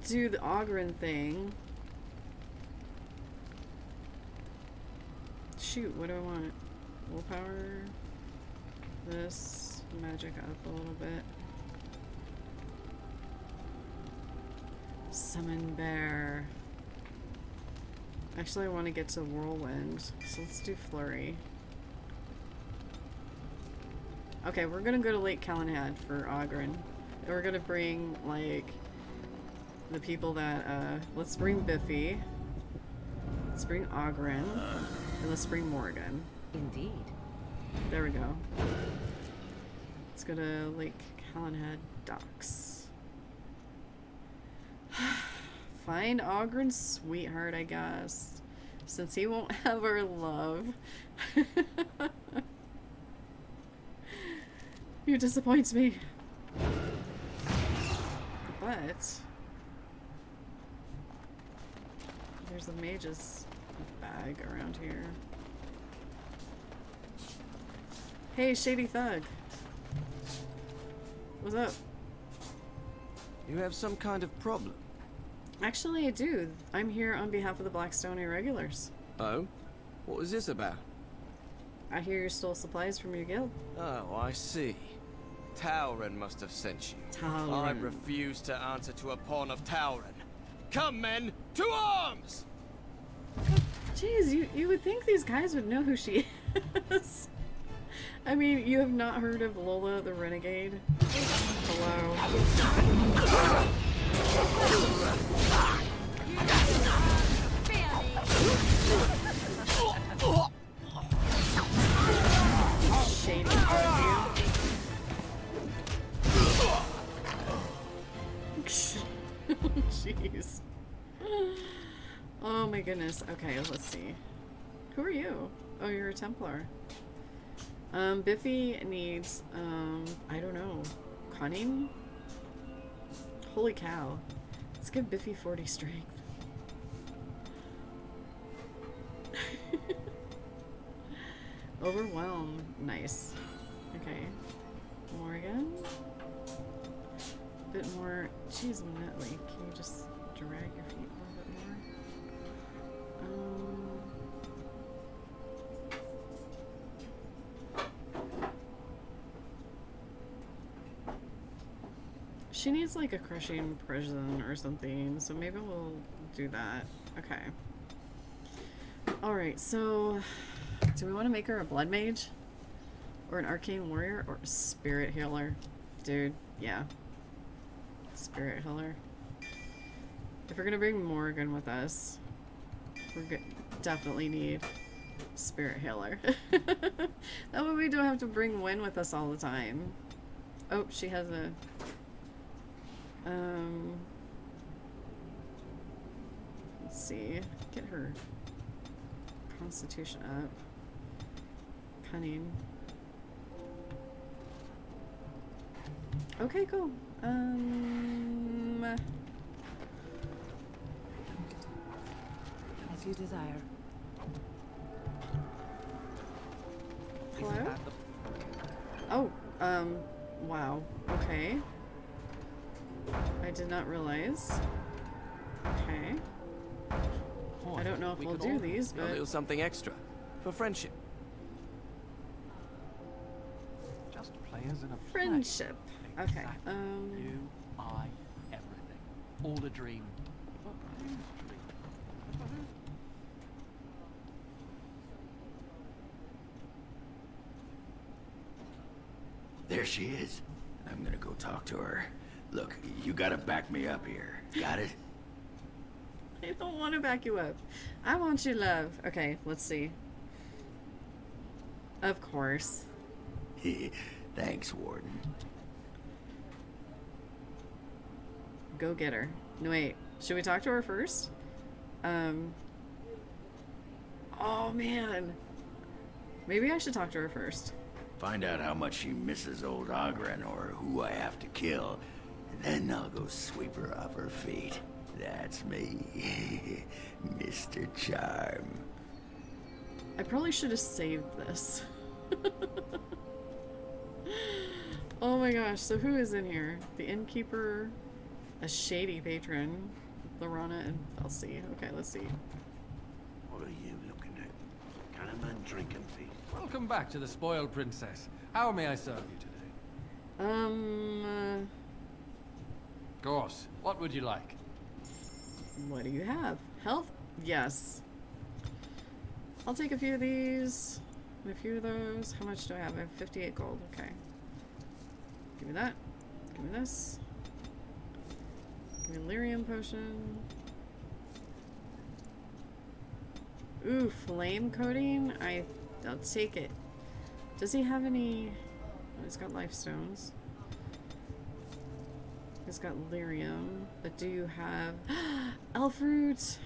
do the Oghren thing. Shoot, what do I want? Willpower. This. Magic up a little bit. Summon bear. Actually, I want to get to whirlwind, so let's do flurry. Okay, we're gonna go to Lake Calenhad for Oghren. We're gonna bring, like, the people that, let's bring Biffy. Let's bring Oghren. And let's bring Morgan. Indeed. There we go. Let's go to Lake Calenhad docks. Find Oghren's sweetheart, I guess. Since he won't have our love. You disappoint me. But there's a mage's bag around here. Hey, Shady Thug. What's up? You have some kind of problem? Actually, I do. I'm here on behalf of the Blackstone Irregulars. Oh? What was this about? I hear you stole supplies from your guild. Oh, I see. Tauren must have sent you. Tauren. I refuse to answer to a pawn of Tauren. Come, men, to arms! Jeez, you would think these guys would know who she is. I mean, you have not heard of Lola the Renegade? Hello. Shady, are you? Jeez. Oh my goodness. Okay, let's see. Who are you? Oh, you're a Templar. Biffy needs, I don't know, cunning? Holy cow. Let's give Biffy 40 strength. Overwhelm. Nice. Okay. Morgan. Bit more. Jeez, Minutely. Can you just drag your feet a little bit more? She needs like a crushing prison or something, so maybe we'll do that. Okay. Alright, so do we want to make her a blood mage? Or an arcane warrior? Or a spirit healer? Dude, yeah. Spirit healer. If we're gonna bring Morgan with us, we definitely need spirit healer. That way we don't have to bring Wynn with us all the time. Oh, she has a... let's see. Get her constitution up. Cunning. Okay, cool. you desire. Hello? Oh, wow. Okay. I did not realize. Okay. I don't know if we'll do these, A but... little something extra. For friendship. Just players in a Friendship. play. Okay, Exactly. You, I, everything. All a dream. But whose dream? For who? There she is. I'm gonna go talk to her. Look, you gotta back me up here. Got it? I don't want to back you up. I want your love. Okay, let's see. Of course. Thanks, Warden. Go get her. No, wait. Should we talk to her first? Oh, man. Maybe I should talk to her first. Find out how much she misses old Oghren or who I have to kill, and then I'll go sweep her off her feet. That's me, Mr. Charm. I probably should have saved this. Oh my gosh, so who is in here? The innkeeper, a shady patron, Lorana, and Felsi. Okay, let's see. What are you looking at? Can a man drink and feed? Welcome back to the Spoiled Princess. How may I serve you today? Of course. What would you like? What do you have? Health? Yes. I'll take a few of these and a few of those. How much do I have? I have 58 gold. Okay. Give me that. Give me this. Give me a lyrium potion. Ooh, flame coating? I'll take it. Does he have any... Oh, he's got life stones. He's got lyrium. But do you have... elf fruit!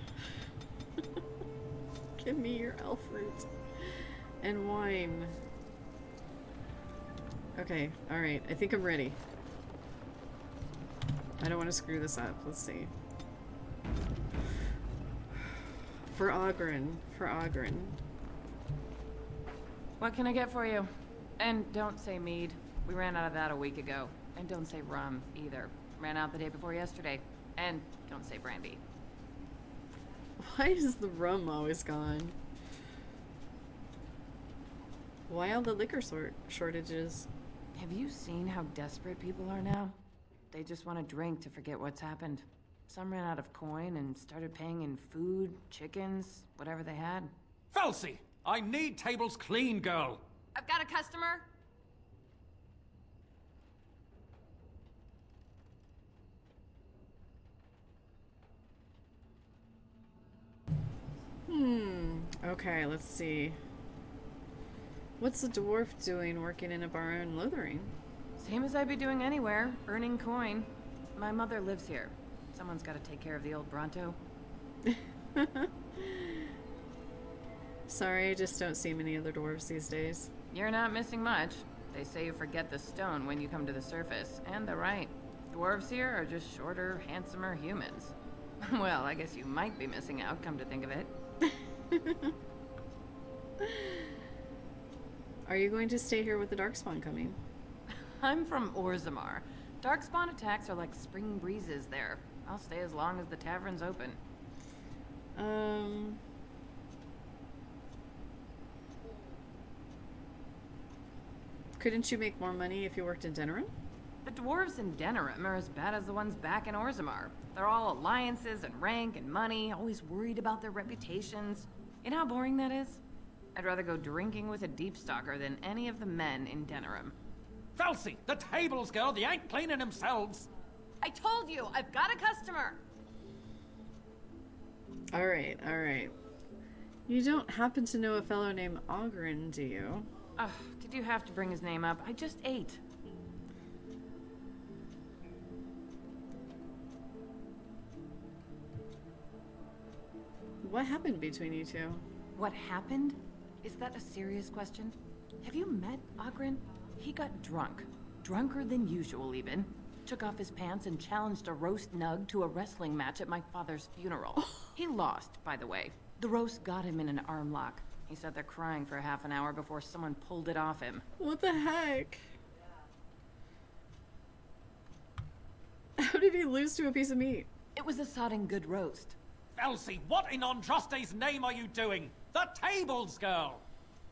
Give me your elf fruit. And wine. Okay, alright. I think I'm ready. I don't want to screw this up. Let's see. For Oghren. For Oghren. What can I get for you? And don't say mead. We ran out of that a week ago. And don't say rum, either. Ran out the day before yesterday. And don't say brandy. Why is the rum always gone? Why all the liquor shortages? Have you seen how desperate people are now? They just want to drink to forget what's happened. Some ran out of coin and started paying in food, chickens, whatever they had. Felsi! I need tables clean, girl! I've got a customer. Okay, let's see. What's the dwarf doing working in a bar in Lothering? Same as I'd be doing anywhere, earning coin. My mother lives here. Someone's got to take care of the old Bronto. Sorry, I just don't see many other dwarves these days. You're not missing much. They say you forget the stone when you come to the surface, and they're right. Dwarves here are just shorter, handsomer humans. Well, I guess you might be missing out, come to think of it. Are you going to stay here with the Darkspawn coming? I'm from Orzammar. Darkspawn attacks are like spring breezes there. I'll stay as long as the tavern's open. Couldn't you make more money if you worked in Denerim? The dwarves in Denerim are as bad as the ones back in Orzammar. They're all alliances and rank and money, always worried about their reputations. You know how boring that is? I'd rather go drinking with a deep stalker than any of the men in Denerim. Felsi! The tables, girl! They ain't cleaning themselves! I told you! I've got a customer! Alright, alright. You don't happen to know a fellow named Oghren, do you? Ugh, did you have to bring his name up? I just ate. What happened between you two? What happened? Is that a serious question? Have you met Oghren? He got drunk. Drunker than usual, even. took off his pants and challenged a roast nug to a wrestling match at my father's funeral. He lost, by the way. The roast got him in an arm lock. He sat there crying for half an hour before someone pulled it off him. What the heck? How did he lose to a piece of meat? It was a sodding good roast. Elsie, what in Andraste's name are you doing? The tables, girl!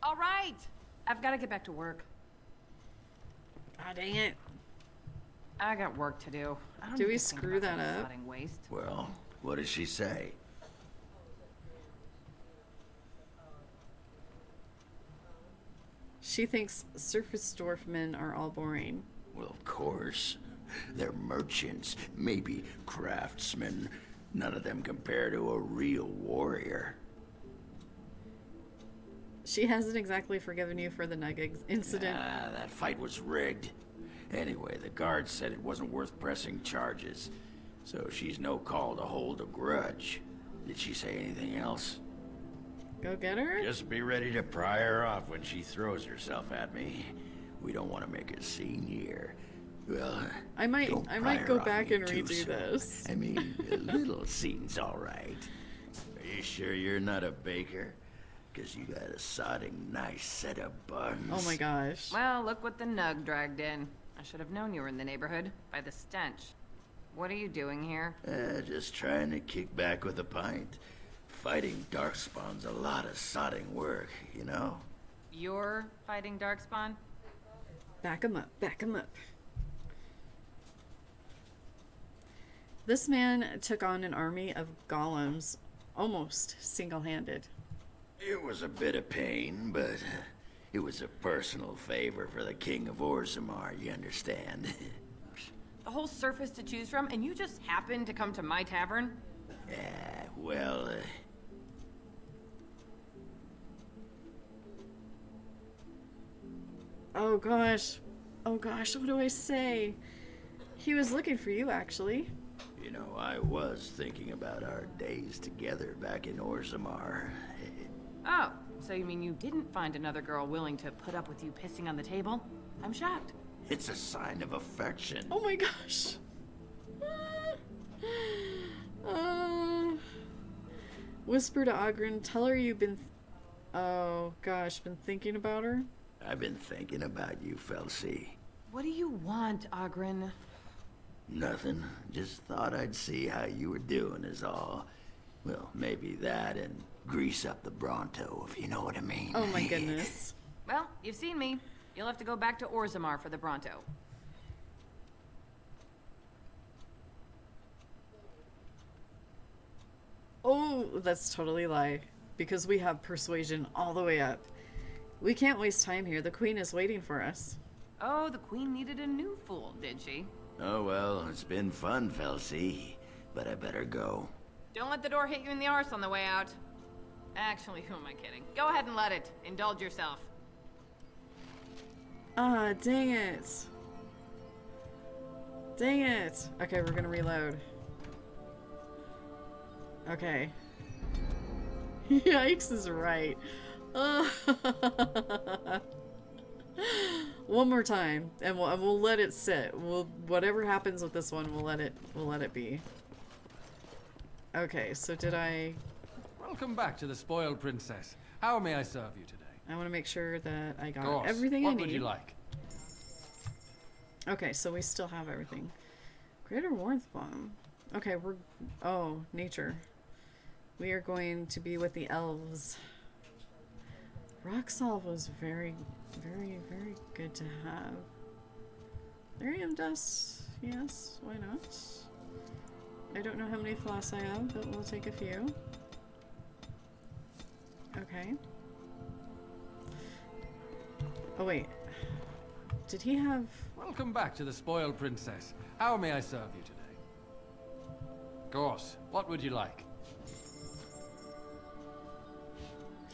All right. I've got to get back to work. Ah, dang it. I got work to do. I don't Do need we to think screw about that up? sodding waste. Well, what does she say? She thinks surface dwarfmen are all boring. Well, of course. They're merchants, maybe craftsmen. None of them compare to a real warrior. She hasn't exactly forgiven you for the nug incident. Ah, that fight was rigged. Anyway, the guards said it wasn't worth pressing charges, so she's no call to hold a grudge. Did she say anything else? Go get her? Just be ready to pry her off when she throws herself at me. We don't want to make a scene here. Well, I might go back and redo soon. this. I mean, a little scene's all right. Are you sure you're not a baker? Because you got a sodding nice set of buns. Oh my gosh. Well, look what the nug dragged in. I should have known you were in the neighborhood by the stench. What are you doing here? Just trying to kick back with a pint. Fighting Darkspawn's a lot of sodding work, you know? You're fighting Darkspawn? Back him up, back him up. This man took on an army of golems almost single-handed. It was a bit of pain, but it was a personal favor for the King of Orzammar, you understand? The whole surface to choose from, and you just happened to come to my tavern? Well, Oh gosh. Oh gosh, what do I say? He was looking for you, actually. you know, I was thinking about our days together back in Orzammar. Oh, so you mean you didn't find another girl willing to put up with you pissing on the table? I'm shocked. It's a sign of affection. Oh my gosh. Whisper to Oghren, tell her you've been... oh gosh, been thinking about her? I've been thinking about you, Felsi. What do you want, Oghren? Nothing. Just thought I'd see how you were doing is all. Well, maybe that and grease up the Bronto, if you know what I mean. Oh my goodness. Well, you've seen me. You'll have to go back to Orzammar for the Bronto. Oh, that's totally a lie. Because we have persuasion all the way up. We can't waste time here. The queen is waiting for us. Oh, the queen needed a new fool, did she? Oh, well, it's been fun, Felsi. But I better go. Don't let the door hit you in the arse on the way out. Actually, who am I kidding? Go ahead and let it. Indulge yourself. Ah, dang it. Dang it. Okay, we're gonna reload. Okay. Yikes is right. One more time, and we'll let it sit. Whatever happens with this one, we'll let it be. Okay, so did I... Welcome back to the Spoiled Princess. How may I serve you today? I want to make sure that I got Of course. everything I need. What would you like? Okay, so we still have everything. Greater Warmth Bomb. Okay, we're... oh, nature. We are going to be with the elves. Rock Salt was very, very, very good to have. Lyrium Dust, yes, why not? I don't know how many floss I have, but we'll take a few. Okay. Oh wait, did he have... Welcome back to the Spoiled Princess. How may I serve you today? Of course. What would you like?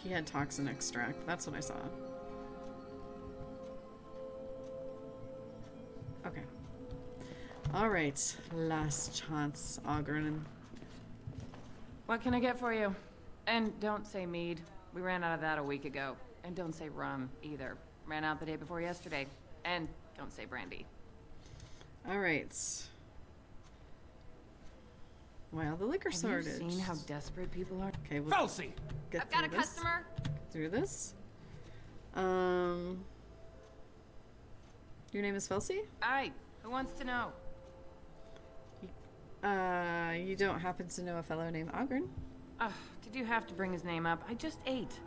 He had toxin extract. That's what I saw. Okay. Alright. Last chance, Oghren. What can I get for you? And don't say mead. We ran out of that a week ago. And don't say rum, either. Ran out the day before yesterday. And don't say brandy. Alright. Wow, the liquor shortage. Have you seen how desperate people are? Okay, we'll Felsi! get I've got a through this. customer. Through this. Your name is Felsi? Aye. Who wants to know? You don't happen to know a fellow named Oghren? Did you have to bring his name up? I just ate.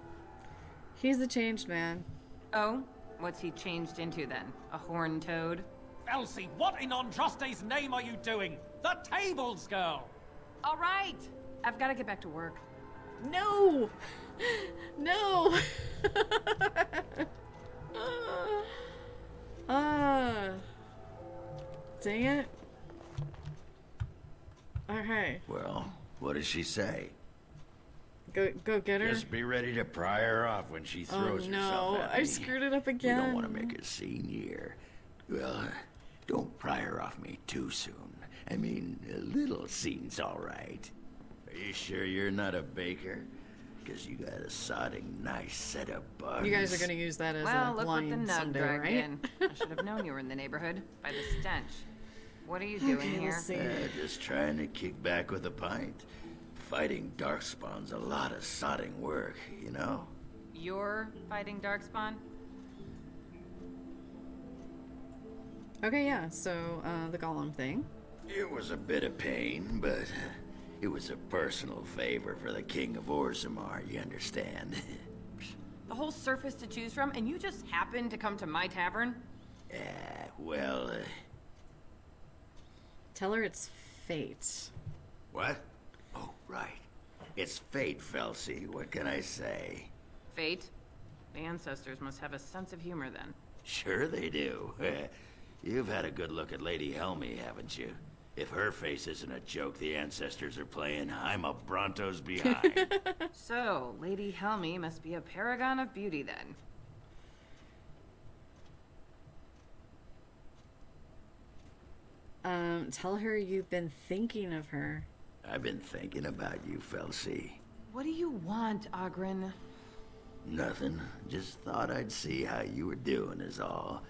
He's a changed man. Oh? What's he changed into then? A horned toad? Elsie, what in Andraste's name are you doing? The tables, girl! All right. I've got to get back to work. No! No! Dang it. Okay. Well, what does she say? Go get her. Just be ready to pry her off when she throws herself at me. I screwed it up again. We don't want to make a scene here. Well, don't pry her off me too soon. I mean, a little scene's all right. Are you sure you're not a baker? Because you got a sodding nice set of bugs. You guys are going to use that as well, a look line what the nug someday, dragged right? in. I should have known you were in the neighborhood by the stench. What are you doing here? Let's see. Just trying to kick back with a pint. Fighting Darkspawn's a lot of sodding work, you know? You're fighting Darkspawn? Okay, yeah, so, the golem thing. It was a bit of pain, but it was a personal favor for the King of Orzammar, you understand? The whole surface to choose from, and you just happened to come to my tavern? Well, Tell her it's fate. What? Oh, right. It's fate, Felsi. What can I say? Fate? The ancestors must have a sense of humor then. Sure they do. You've had a good look at Lady Helmy, haven't you? If her face isn't a joke the ancestors are playing, I'm a Bronto's behind. So, Lady Helmy must be a paragon of beauty then. Tell her you've been thinking of her. I've been thinking about you, Felsi. What do you want, Oghren? Nothing. Just thought I'd see how you were doing is all.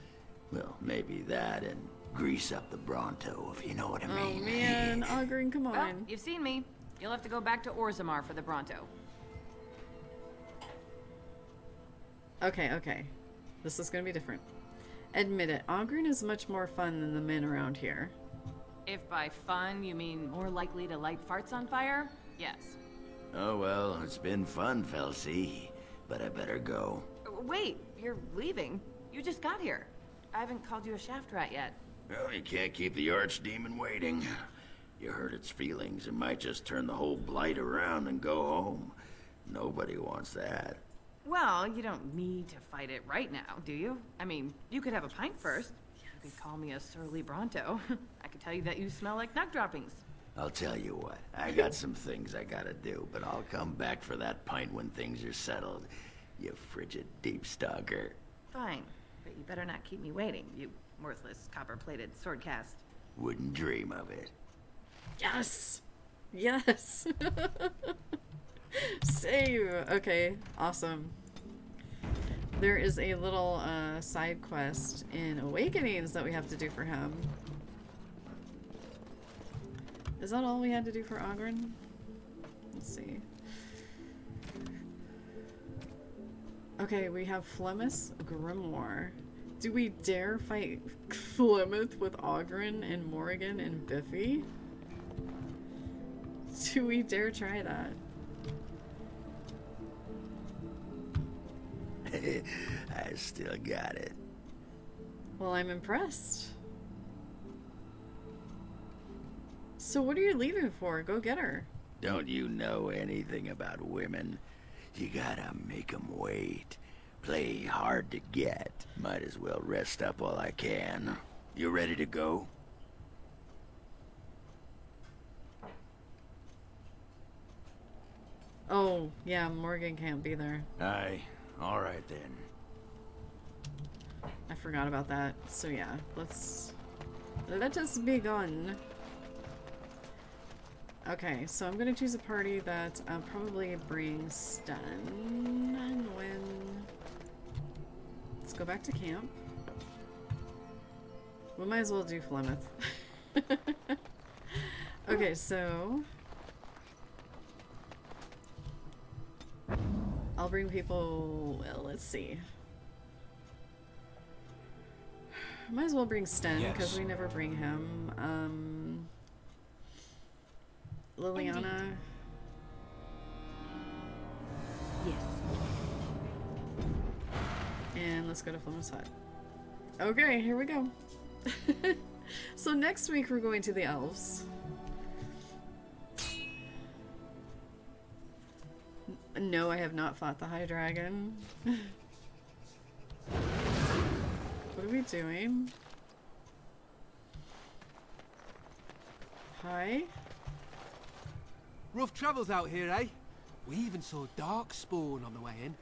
Well, maybe that and grease up the Bronto, if you know what I mean. Oh man, Oghren, come on. Well, you've seen me. You'll have to go back to Orzammar for the Bronto. Okay. This is gonna be different. Admit it, Oghren is much more fun than the men around here. If by fun you mean more likely to light farts on fire, yes. Oh well, it's been fun, Felsi. But I better go. Wait, you're leaving? You just got here. I haven't called you a shaft rat yet. Well, you can't keep the archdemon waiting. You hurt its feelings, it might just turn the whole blight around and go home. Nobody wants that. Well, you don't need to fight it right now, do you? I mean, you could have a pint first. You could call me a surly Bronto. I could tell you that you smell like nug droppings. I'll tell you what, I got some things I gotta do, but I'll come back for that pint when things are settled. You frigid deep stalker. Fine, but you better not keep me waiting, you worthless copper-plated sword cast. Wouldn't dream of it. Yes! Yes! Save! Okay, awesome. There is a little side quest in Awakenings that we have to do for him. Is that all we had to do for Oghren? Let's see. Okay, we have Flemeth's Grimoire. Do we dare fight Flemeth with Oghren and Morrigan and Biffy? Do we dare try that? I still got it. Well, I'm impressed. So what are you leaving for? Go get her. Don't you know anything about women? You gotta make 'em wait. Play hard to get. Might as well rest up while I can. You ready to go? Oh, yeah, Morgan can't be there. Aye. All right then. I forgot about that. So yeah, let us begin. Okay, so I'm gonna choose a party that probably brings Stun. And when let's go back to camp. We might as well do Flemeth. Okay, so I'll bring people. Well, let's see. Might as well bring Sten because Yes. we never bring him. Liliana. Yes. And let's go to Flemeth's hut. Okay, here we go. So next week we're going to the elves. No, I have not fought the High Dragon. What are we doing? Hi? Rough travels out here, eh? We even saw Darkspawn on the way in.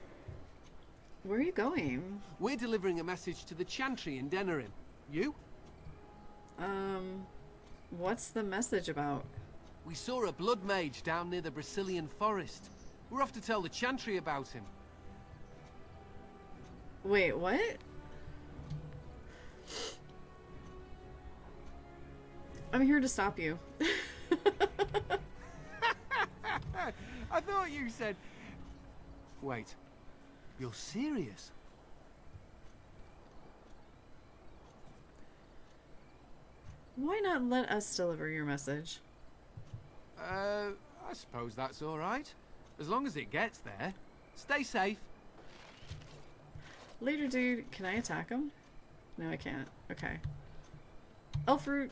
Where are you going? We're delivering a message to the Chantry in Denerim. You? What's the message about? We saw a blood mage down near the Brazilian forest. We're off to tell the Chantry about him. Wait, what? I'm here to stop you. I thought you said... Wait. You're serious? Why not let us deliver your message? I suppose that's all right. As long as it gets there. Stay safe. Later, dude. Can I attack him? No, I can't. Okay. Elfroot.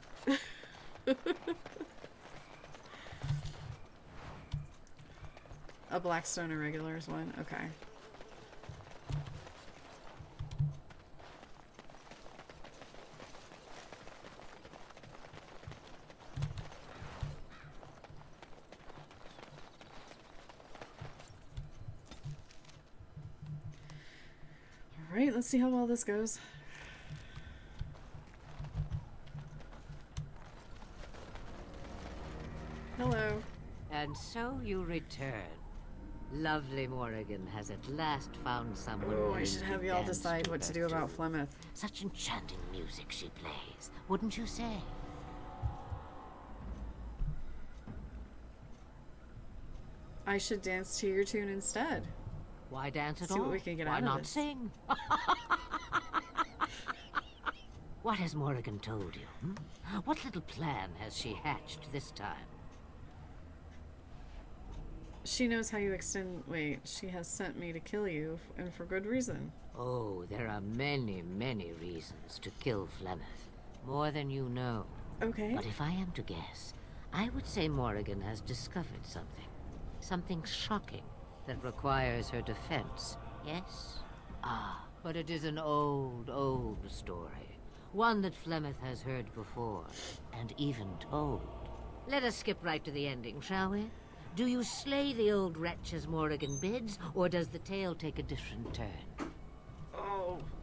A Blackstone Irregulars one. Okay. Alright, let's see how well this goes. Hello. And so you return. Lovely Morrigan has at last found someone. Oh, I willing should to have y'all dance decide to what to her do about tune. Flemeth. Such enchanting music she plays, wouldn't you say? I should dance to your tune instead. Why dance at See all? what we can get Why out of not this. sing? What has Morrigan told you? What little plan has she hatched this time? She knows how you extend. Wait, she has sent me to kill you, and for good reason. Oh, there are many, many reasons to kill Flemeth. More than you know. Okay. But if I am to guess, I would say Morrigan has discovered something. Something shocking that requires her defense. Yes? Ah, but it is an old, old story. One that Flemeth has heard before, and even told. Let us skip right to the ending, shall we? Do you slay the old wretch as Morrigan bids, or does the tale take a different turn?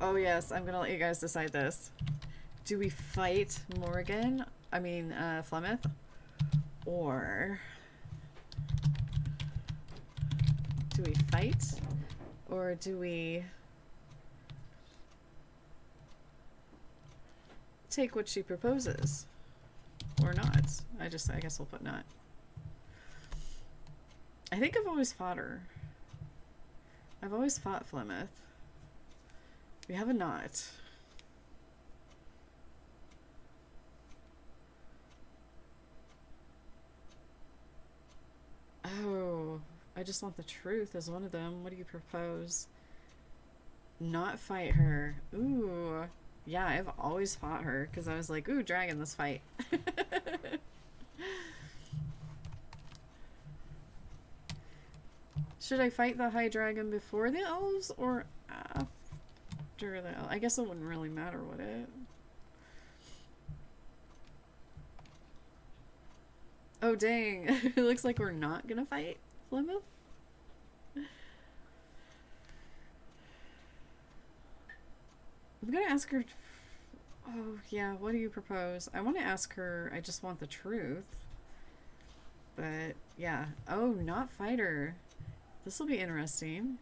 Oh yes, I'm gonna let you guys decide this. Do we fight Morrigan? I mean, Flemeth? Or... do we fight? Or do we... take what she proposes? Or not? I guess we'll put not. I think I've always fought her. I've always fought Flemeth. We have a not. Oh, I just want the truth as one of them. What do you propose? Not fight her. Ooh. Yeah, I've always fought her because I was like, ooh, dragon, let's fight. Should I fight the High Dragon before the elves or after the elves? I guess it wouldn't really matter, would it? Oh, dang. It looks like we're not gonna fight Flemeth. I'm gonna ask her. Oh, yeah, what do you propose? I want to ask her, I just want the truth. But, yeah. Oh, not fight her. This will be interesting.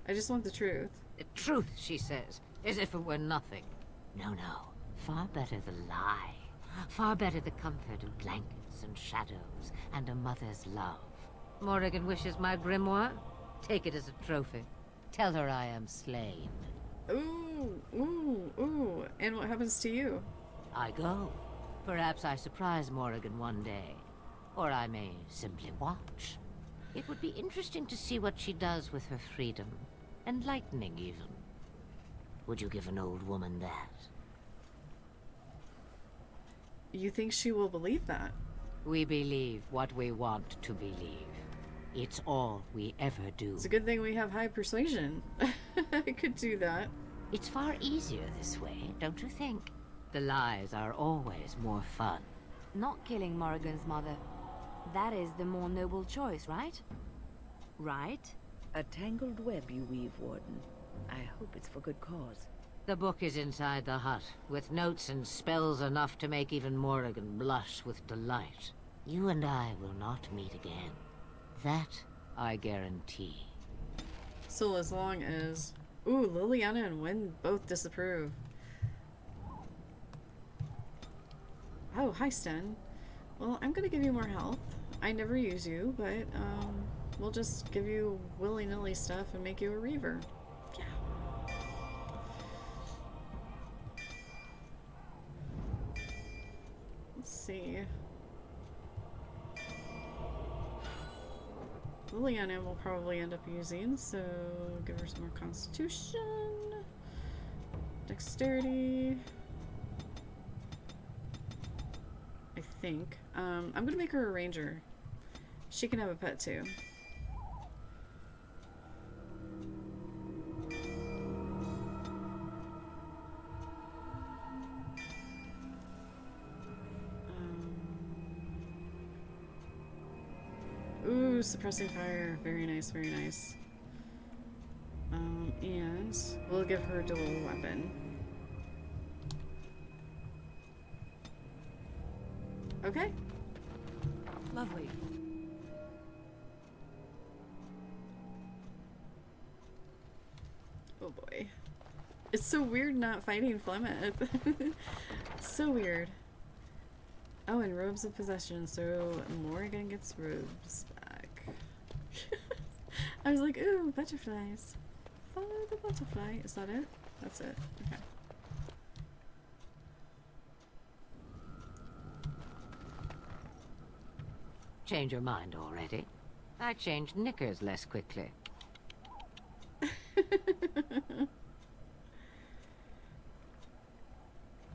I just want the truth. The truth, she says, as if it were nothing. No, no. Far better the lie. Far better the comfort of blankets and shadows and a mother's love. Morrigan wishes my grimoire? Take it as a trophy. Tell her I am slain. Ooh, ooh, ooh. And what happens to you? I go. Perhaps I surprise Morrigan one day. Or I may simply watch. It would be interesting to see what she does with her freedom. Enlightening, even. Would you give an old woman that? You think she will believe that? We believe what we want to believe. It's all we ever do. It's a good thing we have high persuasion. I could do that. It's far easier this way, don't you think? The lies are always more fun. Not killing Morrigan's mother. That is the more noble choice, right? Right? A tangled web you weave, Warden. I hope it's for good cause. The book is inside the hut, with notes and spells enough to make even Morrigan blush with delight. You and I will not meet again. That I guarantee. So as long as... Ooh, Liliana and Wynn both disapprove. Oh, hi, Sten. Well, I'm gonna give you more health. I never use you, but, we'll just give you willy-nilly stuff and make you a Reaver. Yeah. Let's see. Liliana will probably end up using, so give her some more Constitution, Dexterity. I think. I'm gonna make her a Ranger. She can have a pet too. Ooh, suppressing fire. Very nice, very nice. And we'll give her a dual weapon. Okay. Lovely. Oh boy. It's so weird not fighting Flemeth. So weird. Oh, and robes of possession, so Morrigan gets robes back. I was like, ooh, butterflies. Follow the butterfly. Is that it? That's it. Okay. Change your mind already? I changed knickers less quickly.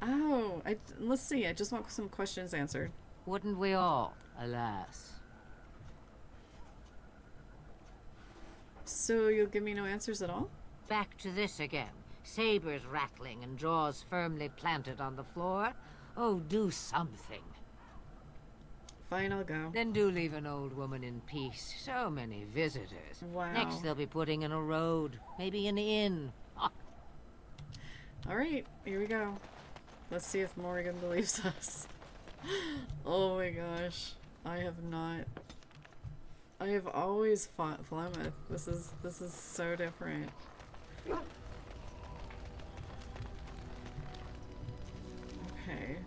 Oh, let's see. I just want some questions answered. Wouldn't we all, alas? So you'll give me no answers at all? Back to this again. Sabers rattling and jaws firmly planted on the floor. Oh, do something. Fine, I'll go. Then do leave an old woman in peace. So many visitors. Wow. Next they'll be putting in a road. Maybe an inn. Alright, here we go. Let's see if Morrigan believes us. Oh my gosh. I have not. I have always fought Flemeth. This is so different. Okay.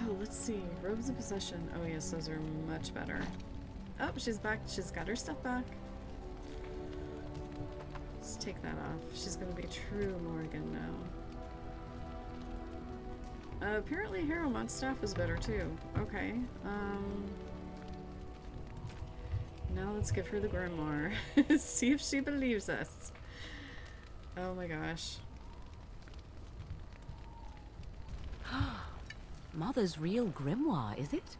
Oh, let's see. Robes of possession. Oh yes, those are much better. Oh, she's back. She's got her stuff back. Let's take that off. She's gonna be true Morrigan now. Apparently Harrowmont's staff is better too. Okay. Now let's give her the grimoire. See if she believes us. Oh my gosh. Mother's real grimoire, is it?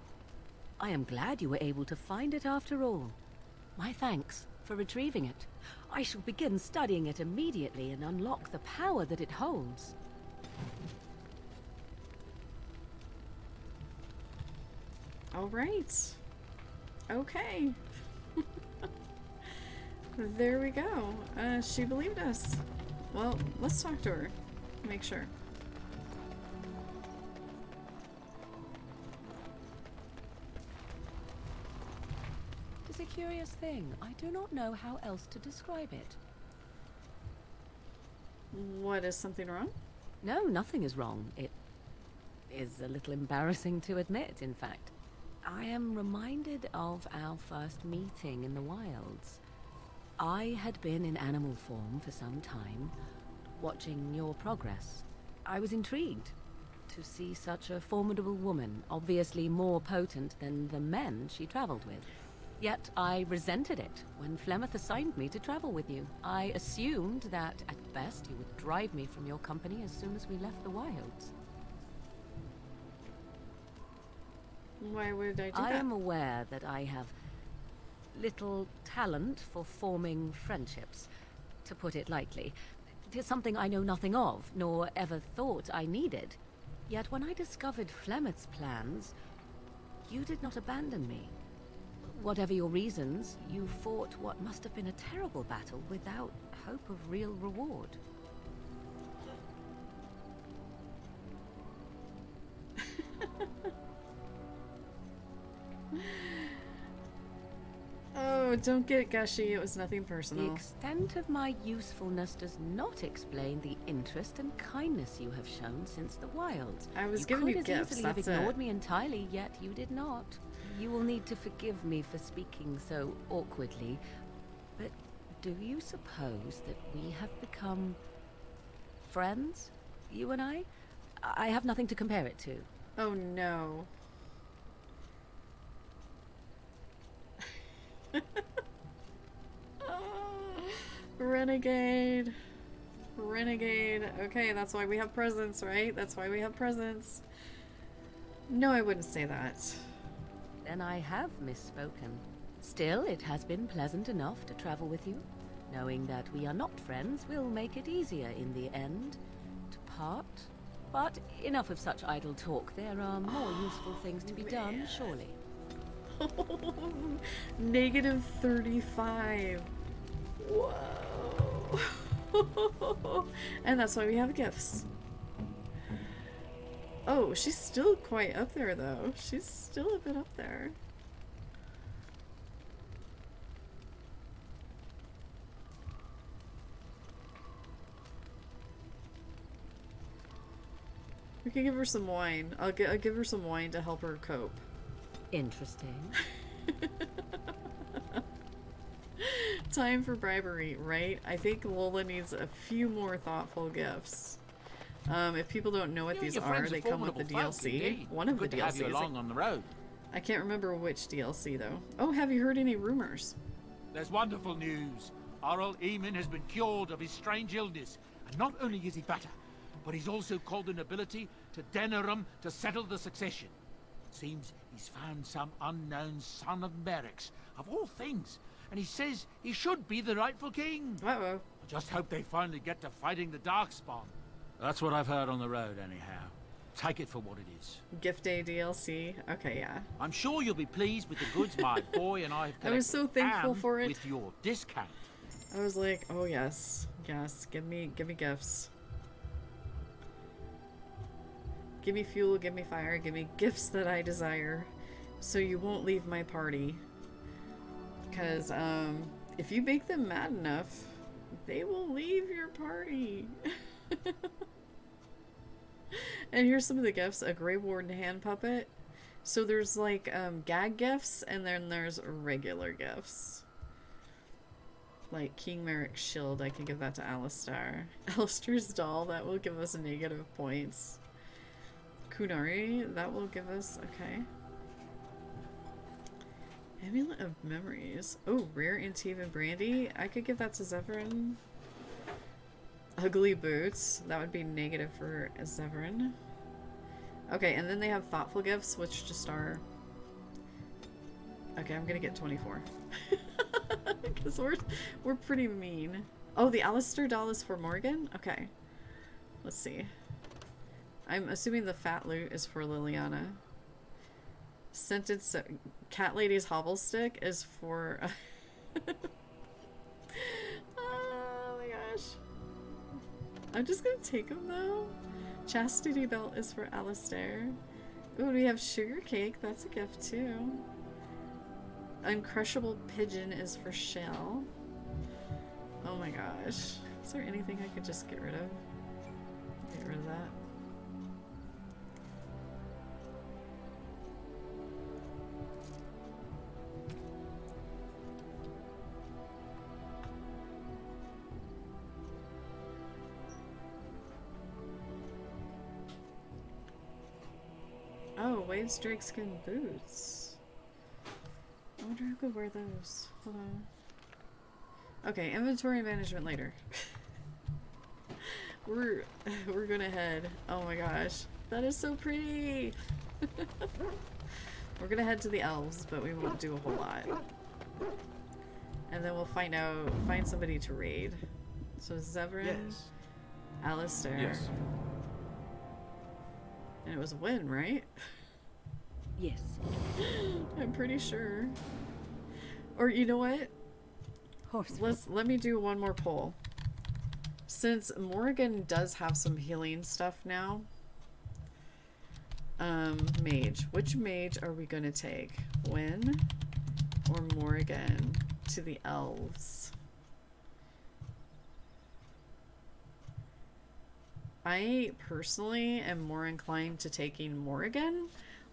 I am glad you were able to find it after all. My thanks for retrieving it. I shall begin studying it immediately and unlock the power that it holds. All right. Okay. There we go. She believed us. Well, let's talk to her. Make sure. is a curious thing. I do not know how else to describe it. What, is something wrong? No, nothing is wrong. It is a little embarrassing to admit, in fact. I am reminded of our first meeting in the wilds. I had been in animal form for some time, watching your progress. I was intrigued to see such a formidable woman, obviously more potent than the men she traveled with. Yet I resented it when Flemeth assigned me to travel with you. I assumed that, at best, you would drive me from your company as soon as we left the wilds. Why would I do that? I am aware that I have little talent for forming friendships, to put it lightly. It is something I know nothing of, nor ever thought I needed. Yet when I discovered Flemeth's plans, you did not abandon me. Whatever your reasons, you fought what must have been a terrible battle without hope of real reward. Oh, don't get gushy. It was nothing personal. The extent of my usefulness does not explain the interest and kindness you have shown since the wilds. I was giving you gifts, You could as easily have that's ignored it. me entirely, yet you did not. You will need to forgive me for speaking so awkwardly, but do you suppose that we have become friends, you and I? I have nothing to compare it to. Oh no. Renegade. Renegade. Okay, that's why we have presents, right? That's why we have presents. No, I wouldn't say that. Then I have misspoken. Still, it has been pleasant enough to travel with you. Knowing that we are not friends will make it easier in the end to part. But enough of such idle talk. There are more useful things to be done, surely. Negative 35. Whoa. And that's why we have gifts. Oh, she's still quite up there, though. She's still a bit up there. We can give her some wine. I'll give her some wine to help her cope. Interesting. Time for bribery, right? I think Lola needs a few more thoughtful gifts. If people don't know what these are, they come with the DLC. One of the Good to have you DLCs. along on the road. I can't remember which DLC though. Oh, have you heard any rumors? There's wonderful news. Oral Eamon has been cured of his strange illness, and not only is he better, but he's also called the nobility to Denerim to settle the succession. Seems he's found some unknown son of Merrick's, of all things, and he says he should be the rightful king. Uh-oh. I just hope they finally get to fighting the Darkspawn. That's what I've heard on the road, anyhow. Take it for what it is. Gift Day DLC. Okay, yeah. I'm sure you'll be pleased with the goods my boy and I have collected. I was so thankful and for it. with your discount. I was like, oh yes, yes, give me gifts. Give me fuel, give me fire, give me gifts that I desire, so you won't leave my party. Because, if you make them mad enough, they will leave your party. And here's some of the gifts. A Grey Warden hand puppet. So there's like, gag gifts, and then there's regular gifts. Like King Merrick's shield, I can give that to Alistair. Alistair's doll, that will give us negative points. Kunari, that will give us, okay. Amulet of Memories. Oh, Rare Antiva Brandy. I could give that to Zevran. Ugly Boots. That would be negative for Zevran. Okay, and then they have Thoughtful Gifts, which just are... Okay, I'm gonna get 24. Because we're pretty mean. Oh, the Alistair doll is for Morgan? Okay. Let's see. I'm assuming the fat loot is for Liliana. Scented Cat Lady's Hobble Stick is for... Oh my gosh. I'm just gonna take them though. Chastity Belt is for Alistair. Ooh, we have Sugar Cake. That's a gift too. Uncrushable pigeon is for shell. Oh my gosh. Is there anything I could just get rid of? Get rid of that. Oh, wave strike skin boots. I wonder who could wear those. Hold on. Okay, inventory management later. We're gonna head. Oh my gosh, that is so pretty. We're gonna head to the elves, but we won't do a whole lot. And then we'll find somebody to raid. So Zevran, Yes. Alistair. Yes. And it was a win, right? Yes. I'm pretty sure. Or you know what? Let me do one more poll. Since Morrigan does have some healing stuff now, mage. Which mage are we gonna take? Wynn or Morrigan to the elves? I personally am more inclined to taking Morrigan,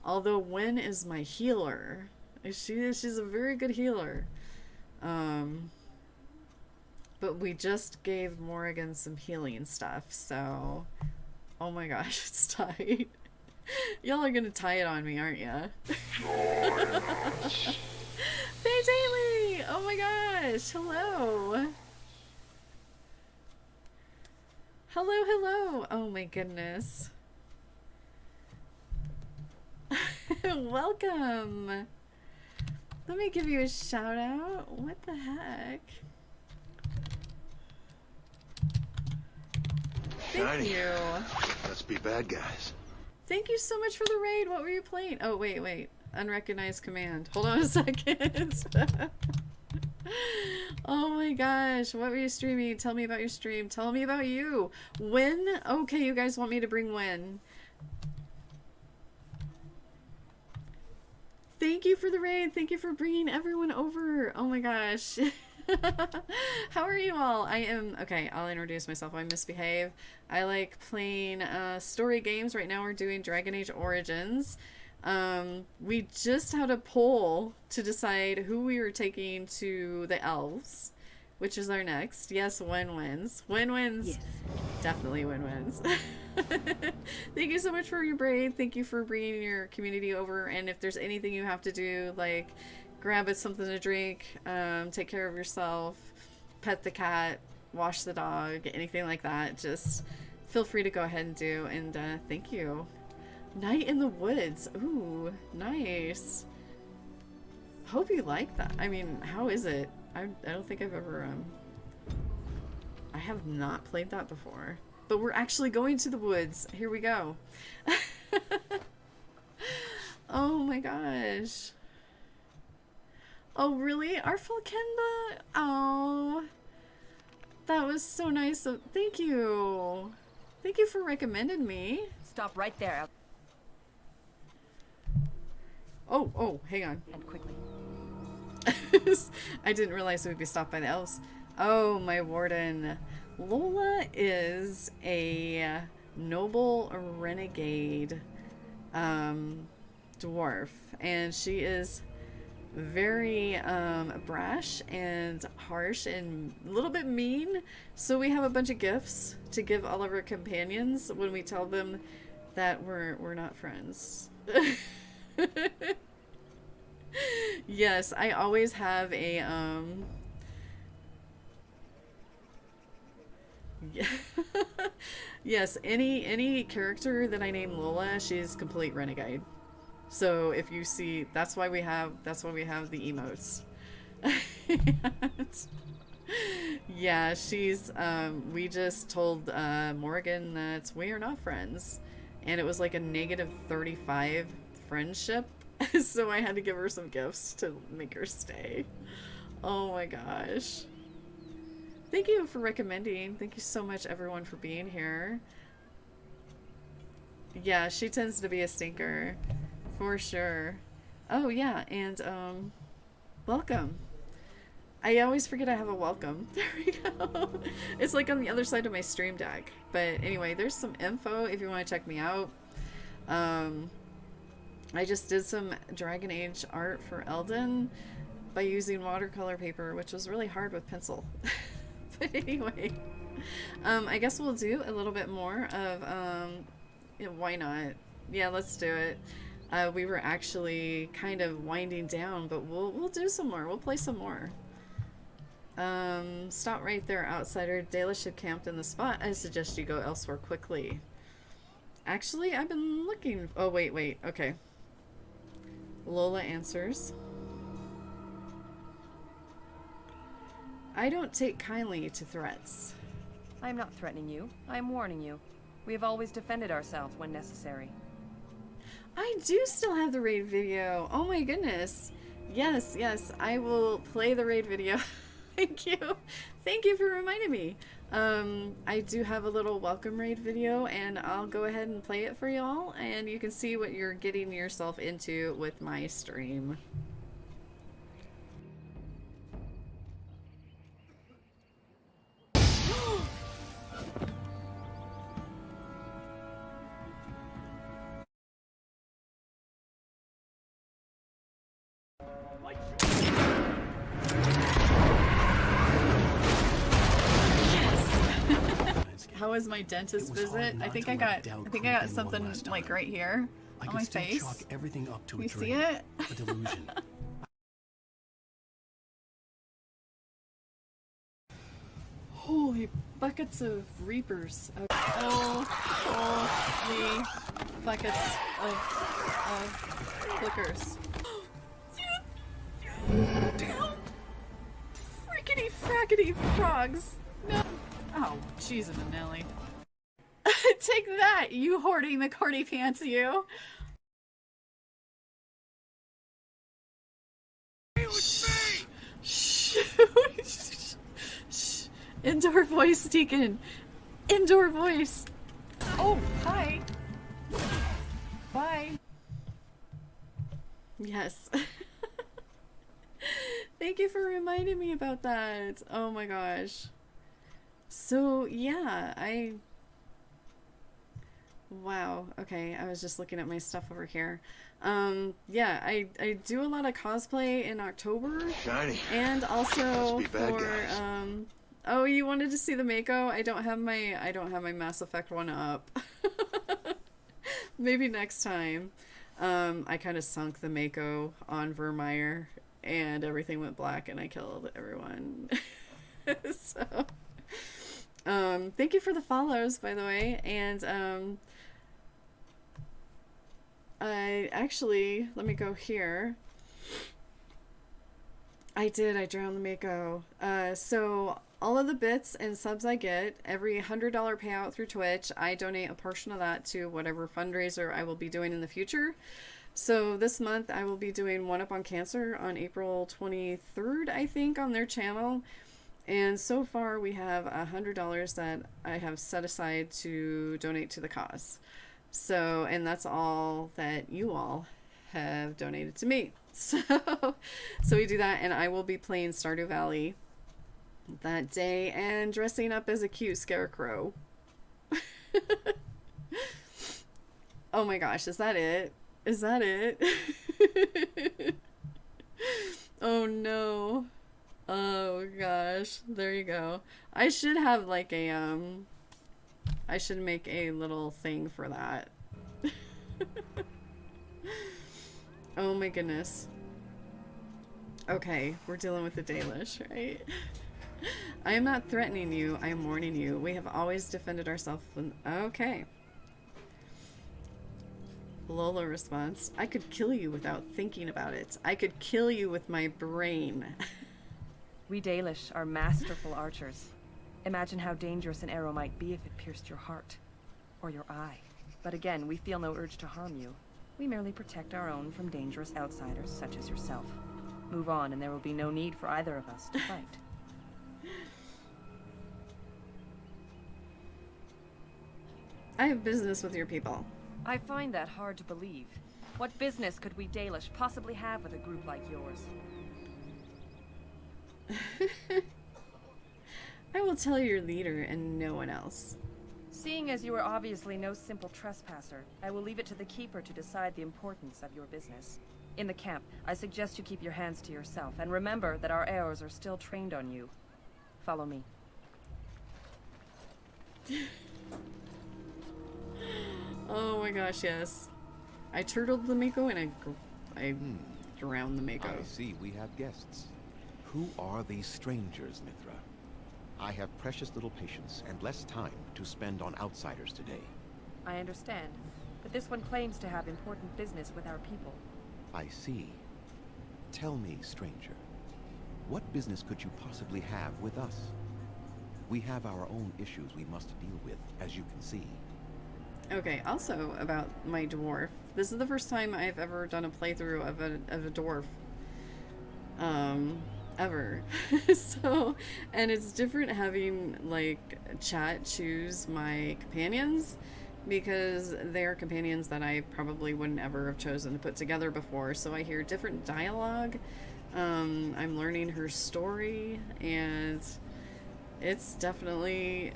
although Wynn is my healer. She's a very good healer. But we just gave Morrigan some healing stuff, so... Oh my gosh, it's tight. Y'all are gonna tie it on me, aren't ya? Faye Daily! Oh my gosh, hello! Hello, hello! Oh my goodness. Welcome! Let me give you a shout out. What the heck? Thank you. Let's be bad guys. Thank you so much for the raid. What were you playing? Oh, wait. Unrecognized command. Hold on a second. Oh my gosh. What were you streaming? Tell me about your stream. Tell me about you. When? Okay, you guys want me to bring when? Thank you for the raid. Thank you for bringing everyone over. Oh my gosh. How are you all? I am... Okay, I'll introduce myself. I Misbehave. I like playing story games. Right now we're doing Dragon Age Origins. We just had a poll to decide who we were taking to the elves, which is our next. Yes, Wynn wins. Wynn wins. Yes. Definitely Wynn wins. Thank you so much for your braid. Thank you for bringing your community over. And if there's anything you have to do, like grab us something to drink, take care of yourself, pet the cat, wash the dog, anything like that, just feel free to go ahead and do. And thank you. Night in the Woods. Ooh, nice. Hope you like that. I mean, how is it? I don't think I've ever I have not played that before. But we're actually going to the woods. Here we go. Oh my gosh. Oh, really? Artful Kenda? Oh. That was so nice of... Thank you. Thank you for recommending me. Stop right there. Oh, hang on. And quickly. I didn't realize we'd be stopped by the elves. Oh, my warden. Lola is a noble renegade dwarf, and she is very brash and harsh and a little bit mean. So we have a bunch of gifts to give all of our companions when we tell them that we're not friends. Yes, I always have a yes, any character that I name Lola, she's complete renegade. So if you see, that's why we have the emotes. Yeah, she's we just told Morgan that we are not friends, and it was like a -35 friendship. So I had to give her some gifts to make her stay. Oh my gosh. Thank you for recommending. Thank you so much, everyone, for being here. Yeah, she tends to be a stinker. For sure. Oh, yeah, and, welcome. I always forget I have a welcome. There we go. It's like on the other side of my stream deck. But anyway, there's some info if you want to check me out. I just did some Dragon Age art for Elden by using watercolor paper, which was really hard with pencil. But anyway, I guess we'll do a little bit more of, yeah, why not? Yeah, let's do it. We were actually kind of winding down, but we'll do some more. We'll play some more. Stop right there, outsider. Dalish had camped in the spot. I suggest you go elsewhere quickly. Actually, I've been looking. Oh, wait. Okay. Lola answers. I don't take kindly to threats. I'm not threatening you. I'm warning you. We have always defended ourselves when necessary. I do still have the raid video. Oh my goodness. Yes, I will play the raid video. Thank you. Thank you for reminding me. I do have a little welcome raid video, and I'll go ahead and play it for y'all, and you can see what you're getting yourself into with my stream. How was my dentist visit? I think I got something like right here on my face. Chalk everything up to you a see dream, it? a delusion. Holy buckets of reapers. Okay. Holy buckets of clickers. Damn. Frickety frackety frogs. No. Oh, jeez, Nelly. Take that, you hoarding McCarty pants, you. Shh. Indoor voice, Deacon. Indoor voice. Oh, hi. Bye. Yes. Thank you for reminding me about that. Oh my gosh. So, yeah, wow, okay, I was just looking at my stuff over here. Yeah, I do a lot of cosplay in October. Shiny. And also for, oh, you wanted to see the Mako? I don't have my Mass Effect one up. Maybe next time. I kind of sunk the Mako on Vermeer, and everything went black, and I killed everyone. So... thank you for the follows, by the way, and, let me go here. I drowned the Mako. So all of the bits and subs I get, every $100 payout through Twitch, I donate a portion of that to whatever fundraiser I will be doing in the future. So this month I will be doing One Up on Cancer on April 23rd, I think, on their channel. And so far we have $100 that I have set aside to donate to the cause. So, and that's all that you all have donated to me. So we do that, and I will be playing Stardew Valley that day and dressing up as a cute scarecrow. Oh my gosh, is that it? Is that it? Oh no. Oh gosh, there you go. I should have like a I should make a little thing for that. Oh my goodness. Okay, we're dealing with the Dalish, right? I am not threatening you, I am warning you. We have always defended ourselves when... Okay. Lola response. I could kill you without thinking about it. I could kill you with my brain. We Dalish are masterful archers. Imagine how dangerous an arrow might be if it pierced your heart. Or your eye. But again, we feel no urge to harm you. We merely protect our own from dangerous outsiders such as yourself. Move on, and there will be no need for either of us to fight. I have business with your people. I find that hard to believe. What business could we Dalish possibly have with a group like yours? I will tell your leader and no one else. Seeing as you are obviously no simple trespasser, I will leave it to the Keeper to decide the importance of your business. In the camp, I suggest you keep your hands to yourself, and remember that our arrows are still trained on you. Follow me. Oh my gosh, yes. I turtled the Mako and I drowned the Mako. I see we have guests. Who are these strangers, Mithra? I have precious little patience and less time to spend on outsiders today. I understand, but this one claims to have important business with our people. I see. Tell me, stranger, what business could you possibly have with us? We have our own issues we must deal with, as you can see. Okay, also about my dwarf. This is the first time I've ever done a playthrough of a dwarf. Ever. So, and it's different having, like, chat choose my companions, because they are companions that I probably wouldn't ever have chosen to put together before. So I hear different dialogue. I'm learning her story, and it's definitely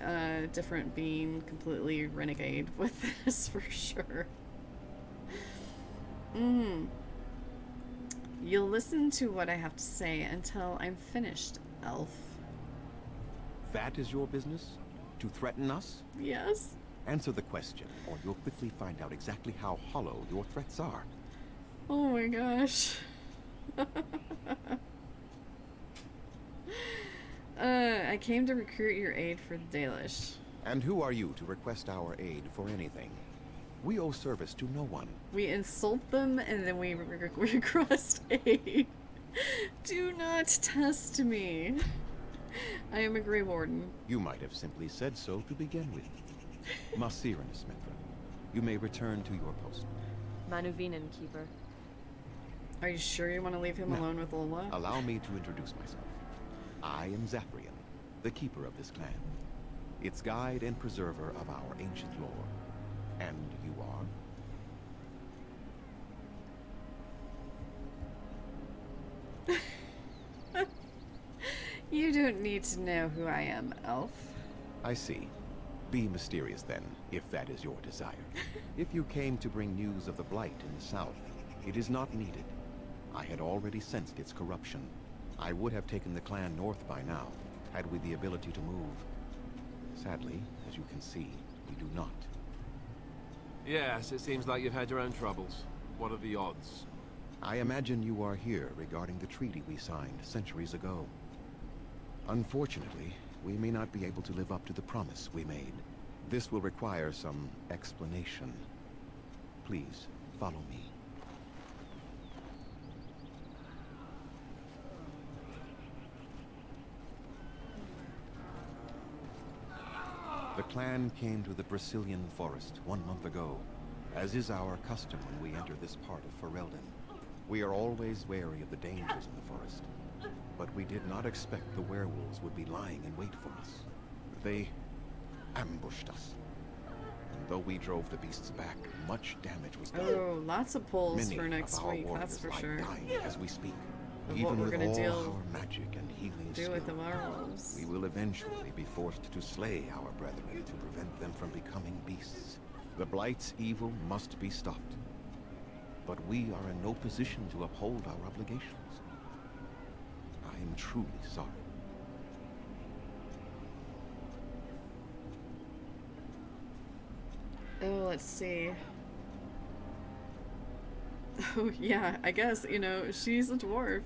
different being completely renegade with this for sure. You'll listen to what I have to say until I'm finished, elf. That is your business? To threaten us? Yes. Answer the question, or you'll quickly find out exactly how hollow your threats are. Oh my gosh. I came to recruit your aid for the Dalish. And who are you to request our aid for anything? We owe service to no one. We insult them and then we request aid. Do not test me. I am a Grey Warden. You might have simply said so to begin with. Machinimasound, Mithra. You may return to your post. Manuvinen, Keeper. Are you sure you want to leave him alone with Lola? Allow me to introduce myself. I am Zathrian, the keeper of this clan. Its guide and preserver of our ancient lore. And you are? You don't need to know who I am, elf. I see. Be mysterious then, if that is your desire. If you came to bring news of the Blight in the south, it is not needed. I had already sensed its corruption. I would have taken the clan north by now, had we the ability to move. Sadly, as you can see, we do not. Yes, it seems like you've had your own troubles. What are the odds? I imagine you are here regarding the treaty we signed centuries ago. Unfortunately, we may not be able to live up to the promise we made. This will require some explanation. Please, follow me. The clan came to the Brazilian forest 1 month ago, as is our custom when we enter this part of Ferelden. We are always wary of the dangers in the forest, but we did not expect the werewolves would be lying in wait for us. They ambushed us. And though we drove the beasts back, much damage was done. Oh, lots of pulls Many for next of our week, that's for warriors sure. lie dying as we speak. Of Even what we're with gonna all our magic and healing do skill, with the werewolves. we will eventually be forced to slay our brethren to prevent them from becoming beasts. The Blight's evil must be stopped. But we are in no position to uphold our obligations. I am truly sorry. Oh, let's see. Oh, yeah, I guess, you know, she's a dwarf.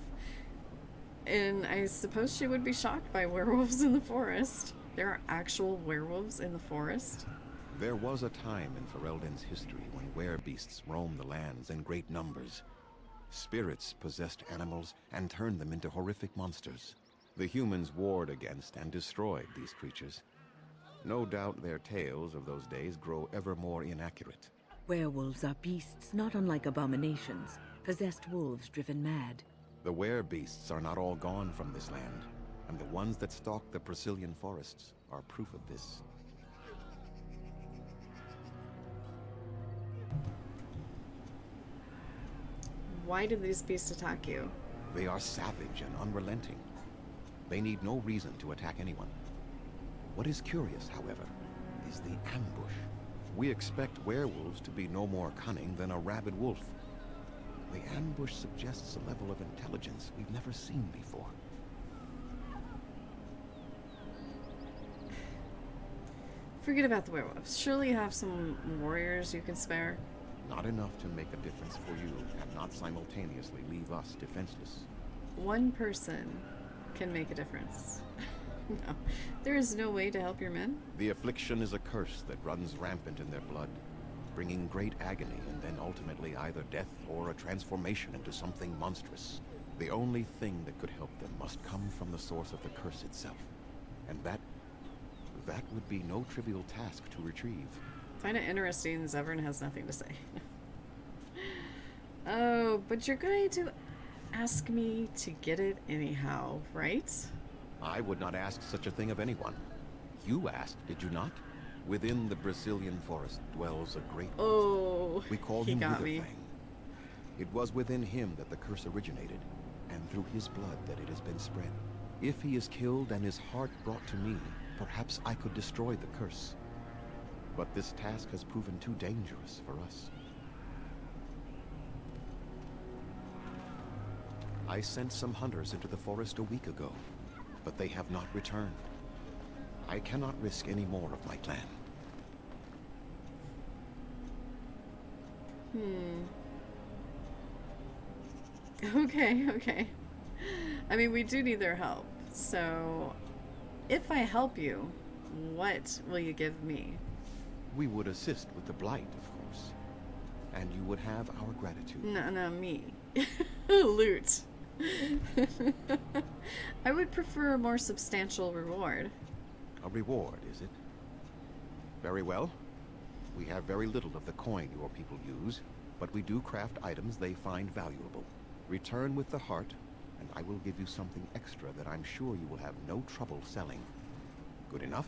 And I suppose she would be shocked by werewolves in the forest. There are actual werewolves in the forest? There was a time in Ferelden's history when werebeasts roamed the lands in great numbers. Spirits possessed animals and turned them into horrific monsters. The humans warred against and destroyed these creatures. No doubt their tales of those days grow ever more inaccurate. Werewolves are beasts not unlike abominations, possessed wolves driven mad. The werebeasts are not all gone from this land, and the ones that stalk the Brazilian forests are proof of this. Why did these beasts attack you? They are savage and unrelenting. They need no reason to attack anyone. What is curious, however, is the ambush. We expect werewolves to be no more cunning than a rabid wolf. The ambush suggests a level of intelligence we've never seen before. Forget about the werewolves. Surely you have some warriors you can spare. Not enough to make a difference for you, and not simultaneously leave us defenseless. One person can make a difference. No, there is no way to help your men? The affliction is a curse that runs rampant in their blood, bringing great agony and then ultimately either death or a transformation into something monstrous. The only thing that could help them must come from the source of the curse itself. And that would be no trivial task to retrieve. Find it interesting, Zevran has nothing to say. Oh, but you're going to ask me to get it anyhow, right? I would not ask such a thing of anyone. You asked, did you not? Within the Brazilian forest dwells a great wolf. Oh, we call he him got Witherfang. me. It was within him that the curse originated, and through his blood that it has been spread. If he is killed and his heart brought to me, perhaps I could destroy the curse. But this task has proven too dangerous for us. I sent some hunters into the forest a week ago, but they have not returned. I cannot risk any more of my clan. Okay. I mean, we do need their help. So, if I help you, what will you give me? We would assist with the blight, of course. And you would have our gratitude. No, me. Loot. I would prefer a more substantial reward. A reward, is it? Very well. We have very little of the coin your people use, but we do craft items they find valuable. Return with the heart, and I will give you something extra that I'm sure you will have no trouble selling. Good enough?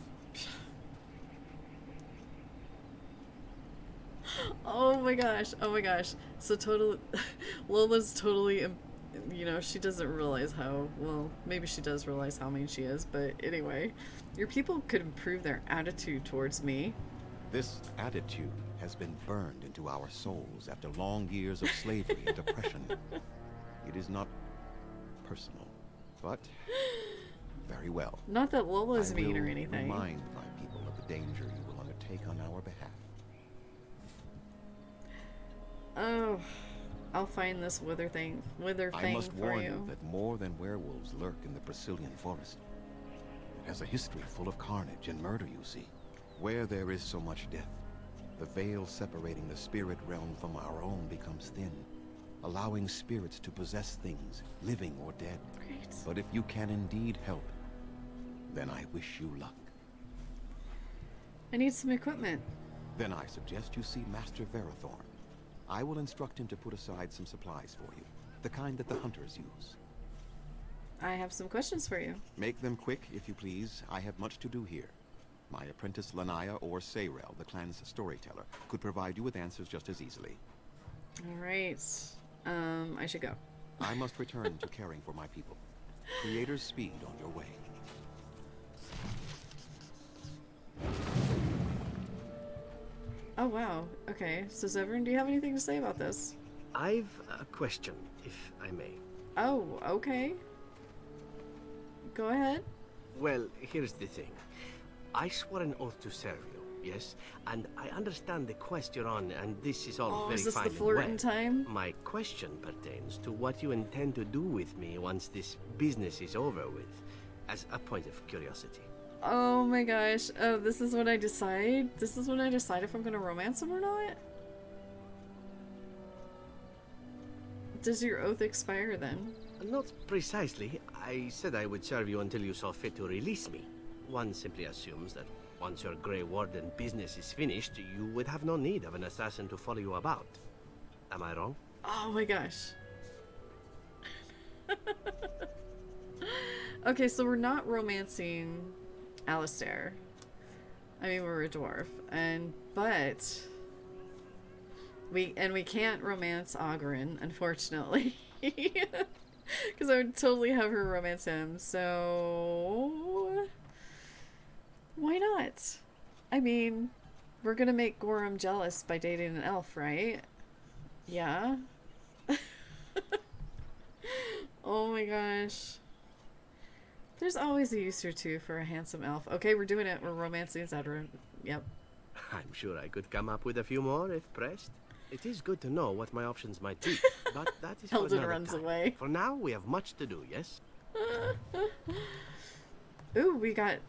Oh my gosh. So Lola's totally, you know, she doesn't realize how, well, maybe she does realize how mean she is, but anyway, your people could improve their attitude towards me. This attitude has been burned into our souls after long years of slavery and oppression. It is not personal, but very well. Not that Lola's mean or I will anything. remind my people of the danger you will undertake on our behalf. Oh, I'll find this wither thing I must for warn you. you that more than werewolves lurk in the Brazilian forest. It has a history full of carnage and murder, you see. Where there is so much death, the veil separating the spirit realm from our own becomes thin, allowing spirits to possess things, living or dead. Great. But if you can indeed help, then I wish you luck. I need some equipment. Then I suggest you see Master Verathorn. I will instruct him to put aside some supplies for you, the kind that the hunters use. I have some questions for you. Make them quick, if you please. I have much to do here. My apprentice Lanaya or Sayrel, the clan's storyteller, could provide you with answers just as easily. All right. I should go. I must return to caring for my people. Creator's speed on your way. Oh, wow. Okay. So, Zevran, do you have anything to say about this? I've a question, if I may. Oh, okay. Go ahead. Well, here's the thing. I swore an oath to serve you, yes? And I understand the quest you're on, and this is all very is this fine the and flirting well. time? My question pertains to what you intend to do with me once this business is over with, as a point of curiosity. Oh my gosh. Oh, this is when I decide? This is when I decide if I'm gonna romance him or not? Does your oath expire then? Not precisely. I said I would serve you until you saw fit to release me. One simply assumes that once your Grey Warden business is finished, you would have no need of an assassin to follow you about. Am I wrong? Oh my gosh. Okay, so we're not romancing Alistair. I mean, we're a dwarf, but we can't romance Oghren, unfortunately. Because I would totally have her romance him, so why not? I mean, we're gonna make Gorham jealous by dating an elf, right? Yeah. Oh my gosh. There's always a use or two for a handsome elf. Okay, we're doing it. We're romancing Zedra. Yep. I'm sure I could come up with a few more if pressed. It is good to know what my options might be, but that is for Eldon another runs time. away. For now, we have much to do, yes? Ooh, we got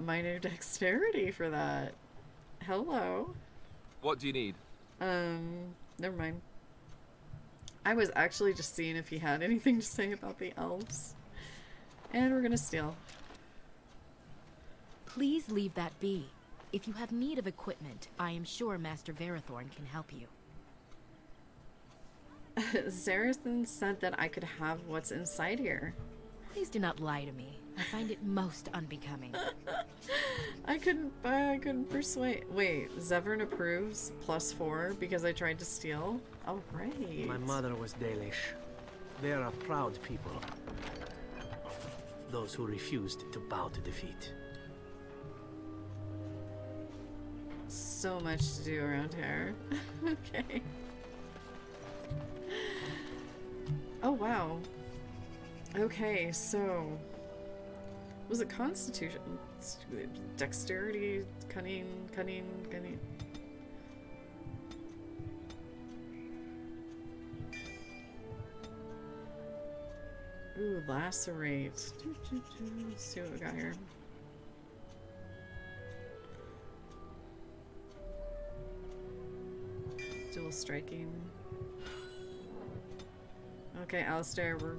minor dexterity for that. Hello. What do you need? Never mind. I was actually just seeing if he had anything to say about the elves. And we're gonna steal. Please leave that be. If you have need of equipment, I am sure Master Verathorn can help you. Zarathan said that I could have what's inside here. Please do not lie to me. I find it most unbecoming. I couldn't persuade. Wait, Zevern approves +4 because I tried to steal? Oh, right. My mother was Dalish. They are a proud people. Those who refused to bow to defeat. So much to do around here. Okay. Oh, wow. Okay, so... Was it Constitution? Dexterity? Cunning? Ooh, lacerate. Let's see what we got here. Dual striking. Okay, Alistair, we're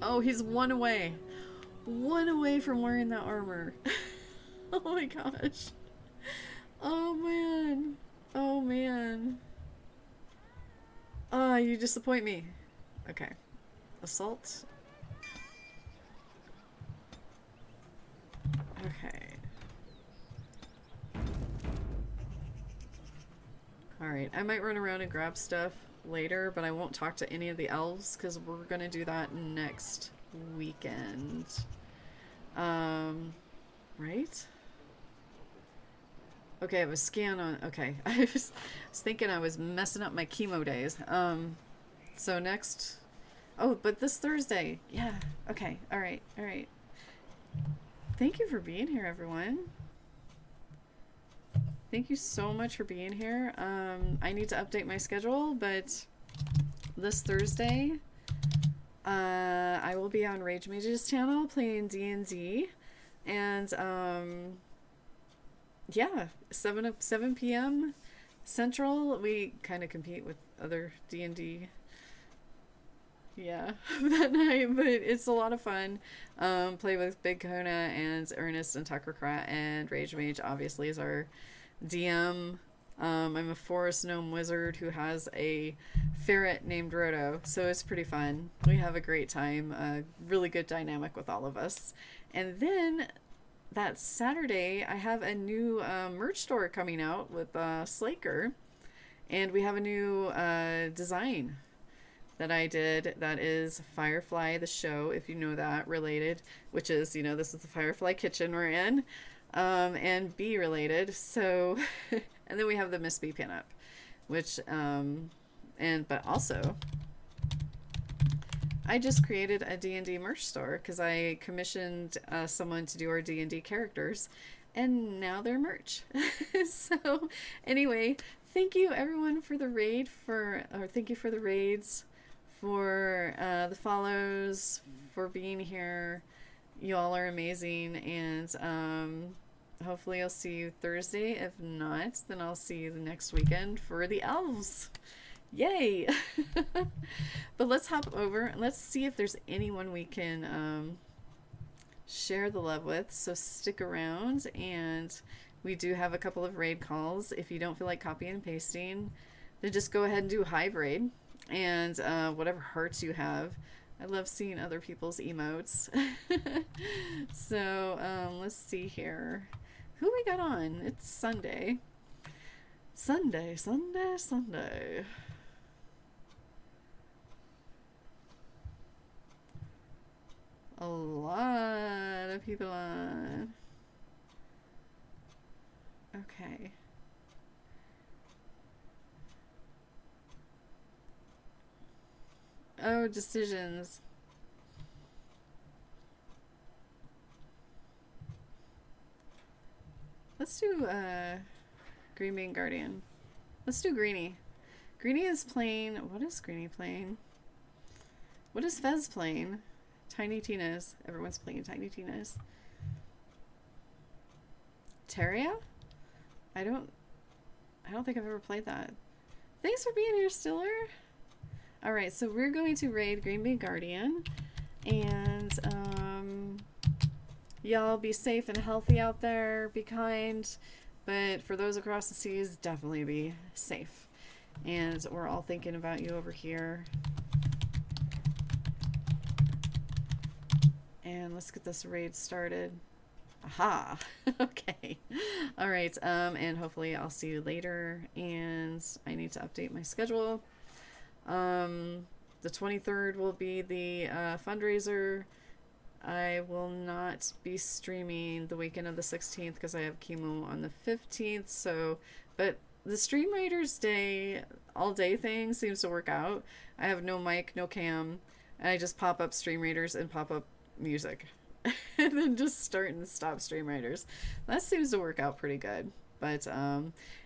oh, he's one away. One away from wearing that armor. Oh my gosh. Oh man. Oh man. Ah, you disappoint me. Okay. Assault. Okay. Alright, I might run around and grab stuff later, but I won't talk to any of the elves because we're gonna do that next weekend. Right? Okay, I have a scan on. Okay, I was thinking I was messing up my chemo days. So next. Oh, but this Thursday. Yeah. Okay. All right. Thank you for being here, everyone. Thank you so much for being here. I need to update my schedule, but this Thursday, I will be on Rage Mage's channel playing D&D, and yeah, 7 p.m. Central. We kind of compete with other D&D. Yeah, that night, but it's a lot of fun. Play with Big Kona and Ernest and Tuckercrat, and Rage Mage obviously is our DM. I'm a forest gnome wizard who has a ferret named Roto, so it's pretty fun. We have a great time, a really good dynamic with all of us. And then that Saturday, I have a new merch store coming out with Slaker, and we have a new design that I did that is Firefly the show, if you know that, related, which is, you know, this is the Firefly kitchen we're in, and bee related. So and then we have the Miss Bee pinup, which but also I just created a D&D merch store because I commissioned someone to do our D&D characters, and now they're merch. So anyway, thank you everyone for the raid, thank you for the raids, for the follows, for being here. You all are amazing, and hopefully I'll see you Thursday. If not, then I'll see you the next weekend for the elves. Yay! But let's hop over and let's see if there's anyone we can share the love with. So stick around, and we do have a couple of raid calls. If you don't feel like copying and pasting, then just go ahead and do Hive raid, and whatever hearts you have. I love seeing other people's emotes. So let's see here. Who we got on? It's Sunday. Sunday. a lot of people on. Okay. Oh, decisions. Let's do Green Bean Guardian. Let's do Greenie. Greenie is playing. What is Greenie playing? What is Fez playing? Tiny Tina's. Everyone's playing Tiny Tina's. Terria? I don't think I've ever played that. Thanks for being here, Stiller. Alright, so we're going to raid Green Bean Guardian. And y'all be safe and healthy out there. Be kind. But for those across the seas, definitely be safe. And we're all thinking about you over here. And let's get this raid started. Aha! Okay. Alright, and hopefully I'll see you later. And I need to update my schedule. The 23rd will be the fundraiser. I will not be streaming the weekend of the 16th because I have chemo on the 15th. So, but the Stream Raiders Day, all day thing seems to work out. I have no mic, no cam, and I just pop up Stream Raiders and pop up music. And then just start and stop Stream Raiders. That seems to work out pretty good. But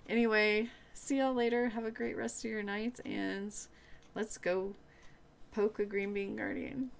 anyway, see y'all later. Have a great rest of your night, and let's go poke a Green Bean Guardian.